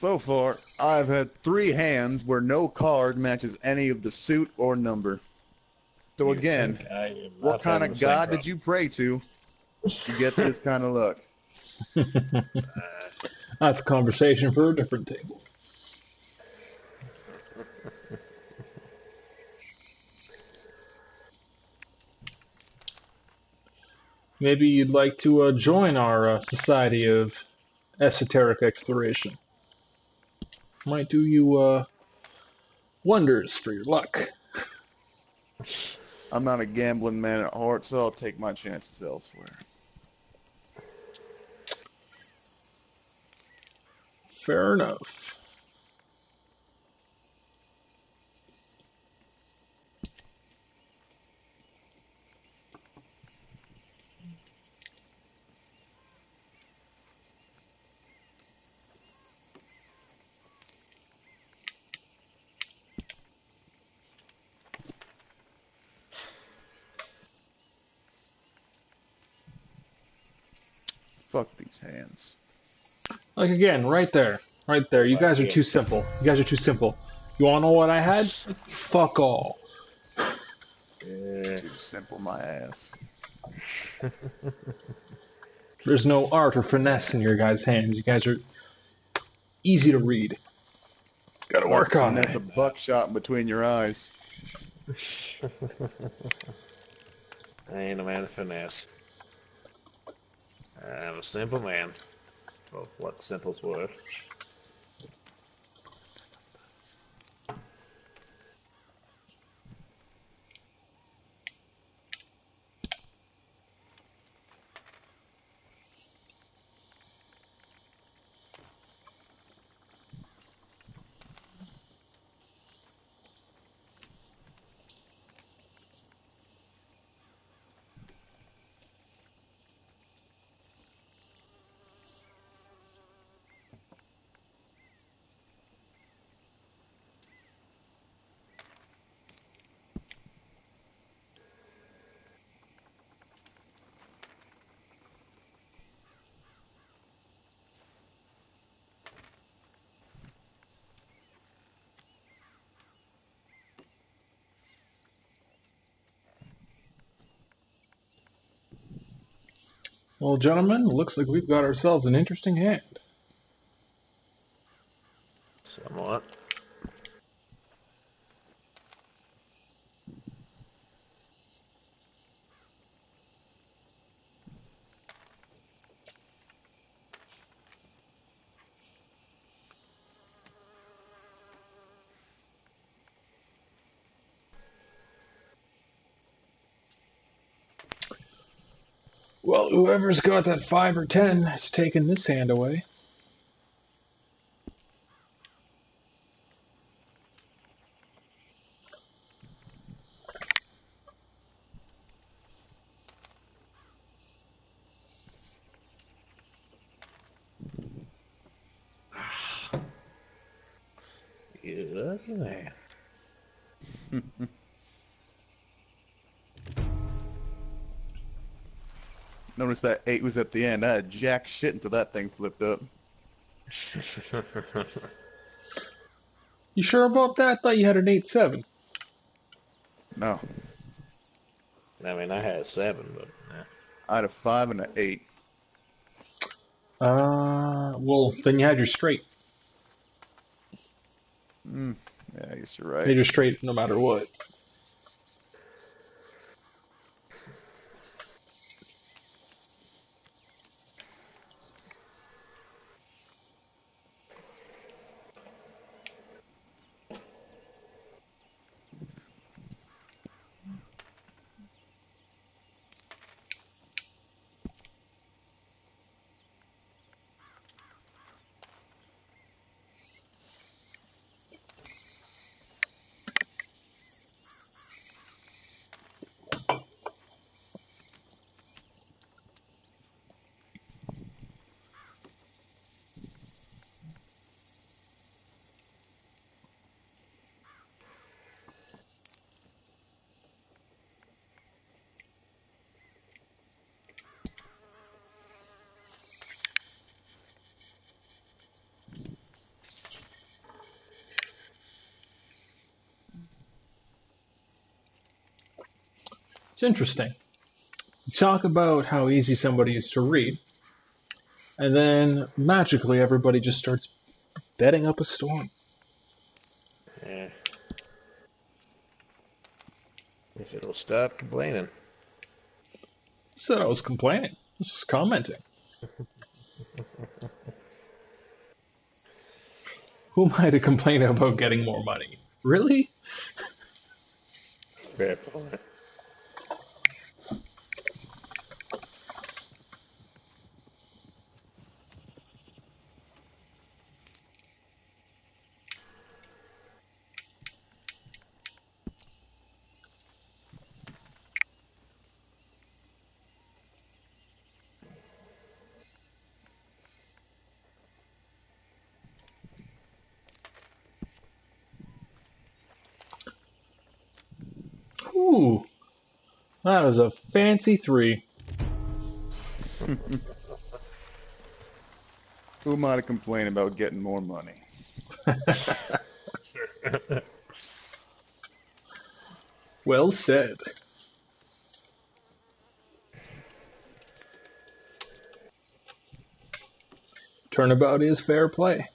S7: So far, I've had 3 hands where no card matches any of the suit or number. So
S8: You
S7: again,
S8: think I am
S7: what
S8: not
S7: kind
S8: having
S7: of
S8: the same
S7: god
S8: problem.
S7: did you pray to get this kind of luck?
S1: That's a conversation for a different table. Maybe you'd like to join our Society of Esoteric Exploration. Might do you wonders for your luck.
S7: I'm not a gambling man at heart, so I'll take my chances elsewhere.
S1: Fair enough.
S7: Fuck these hands.
S1: Like again, right there. Right there. You guys are too simple. You guys are too simple. You wanna know what I had? Fuck all.
S7: Too simple, my ass.
S1: There's no art or finesse in your guys' hands. You guys are easy to read. Gotta work on
S7: finesse
S1: it.
S7: a buckshot between your eyes.
S8: I ain't a man of finesse. I'm a simple man. For what simple's worth.
S1: Well, gentlemen, looks like we've got ourselves an interesting hand.
S8: Somewhat.
S1: Well, whoever's got that 5 or 10 has taken this hand away.
S8: You lucky man.
S7: Notice that 8 was at the end. I had jack shit until that thing flipped up.
S1: You sure about that? I thought you had an 8-7.
S7: No.
S8: I mean, I had 7, but...
S7: I had a 5 and an 8.
S1: Well, then you had your straight.
S7: Yeah, I guess you're
S1: You
S7: right.
S1: had your straight no matter what. It's interesting. You talk about how easy somebody is to read, and then magically everybody just starts betting up a storm.
S8: Yeah. If it'll stop complaining.
S1: Said I was complaining. I was just commenting. Who am I to complain about getting more money? Really?
S8: Fair point.
S1: Ooh, that is a fancy 3.
S7: Who am I to complain about getting more money?
S1: Well said. Turnabout is fair play.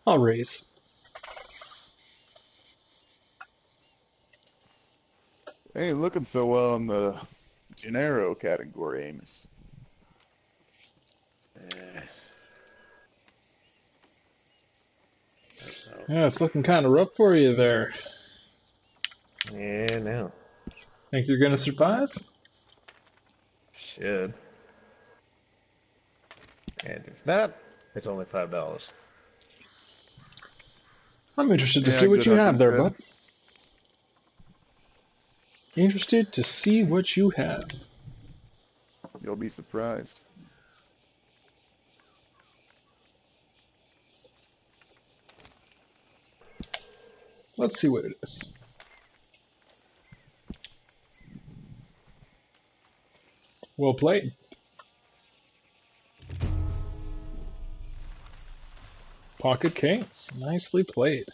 S1: I'll raise.
S7: Hey, looking so well in the Gennaro category, Amos.
S1: Yeah, it's looking kind of rough for you there.
S8: Yeah, no.
S1: Think you're gonna survive?
S8: Should. And if not, it's only $5.
S1: I'm interested to
S7: Yeah,
S1: see what
S7: good
S1: you have
S7: hunting
S1: there,
S7: trip.
S1: bud. Interested to see what you have.
S7: You'll be surprised.
S1: Let's see what it is. Well played. Pocket Kings. Nicely played.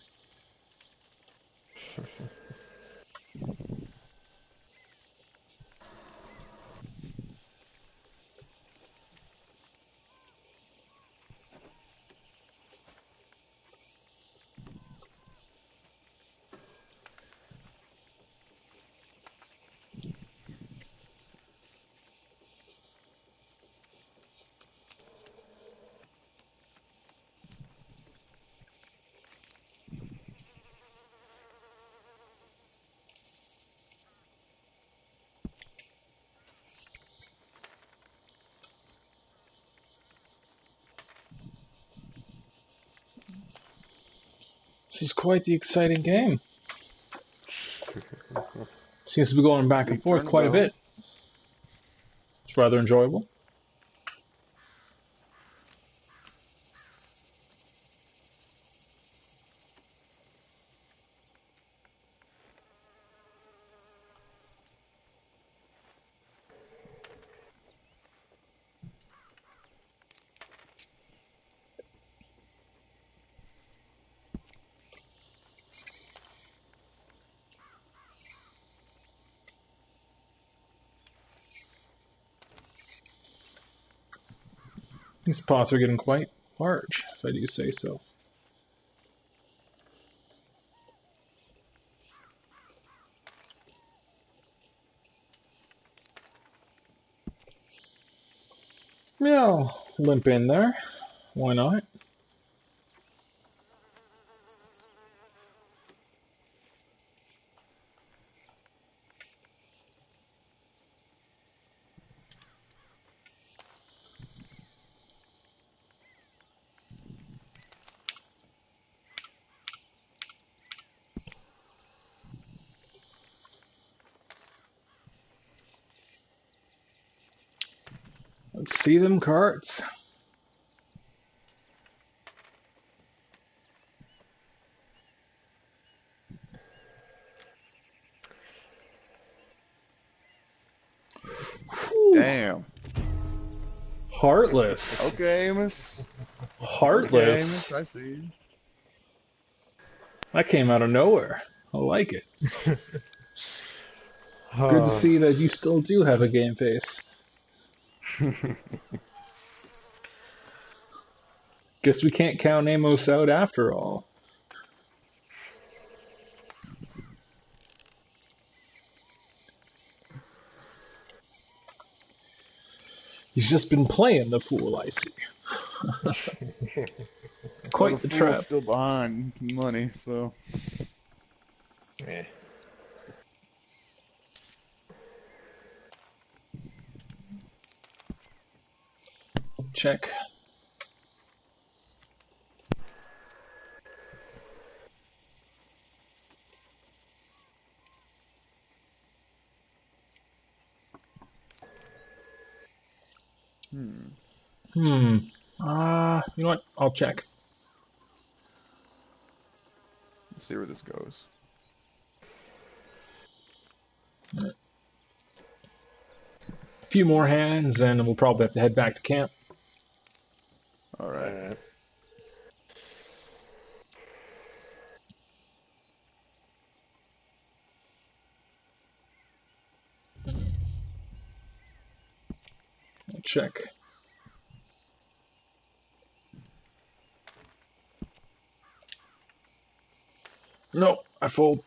S1: This is quite the exciting game. Seems to be going back and forth quite a bit. It's rather enjoyable. These pots are getting quite large, if I do say so. Yeah, I'll limp in there. Why not? Let's see them carts.
S7: Damn.
S1: Heartless.
S7: Okay, Amos.
S1: Heartless.
S7: Okay, Amos, I see you.
S1: That came out of nowhere. I like it. Good to see that you still do have a game face. Guess we can't count Amos out after all. He's just been playing the fool, I see. Quite
S7: Well,
S1: the
S7: fool's
S1: trap.
S7: still behind money, so.
S8: Yeah.
S1: Check. You know what? I'll check.
S7: Let's see where this goes.
S1: A few more hands, and we'll probably have to head back to camp.
S7: Alright.
S1: I'll check. No, I fold.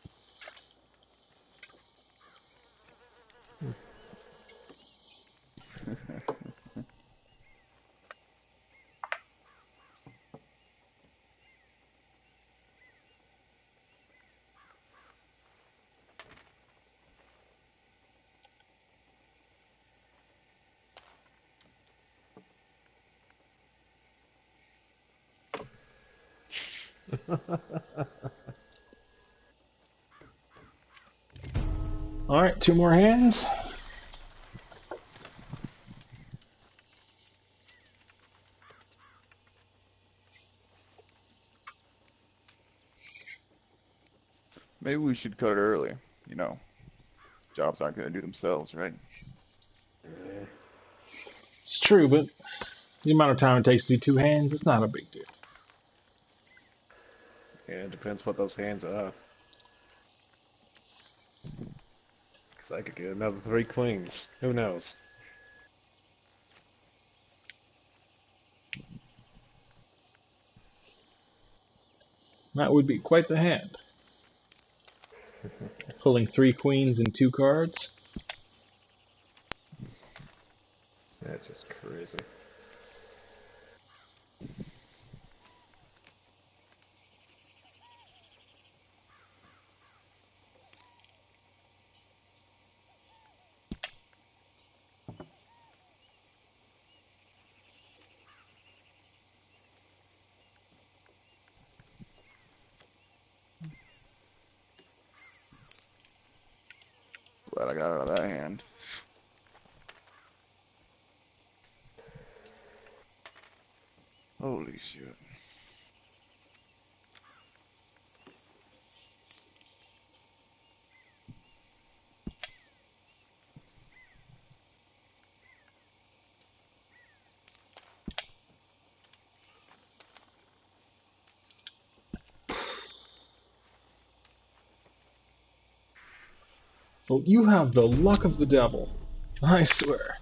S1: Alright, two more hands.
S7: Maybe we should cut it early. You know, jobs aren't going to do themselves, right?
S1: It's true, but the amount of time it takes to do two hands, it's not a big deal.
S8: Yeah, it depends what those hands are. Because I could get another 3 queens. Who knows?
S1: That would be quite the hand. Pulling 3 queens and 2 cards.
S8: That's just crazy.
S7: Glad I got out of that hand. Holy shit.
S1: Well, you have the luck of the devil. I swear.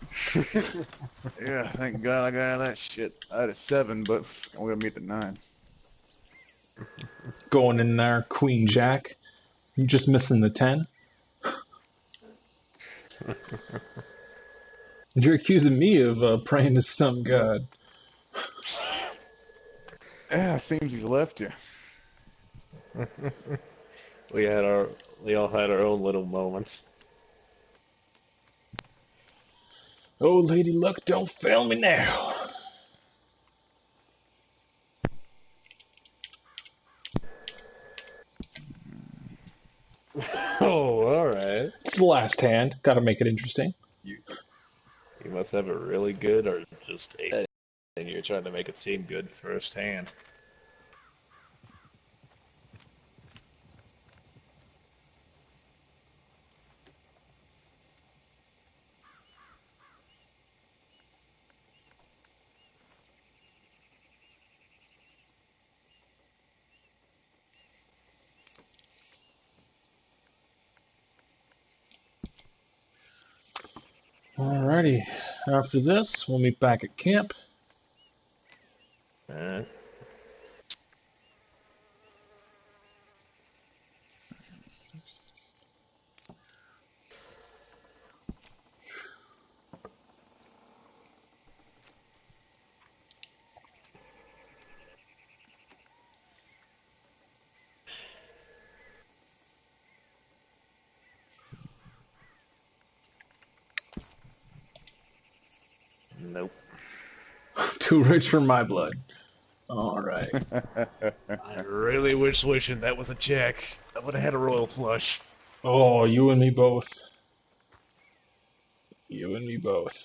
S7: Yeah, thank God I got out of that shit. I had a 7, but I'm gonna meet the 9.
S1: Going in there, Queen Jack. You just missing the 10. You're accusing me of praying to some god.
S7: Yeah, seems he's left you.
S8: We all had our own little moments.
S1: Oh, Lady Luck, don't fail me now.
S8: Oh, alright.
S1: It's the last hand. Gotta make it interesting.
S8: You must have it really good, or just a, and you're trying to make it seem good firsthand.
S1: Alrighty. After this, we'll meet back at camp.
S8: Nope.
S1: Too rich for my blood. Alright.
S8: I really wishing that was a check. I would have had a royal flush.
S1: Oh, you and me both. You and me both.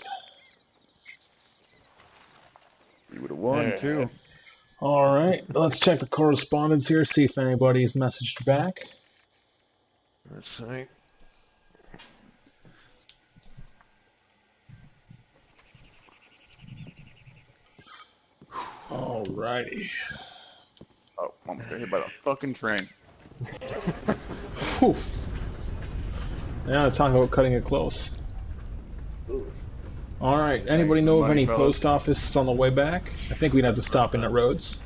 S7: You would have won, too.
S1: Alright, let's check the correspondence here, see if anybody's messaged back.
S8: Let's see.
S1: Alrighty.
S7: Oh, almost got hit by the fucking train.
S1: Whew. Yeah, talking about cutting it close. Alright, anybody know of any post office on the way back? I think we'd have to stop in at Rhodes.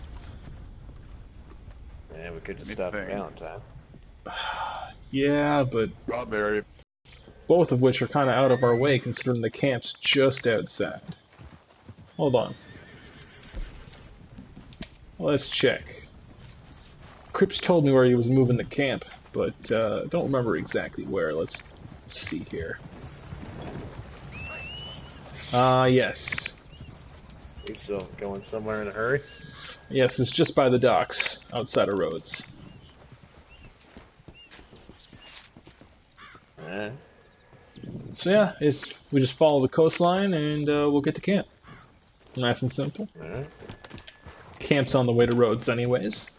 S8: Yeah, we could just stop at Valentine.
S1: Yeah, but
S7: Strawberry.
S1: Both of which are kind of out of our way considering the camp's just outside. Hold on. Let's check. Cripps told me where he was moving the camp, but don't remember exactly where. Let's see here. Yes.
S8: So, going somewhere in a hurry?
S1: Yes, it's just by the docks, outside of Rhodes. So yeah, we just follow the coastline and we'll get to camp. Nice and simple. Camp's on the way to Rhodes anyways.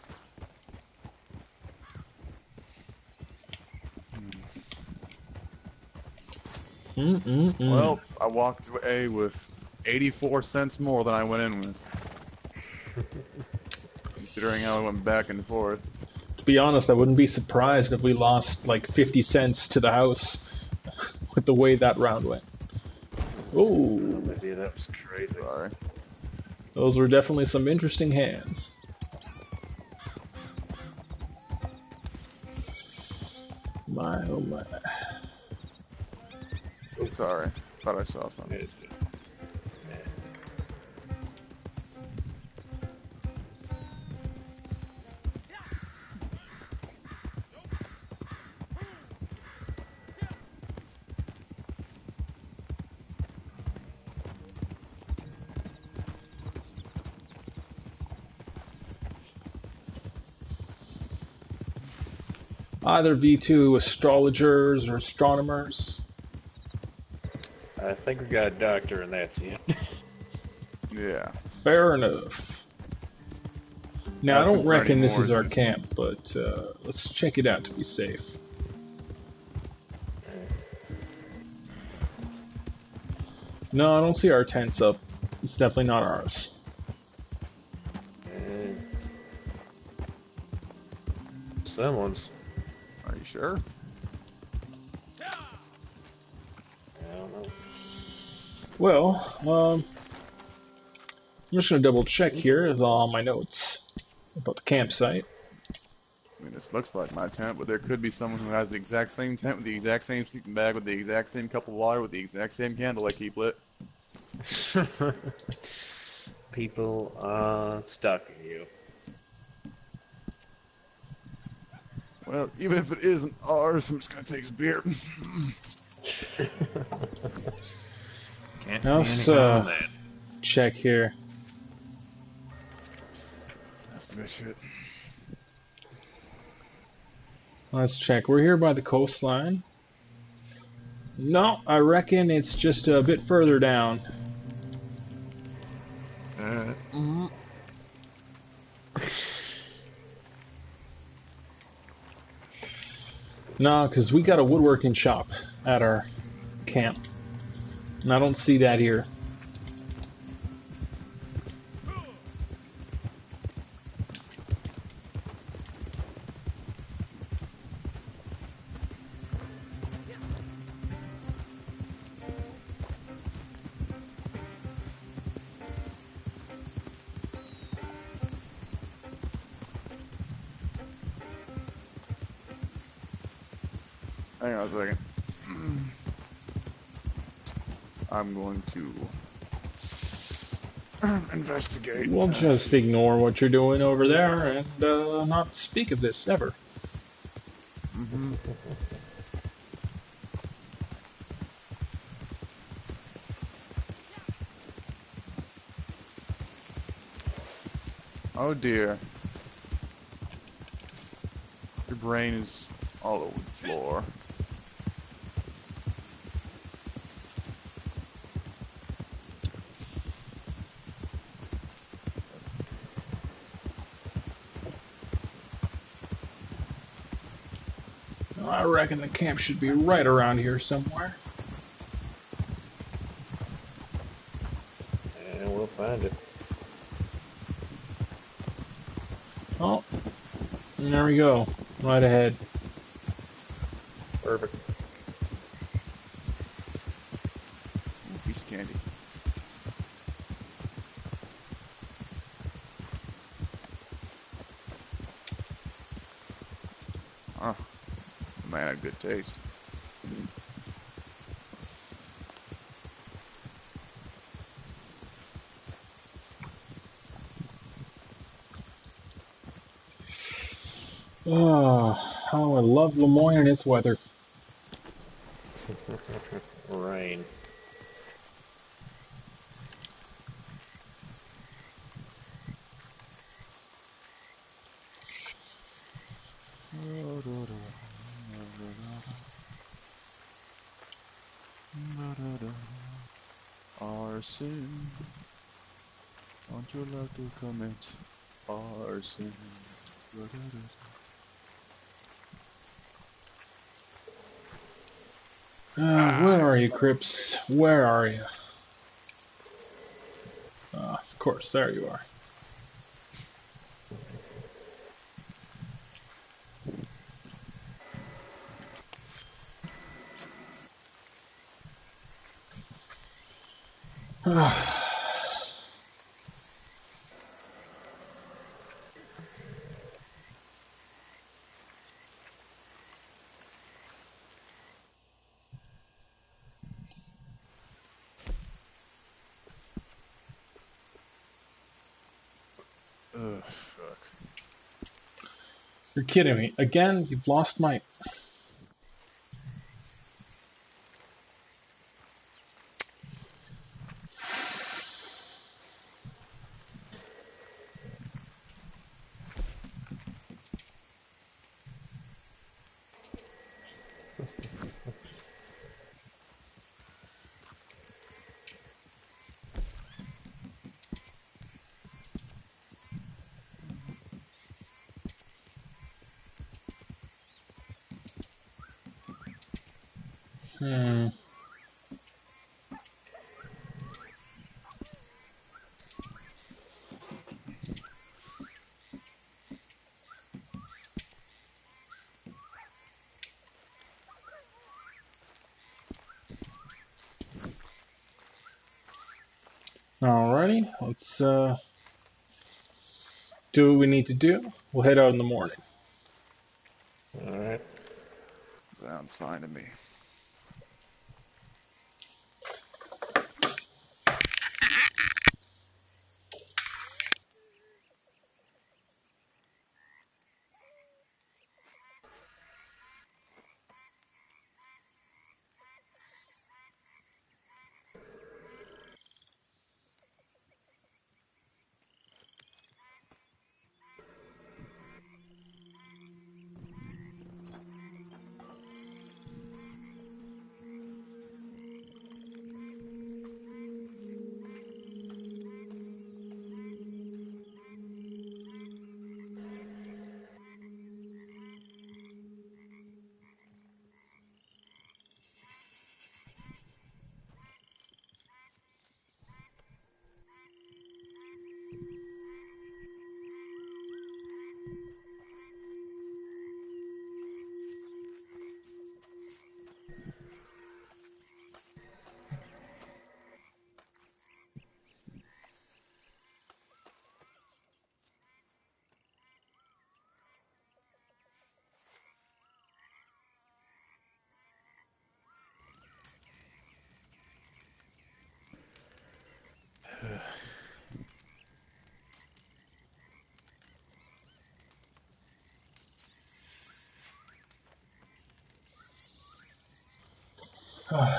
S7: Well, I walked away with 84 cents more than I went in with. Considering how I went back and forth.
S1: To be honest, I wouldn't be surprised if we lost like 50 cents to the house with the way that round went. Ooh.
S8: Maybe that was crazy.
S7: Sorry.
S1: Those were definitely some interesting hands. My, oh my.
S7: Oops, sorry. Thought I saw something.
S8: It's good.
S1: Either V2 astrologers or astronomers.
S8: I think we got a doctor and that's it.
S7: Yeah.
S1: Fair enough. Now, I don't reckon this is our camp, but let's check it out to be safe. No, I don't see our tents up. It's definitely not ours.
S8: Someone's.
S7: Are you sure?
S8: I don't know.
S1: Well, I'm just going to double check here with all my notes about the campsite.
S7: I mean, this looks like my tent, but there could be someone who has the exact same tent with the exact same sleeping bag with the exact same cup of water with the exact same candle I keep lit.
S8: People are stalking you.
S7: Well, even if it isn't ours, I'm just gonna take his beer.
S8: Can't
S1: Let's
S8: be any harm in that.
S1: check here.
S7: That's good shit.
S1: Let's check. We're here by the coastline. No, I reckon it's just a bit further down.
S8: Alright.
S1: No, because we got a woodworking shop at our camp. And I don't see that here.
S7: Hang on a second. I'm going to investigate.
S1: We'll just ignore what you're doing over there and not speak of this ever.
S7: Mm-hmm. Oh dear. Your brain is all over the floor.
S1: I reckon the camp should be right around here somewhere.
S8: And we'll find it.
S1: Oh, and there we go. Right ahead.
S8: Perfect.
S7: Ooh, piece of candy. Oh, man had good taste.
S1: Oh, how I love Lemoyne and its weather.
S8: Rain.
S7: Arson. Don't you like to commit arson?
S1: Where are you, Crips? Where are you? Of course, there you are.
S7: Ugh, fuck.
S1: You're kidding me. Again, you've lost my... Alrighty, let's do what we need to do. We'll head out in the morning.
S8: Alright.
S7: Sounds fine to me.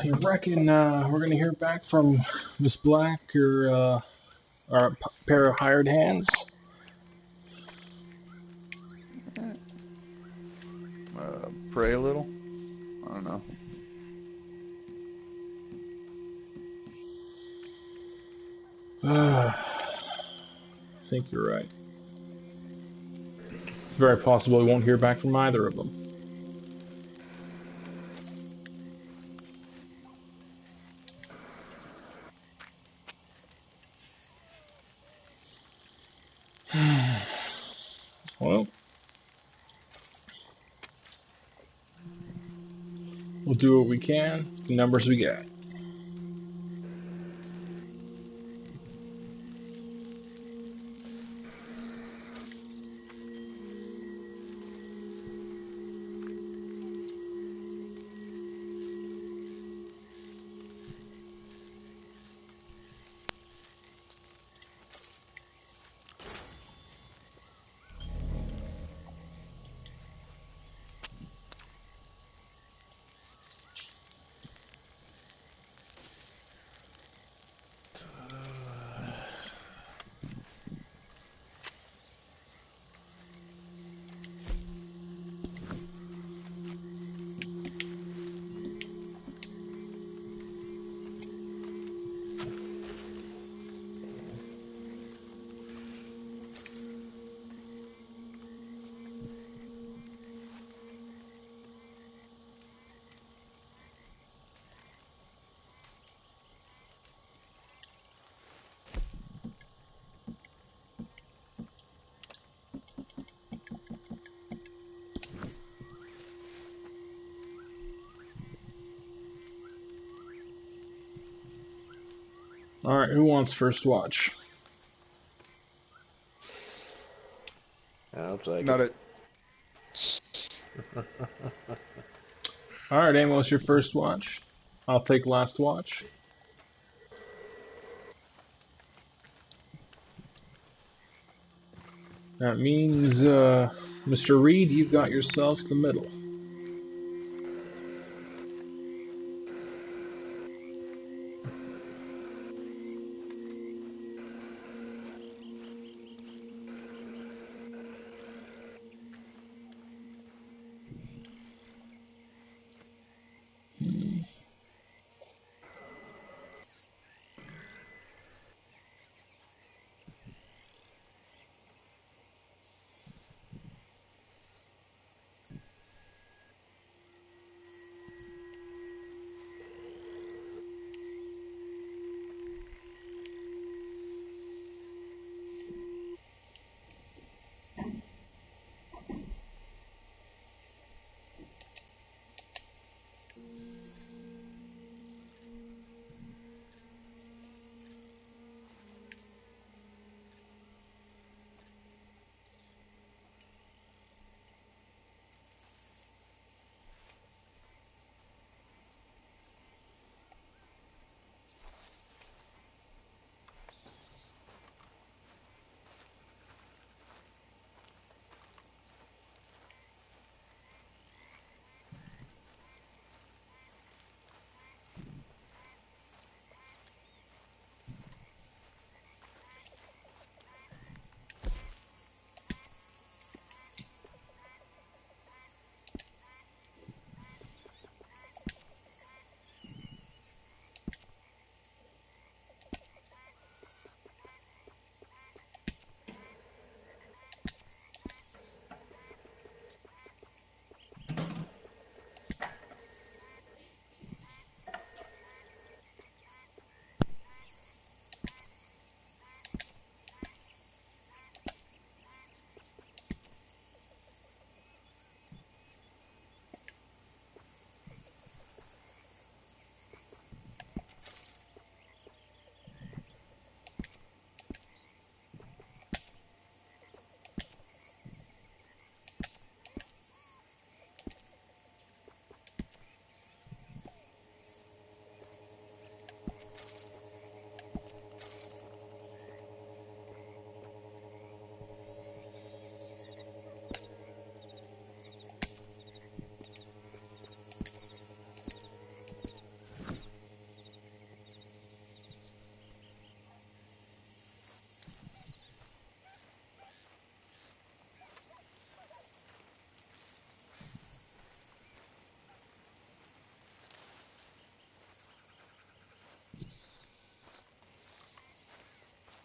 S1: You reckon we're gonna hear back from Miss Black or our pair of hired hands?
S7: Pray a little? I don't know.
S1: I think you're right. It's very possible we won't hear back from either of them. Well, we'll do what we can with the numbers we get. Alright, who wants first watch?
S8: I'll take
S7: Not
S8: it.
S1: Alright, Amos, your first watch. I'll take last watch. That means, Mr. Reed, you've got yourself the middle.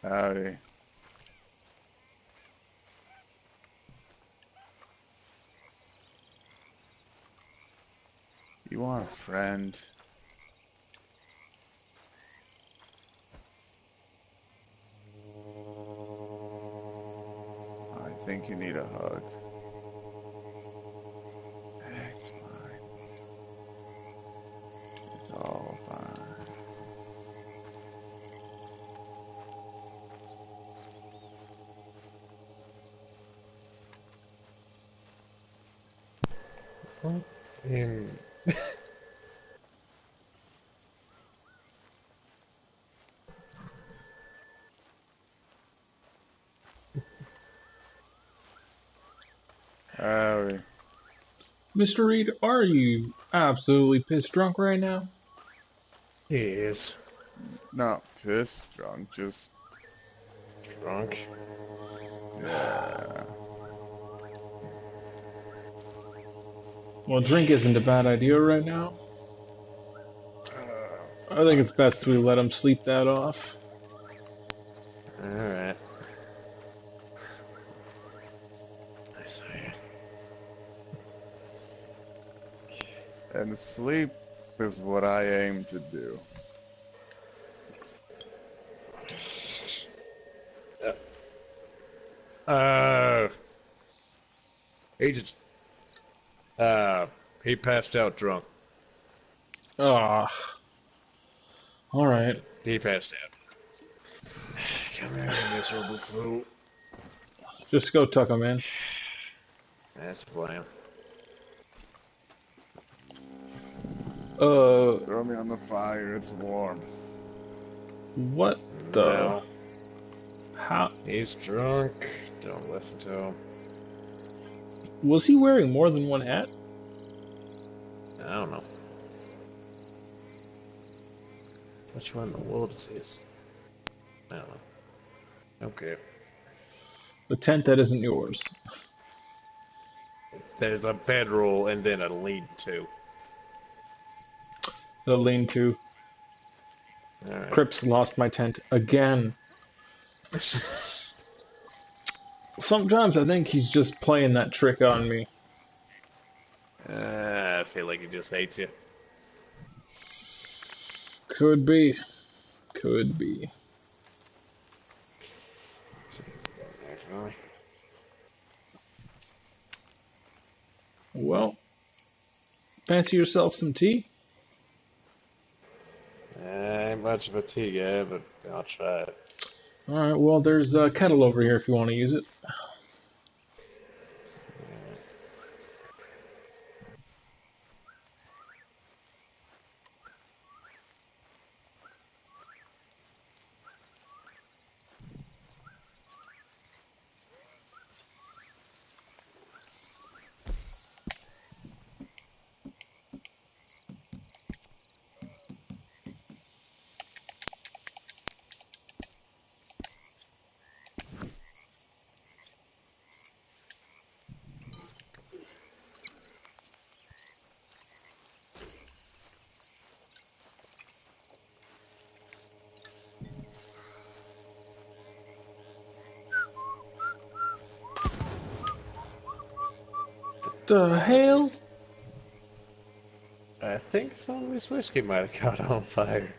S7: Howdy. You want a friend? I think you need a hug. It's fine. It's all fine. Howdy.
S1: Mr. Reed, are you absolutely pissed drunk right now?
S8: He is.
S7: Not pissed drunk, just
S8: Drunk.
S7: yeah.
S1: Well, drink isn't a bad idea right now. I think it's best we let him sleep that off.
S8: Alright. I see.
S7: And sleep is what I aim to do.
S8: He just, he passed out drunk.
S1: Ah. Alright.
S8: He passed out. Come here, you miserable fool.
S1: Just go tuck him in.
S8: That's the plan.
S7: Throw me on the fire, it's warm.
S1: What the?
S8: No.
S1: How?
S8: He's drunk. Don't listen to him.
S1: Was he wearing more than one hat?
S8: I don't know. Which one in the world is this? I don't know. Okay.
S1: The tent that isn't yours.
S8: There's a bedroll and then a lean-to.
S1: The lean-to.
S8: Right.
S1: Crips lost my tent again. Sometimes I think he's just playing that trick on me.
S8: I feel like he just hates you.
S1: Could be. Could be. Well, fancy yourself some tea?
S8: I ain't much of a tea guy, but I'll try it.
S1: Alright, well, there's a kettle over here if you want to use it. The hell?
S8: I think some of this whiskey might have caught on fire.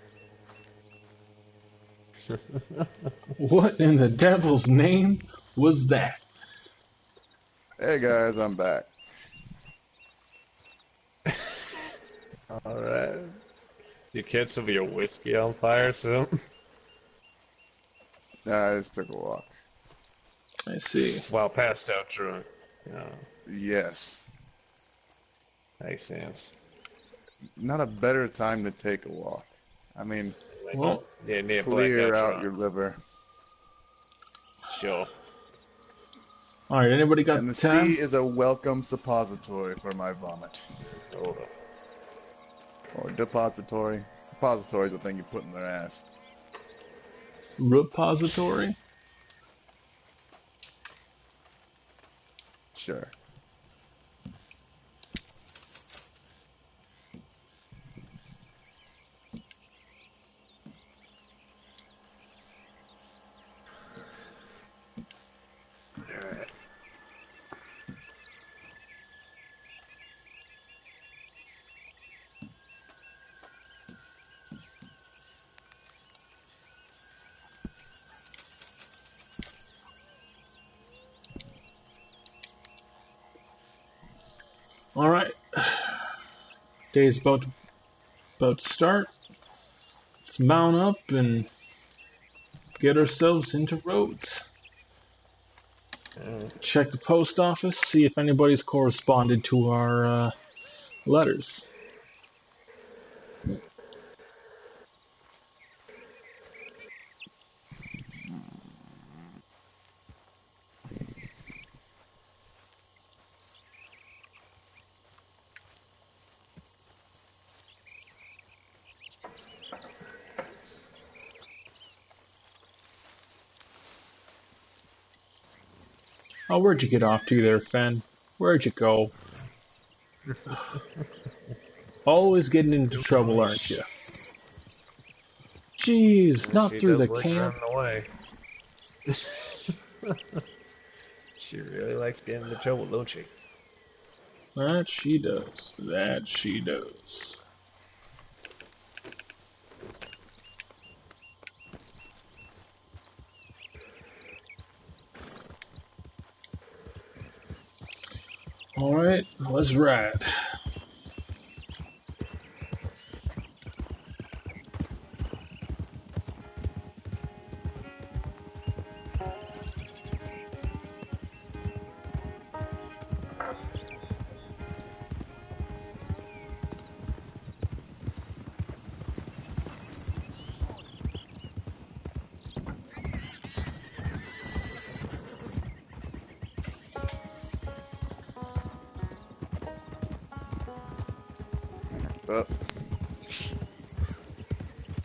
S1: What in the devil's name was that?
S7: Hey guys, I'm back.
S8: Alright. You catch some of your whiskey on fire soon?
S7: I just took a walk.
S1: I see.
S8: While passed out drunk.
S7: Yes.
S8: Makes sense.
S7: Not a better time to take a walk. I mean,
S1: Well,
S8: yeah,
S7: clear out your liver.
S8: Sure.
S1: Alright, anybody got
S7: And the
S1: time?
S7: sea is a welcome suppository for my vomit.
S8: Hold up.
S7: Or depository. Suppository is a thing you put in their ass.
S1: Repository?
S7: Sure.
S1: Day's about to start. Let's mount up and get ourselves into Rhodes. Check the post office, see if anybody's corresponded to our letters. Oh, where'd you get off to there, Fen? Where'd you go? Always getting into trouble, aren't you? Jeez, not
S8: She
S1: through
S8: does
S1: the
S8: like
S1: camp.
S8: running away. She really likes getting into trouble, don't she?
S1: That she does. That she does. Alright, let's ride.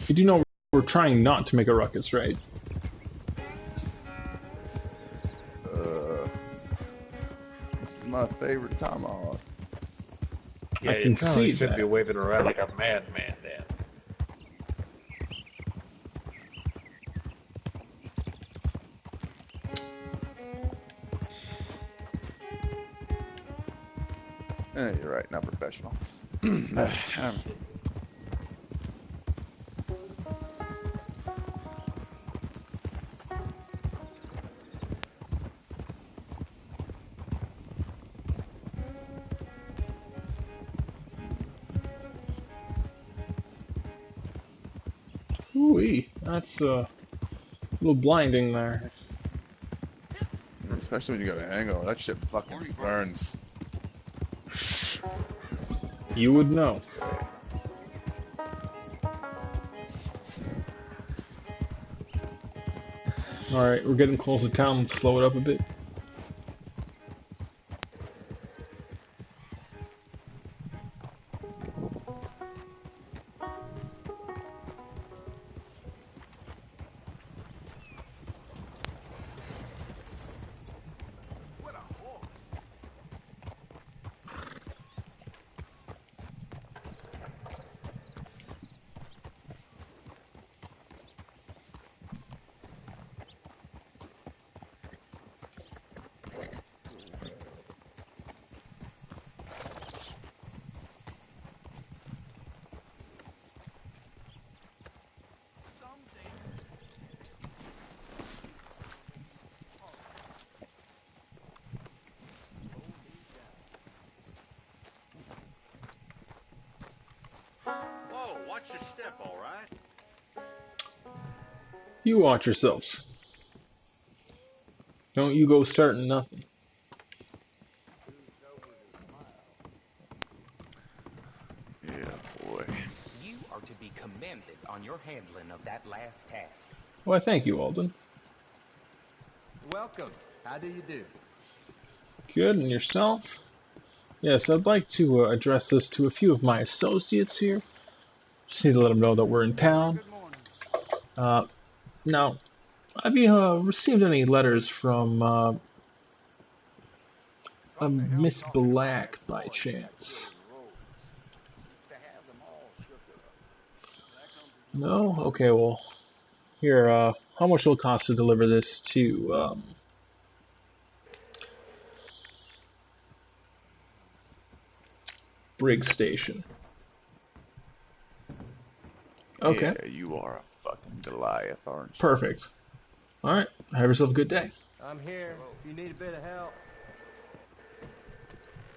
S1: You do know we're trying not to make a ruckus, right?
S7: This is my favorite tomahawk.
S8: Yeah,
S1: I can
S8: you probably
S1: see
S8: should
S1: that.
S8: be waving around like a madman then.
S7: You're right, not professional.
S1: Ooh-wee, that's a little blinding there.
S7: Especially when you got a hangover, that shit fucking burns.
S1: You would know. Alright, we're getting close to town. Let's slow it up a bit.
S9: Whoa, watch your step, all right?
S1: You watch yourselves. Don't you go starting nothing.
S7: Yeah, boy.
S13: You are to be commended on your handling of that last task.
S1: Why, thank you, Alden.
S3: Welcome. How do you do?
S1: Good, and yourself? Yes, I'd like to address this to a few of my associates here. Just need to let them know that we're in town. Now, have you received any letters from Miss Black by chance? No? Okay, well, here, how much will it cost to deliver this to, Brig Station? Okay.
S7: Yeah, you are a fucking Goliath, aren't you?
S1: Perfect. Alright, have yourself a good day.
S3: I'm here if you need a bit of help.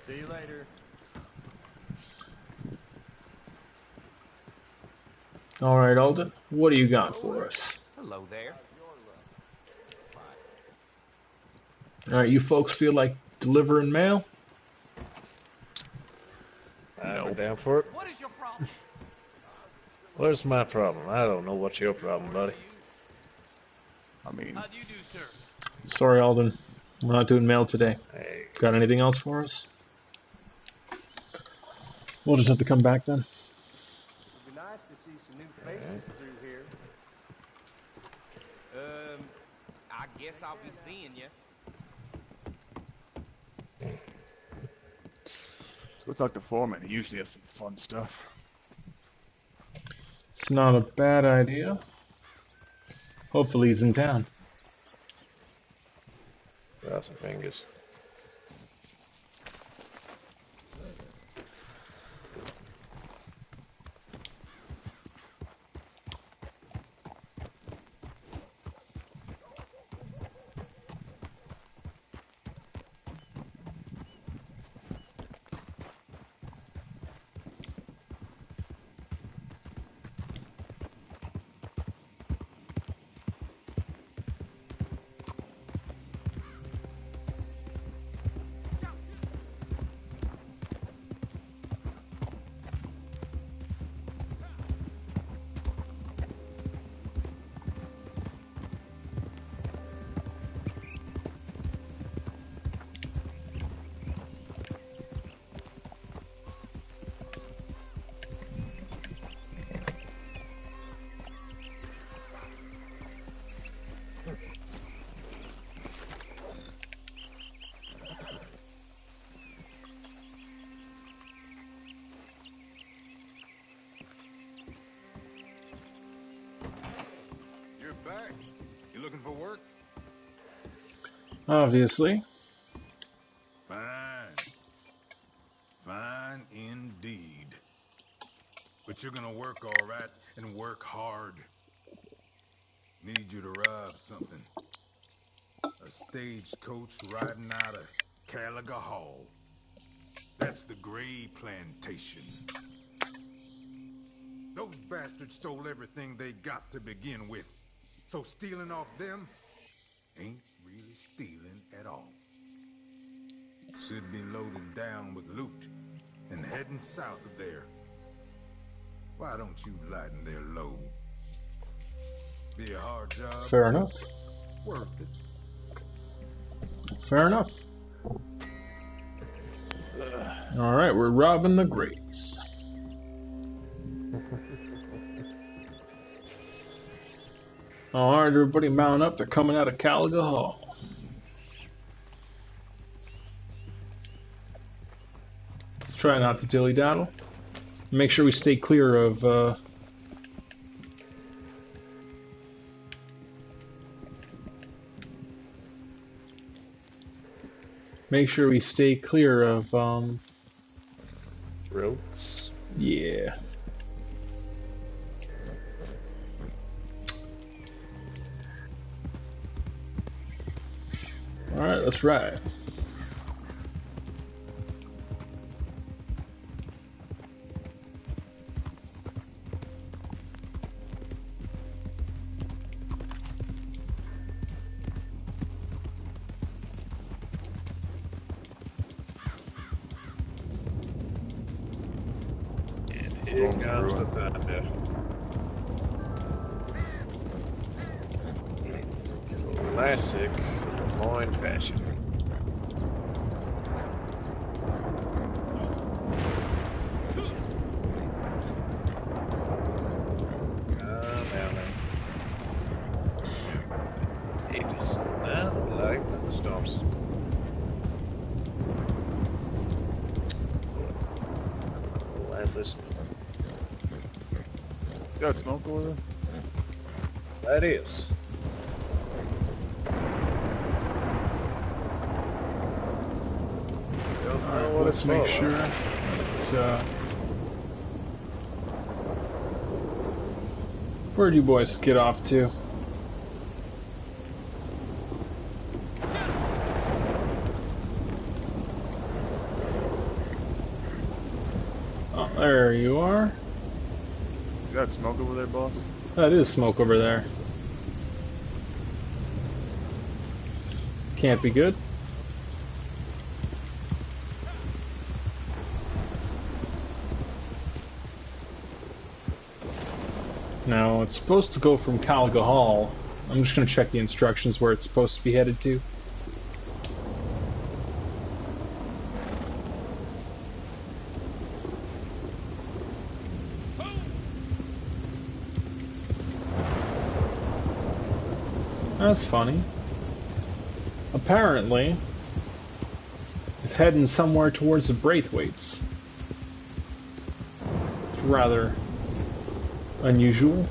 S3: See you later.
S1: Alright, Alden, what do you got for us?
S13: Hello there.
S1: Alright, you folks feel like delivering mail?
S8: I'm down for it.
S2: What is your problem?
S8: Where's my problem? I don't know what's your problem, buddy.
S7: I mean,
S2: How do you do, sir?
S1: Sorry, Alden. We're not doing mail today.
S8: Hey,
S1: Got anything else for us? We'll just have to come back then.
S14: It'd be nice to see some new faces through here.
S13: I guess I'll be seeing you.
S7: let's go talk to Foreman. He usually has some fun stuff.
S1: It's not a bad idea. Hopefully he's in town.
S8: cross some fingers.
S10: Back. You looking for work?
S1: Obviously.
S10: Fine. Fine indeed. But you're gonna work all right and work hard. Need you to rob something. A stagecoach riding out of Caliga Hall. That's the Gray Plantation. Those bastards stole everything they got to begin with. So stealing off them ain't really stealing at all. Should be loading down with loot and heading south of there. Why don't you lighten their load? Be a hard job.
S1: Fair enough.
S10: Worth it.
S1: Fair enough. Alright, we're robbing the Grays. Alright, everybody mount up. They're coming out of Caliga Hall. Let's try not to dilly-daddle. Make sure we stay clear of, Make sure we stay clear of,
S8: Roads?
S1: Yeah. Alright, let's ride.
S8: Here comes the thunder. Classic Des Moines fashion. It does not like thunderstorms. Last listen.
S7: Got smoke over there?
S8: That is.
S1: Alright, let's make sure that, where'd you boys get off to? Oh, there you are.
S7: that smoke over there, boss?
S1: That is smoke over there. Can't be good. Now, it's supposed to go from Calga Hall. I'm just going to check the instructions where it's supposed to be headed to. That's funny. Apparently, it's heading somewhere towards the Braithwaites. It's rather unusual.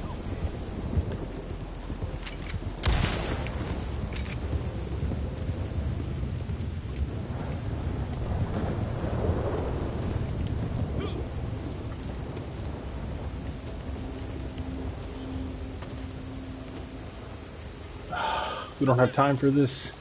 S1: We don't have time for this.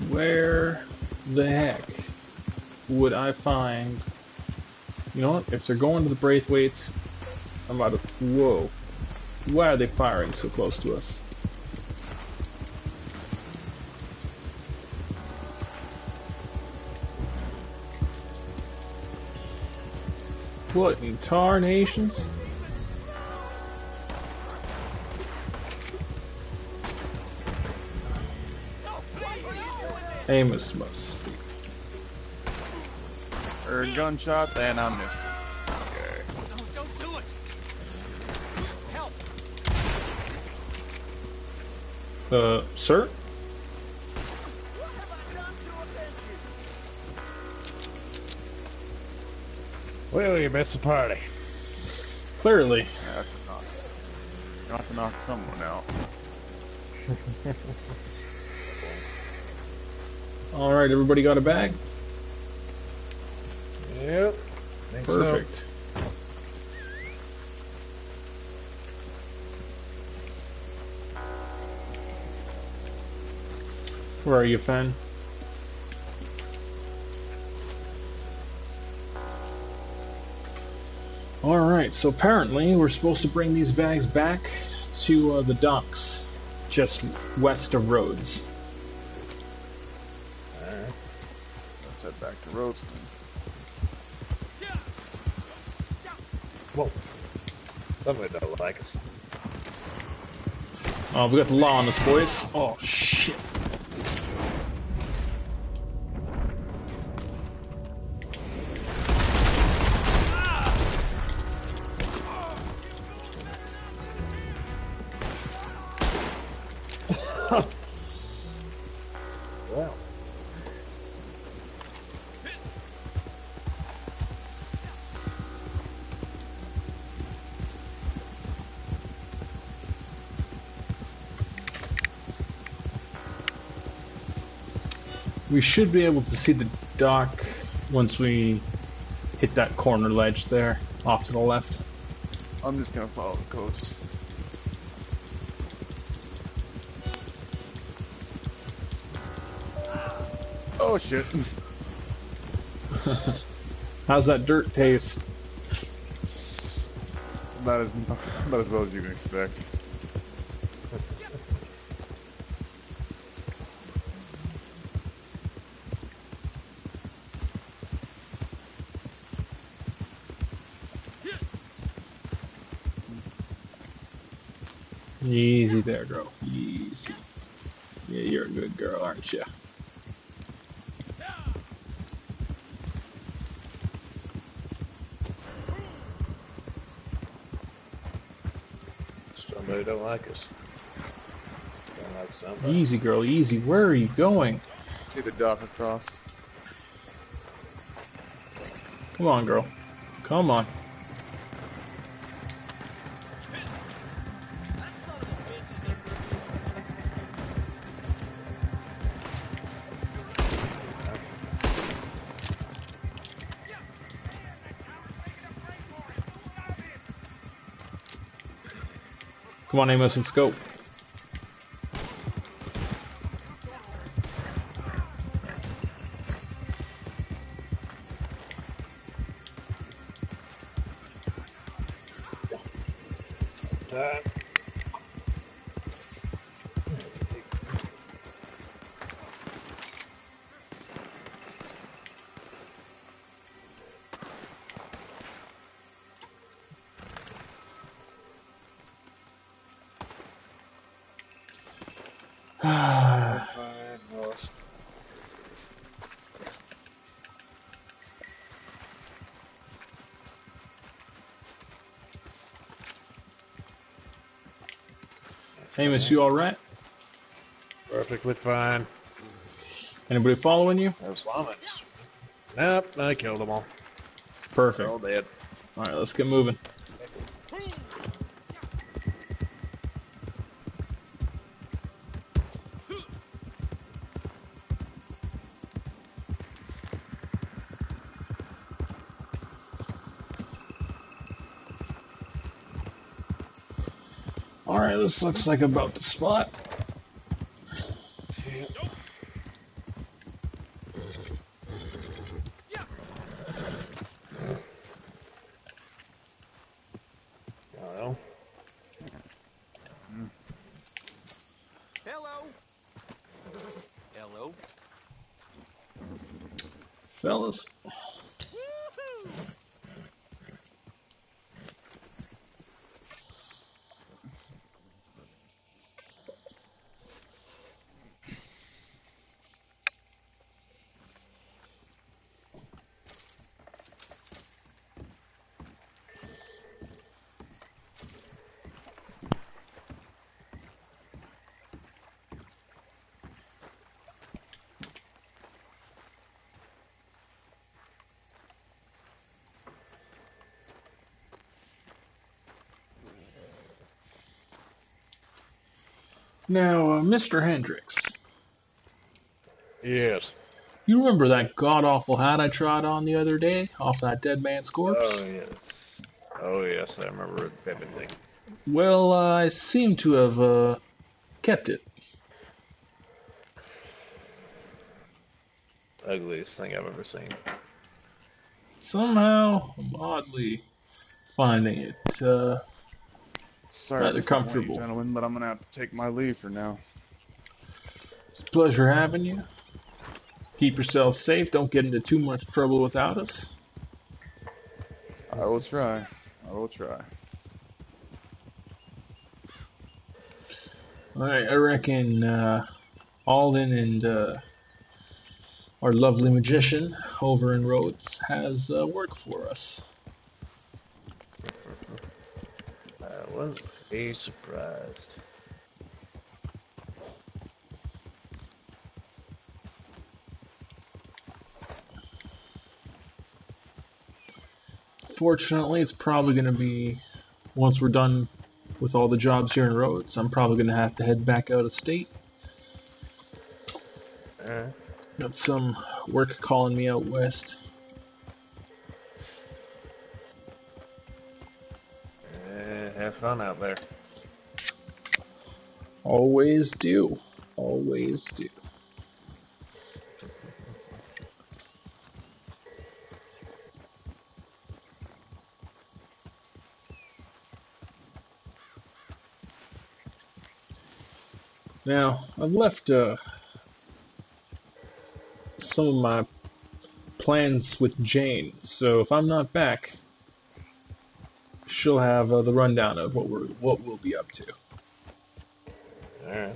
S1: Where the heck would I find... You know what? If they're going to the Braithwaites, I'm about to... Whoa. Why are they firing so close to us? What in tarnations? Amos must be.
S7: Heard gunshots and I missed it. Okay.
S3: Don't do it! Help!
S1: Sir?
S8: Well, you missed the party.
S1: Clearly.
S7: You have to knock someone out.
S1: Alright, everybody got a bag?
S8: Yep. Think
S1: Perfect.
S8: So.
S1: Where are you, Fen? Alright, so apparently we're supposed to bring these bags back to the docks, just west of Rhodes.
S7: Alright. Let's head back to Rhodes then.
S8: Whoa. Somebody don't like us.
S1: Oh, we got the law on us, boys. Oh, shit.
S8: Well.
S1: We should be able to see the dock once we hit that corner ledge there, off to the left.
S7: I'm just gonna follow the coast. Oh shit.
S1: How's that dirt taste?
S7: About as well as you can expect.
S1: Easy there, girl. Easy. Yeah, you're a good girl, aren't you?
S8: Somebody don't like us. Don't like somebody.
S1: Easy, girl, easy. Where are you going?
S7: See the dock across.
S1: Come on, girl. Come on. Come on, Amos, let's go. Amos, you alright?
S8: Perfectly fine.
S1: Anybody following you?
S8: No Slommets. Nope, I killed them all.
S1: Perfect.
S8: They're all dead.
S1: Alright, let's get moving. Alright, this looks like about the spot.
S8: Well.
S3: Hello. Hello.
S1: Fellas. Now, Mr. Hendricks.
S8: Yes.
S1: You remember that god-awful hat I tried on the other day, off that dead man's corpse?
S8: Oh, yes. Oh, yes, I remember it vividly.
S1: Well, I seem to have, kept it.
S8: Ugliest thing I've ever seen.
S1: Somehow, I'm oddly finding it,
S7: Sorry
S1: rather
S7: to disappoint you,
S1: comfortable.
S7: gentlemen, but I'm gonna have to take my leave for now.
S1: It's a pleasure having you. Keep yourself safe, don't get into too much trouble without us.
S7: I will try. I will try.
S1: Alright, I reckon, Alden and, our lovely magician over in Rhodes has, work for us.
S8: I wouldn't be surprised.
S1: Fortunately, it's probably going to be, once we're done with all the jobs here in Rhodes, I'm probably going to have to head back out of state. Got some work calling me out west.
S8: Have fun out there.
S1: Always do. Always do. Now, I've left some of my plans with Jane, so if I'm not back, she'll have the rundown of what we'll be up to.
S8: Alright.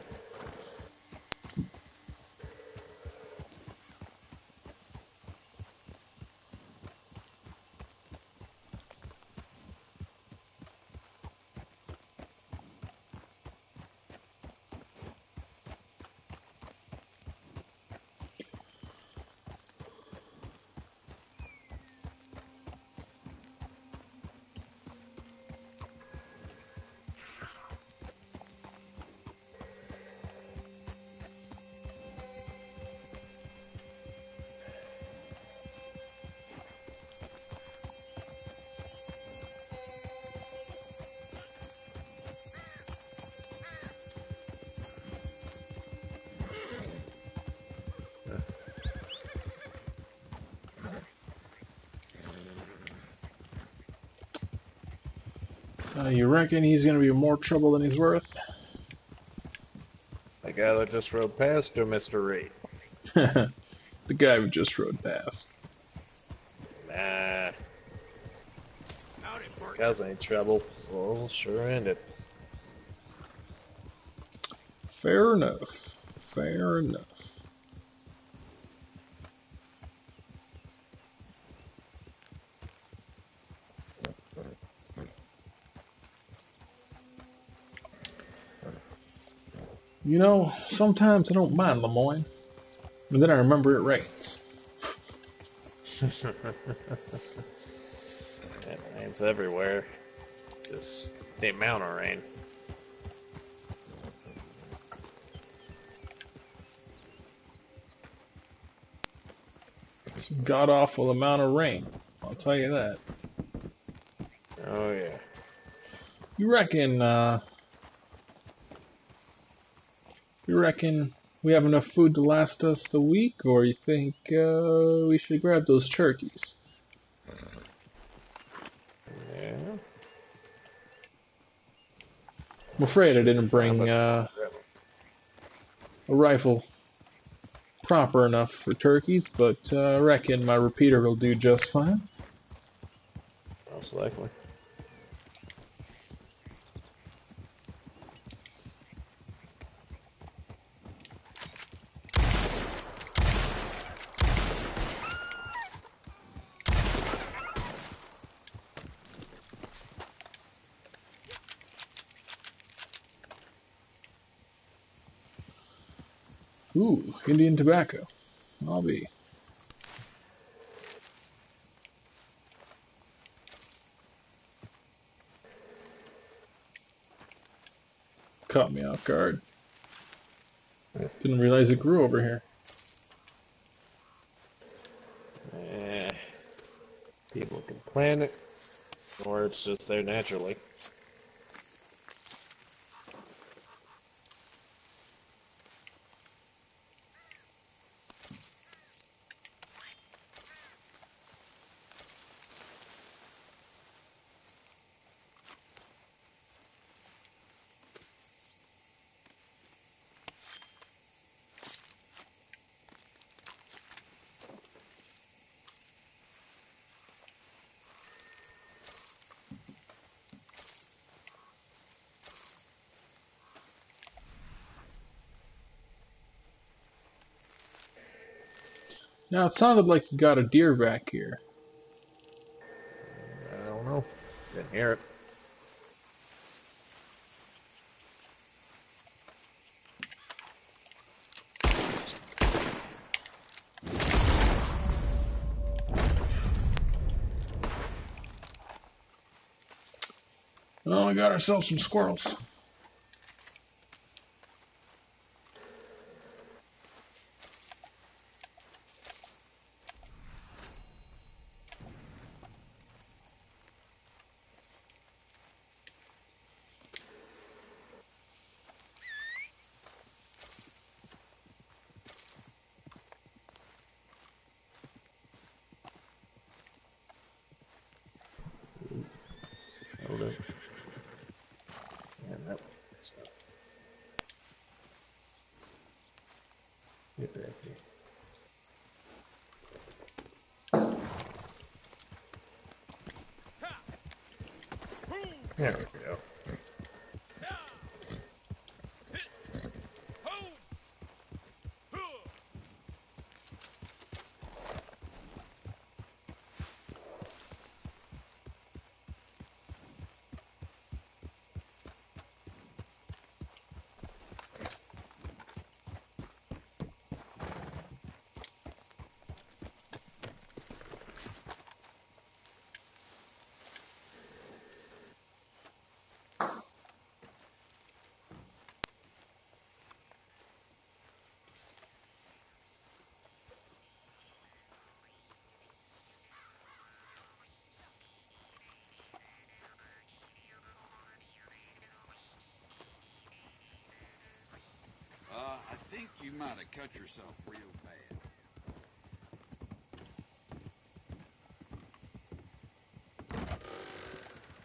S1: You reckon he's gonna be more trouble than he's worth?
S8: The guy that just rode past or Mr. Reed?
S1: The guy who just rode past.
S8: Nah. Guys ain't trouble. We'll sure end it.
S1: Fair enough. Fair enough. You know, sometimes I don't mind Lemoyne, but then I remember it rains.
S8: It rains everywhere. Just the amount of rain.
S1: It's a god-awful amount of rain, I'll tell you that.
S8: Oh yeah.
S1: You reckon we have enough food to last us the week, or you think we should grab those turkeys?
S8: Yeah.
S1: I'm afraid I didn't bring a rifle proper enough for turkeys, but I reckon my repeater will do just fine.
S8: Most likely.
S1: Ooh, Indian tobacco. I'll be. Caught me off guard. Didn't realize it grew over here.
S8: People can plant it, or it's just there naturally.
S1: Now it sounded like you got a deer back here.
S8: I don't know. Didn't hear it.
S1: Well, we got ourselves some squirrels.
S8: Hold up. And that get back here. There we go.
S15: I think you might have cut yourself real bad.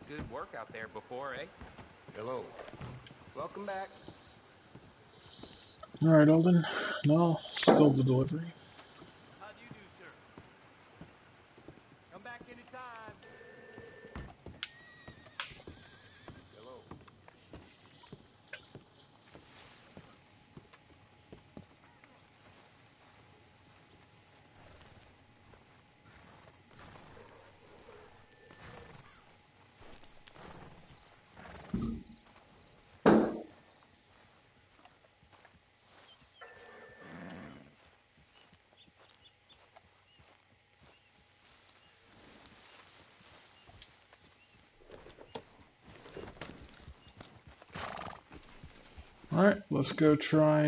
S13: good work out there before, eh?
S14: Hello. Welcome back.
S1: Alright, Alden. No, still the delivery.
S14: How do you do, sir? Come back anytime. Hello.
S1: Alright, let's go try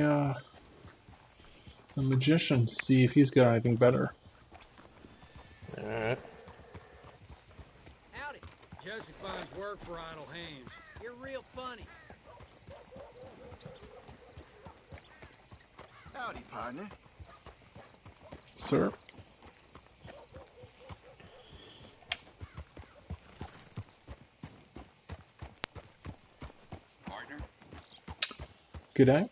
S1: the magician, see if he's got anything better.
S8: Alright.
S16: Howdy. Jesse finds work for idle hands. You're real funny.
S17: Howdy, partner.
S1: Sir?
S15: Partner?
S1: Good day.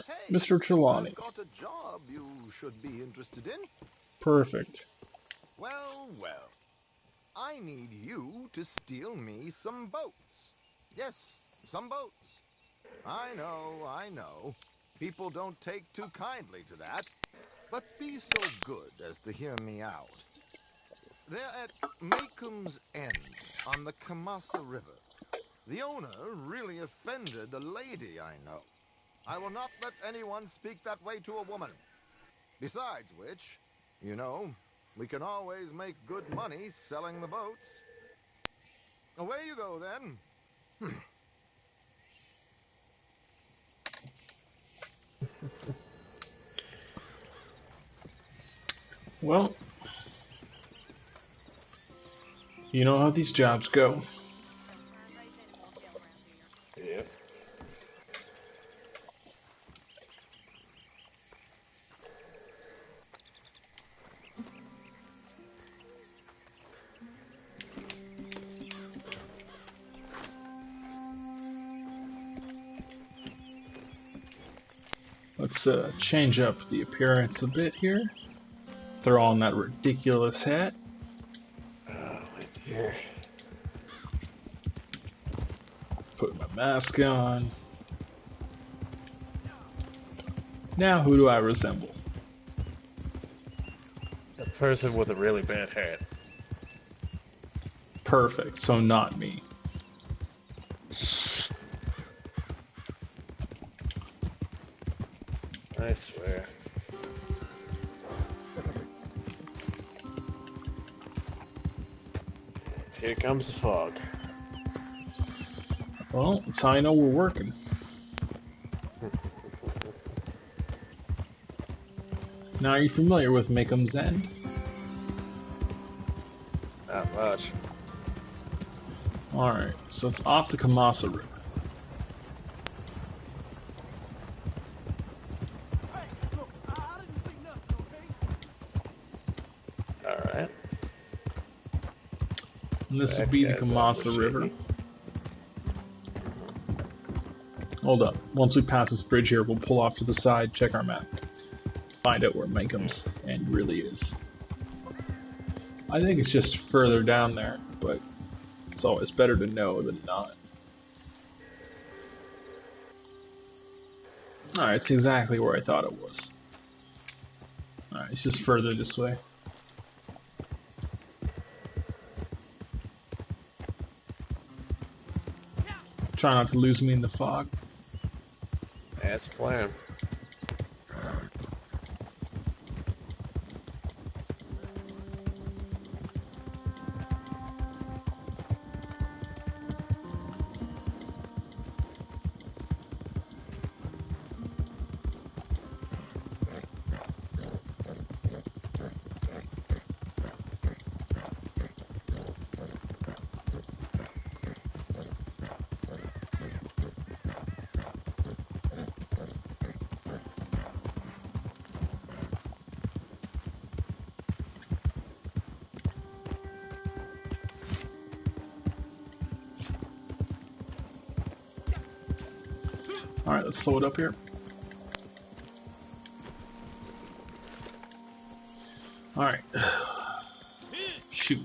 S17: Hey,
S1: Mr. Trelawney.
S17: I've got a job you should be interested in.
S1: Perfect.
S17: Well, well. I need you to steal me some boats. Yes, some boats. I know. People don't take too kindly to that. But be so good as to hear me out. They're at Macomb's End on the Kamasa River. The owner really offended a lady I know. I will not let anyone speak that way to a woman. Besides which, you know, we can always make good money selling the boats. Away you go, then.
S1: Well, you know how these jobs go.
S8: Yep.
S1: Let's change up the appearance a bit here. Throw on that ridiculous hat.
S8: Oh my dear.
S1: Put my mask on. Now who do I resemble?
S8: A person with a really bad hat.
S1: Perfect, so not me.
S8: I swear. Here comes the fog.
S1: Well, that's how I know we're working. Now, are you familiar with Macomb's End?
S8: Not much.
S1: Alright, so it's off the Kamasa River.
S8: Alright.
S1: And this would be the Kamasa River. Hold up. Once we pass this bridge here, we'll pull off to the side, check our map. Find out where Macomb's End really is. I think it's just further down there, but it's always better to know than not. Alright, it's exactly where I thought it was. Alright. It's just further this way. Try not to lose me in the fog.
S8: That's the plan.
S1: Alright, let's slow it up here. Alright. Shoot.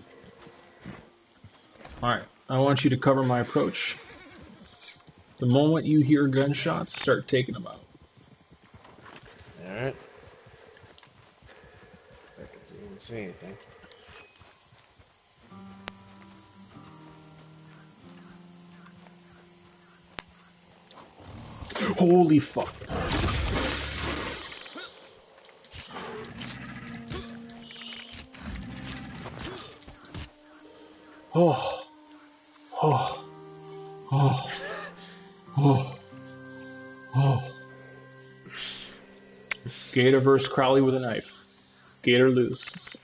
S1: Alright, I want you to cover my approach. The moment you hear gunshots, start taking them out.
S8: Alright. I can see anything.
S1: Holy fuck. Oh. Oh. Oh. Oh. Oh. Gator versus Crowley with a knife. Gator lose.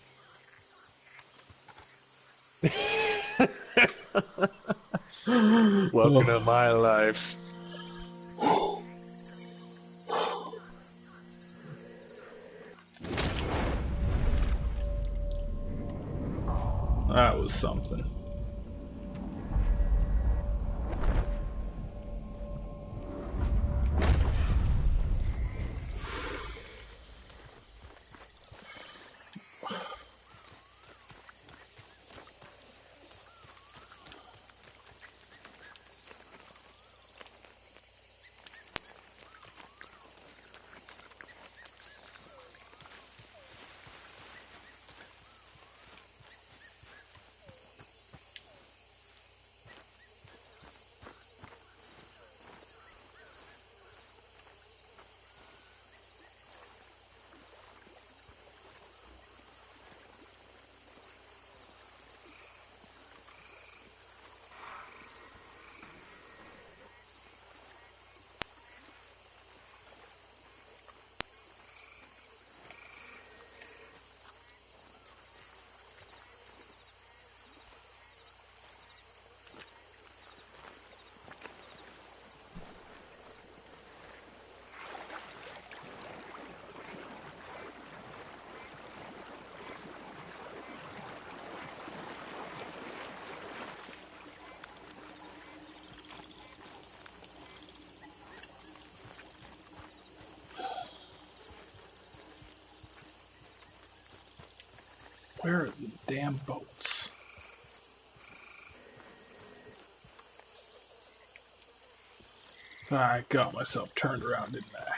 S8: Welcome to my life.
S1: That was something. Where are the damn boats? I got myself turned around, didn't I?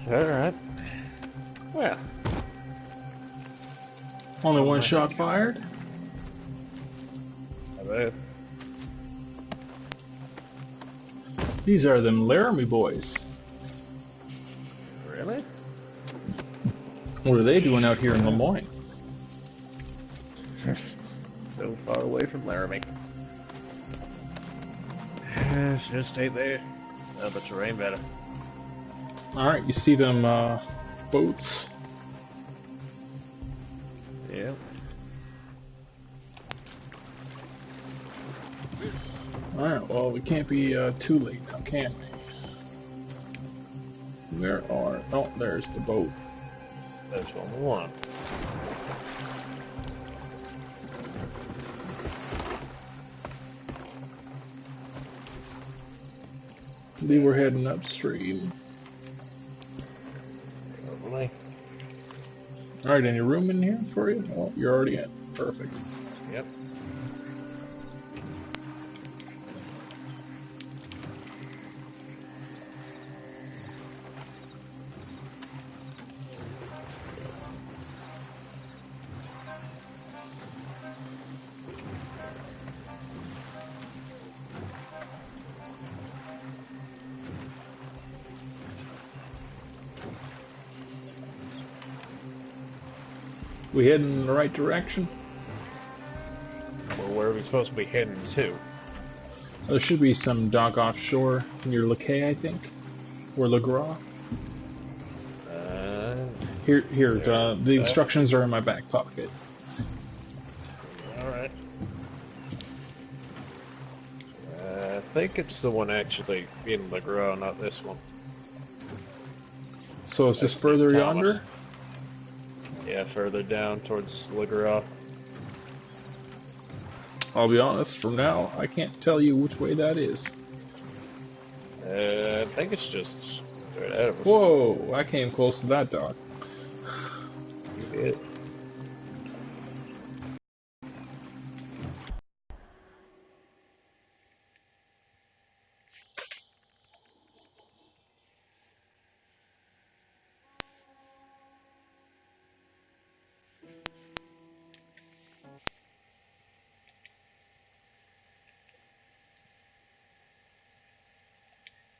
S8: Alright. Well.
S1: Only one shot fired.
S8: Hello.
S1: These are them Laramie boys.
S8: Really?
S1: What are they doing out here in Lemoyne?
S8: So far away from Laramie. Should have stayed there. Oh, the terrain better.
S1: Alright, you see them boats?
S8: Yeah.
S1: Alright, well, we can't be too late now, can we? Where are... Oh, there's the boat.
S8: There's only one.
S1: I believe we're heading upstream.
S8: Probably.
S1: Alright, any room in here for you? Oh, you're already in. Perfect.
S8: Yep.
S1: We heading in the right direction?
S8: Well, where are we supposed to be heading to?
S1: There should be some dock offshore near Laquais, I think. Or Le Gras. Here, the instructions are in my back pocket.
S8: Alright. I think it's the one actually in Le Gras, not this one.
S1: So it's just further yonder?
S8: Yeah, further down towards Le Gras.
S1: I'll be honest, from now, I can't tell you which way that is.
S8: I think it's just straight ahead of us.
S1: Whoa, I came close to that dock.
S8: You did.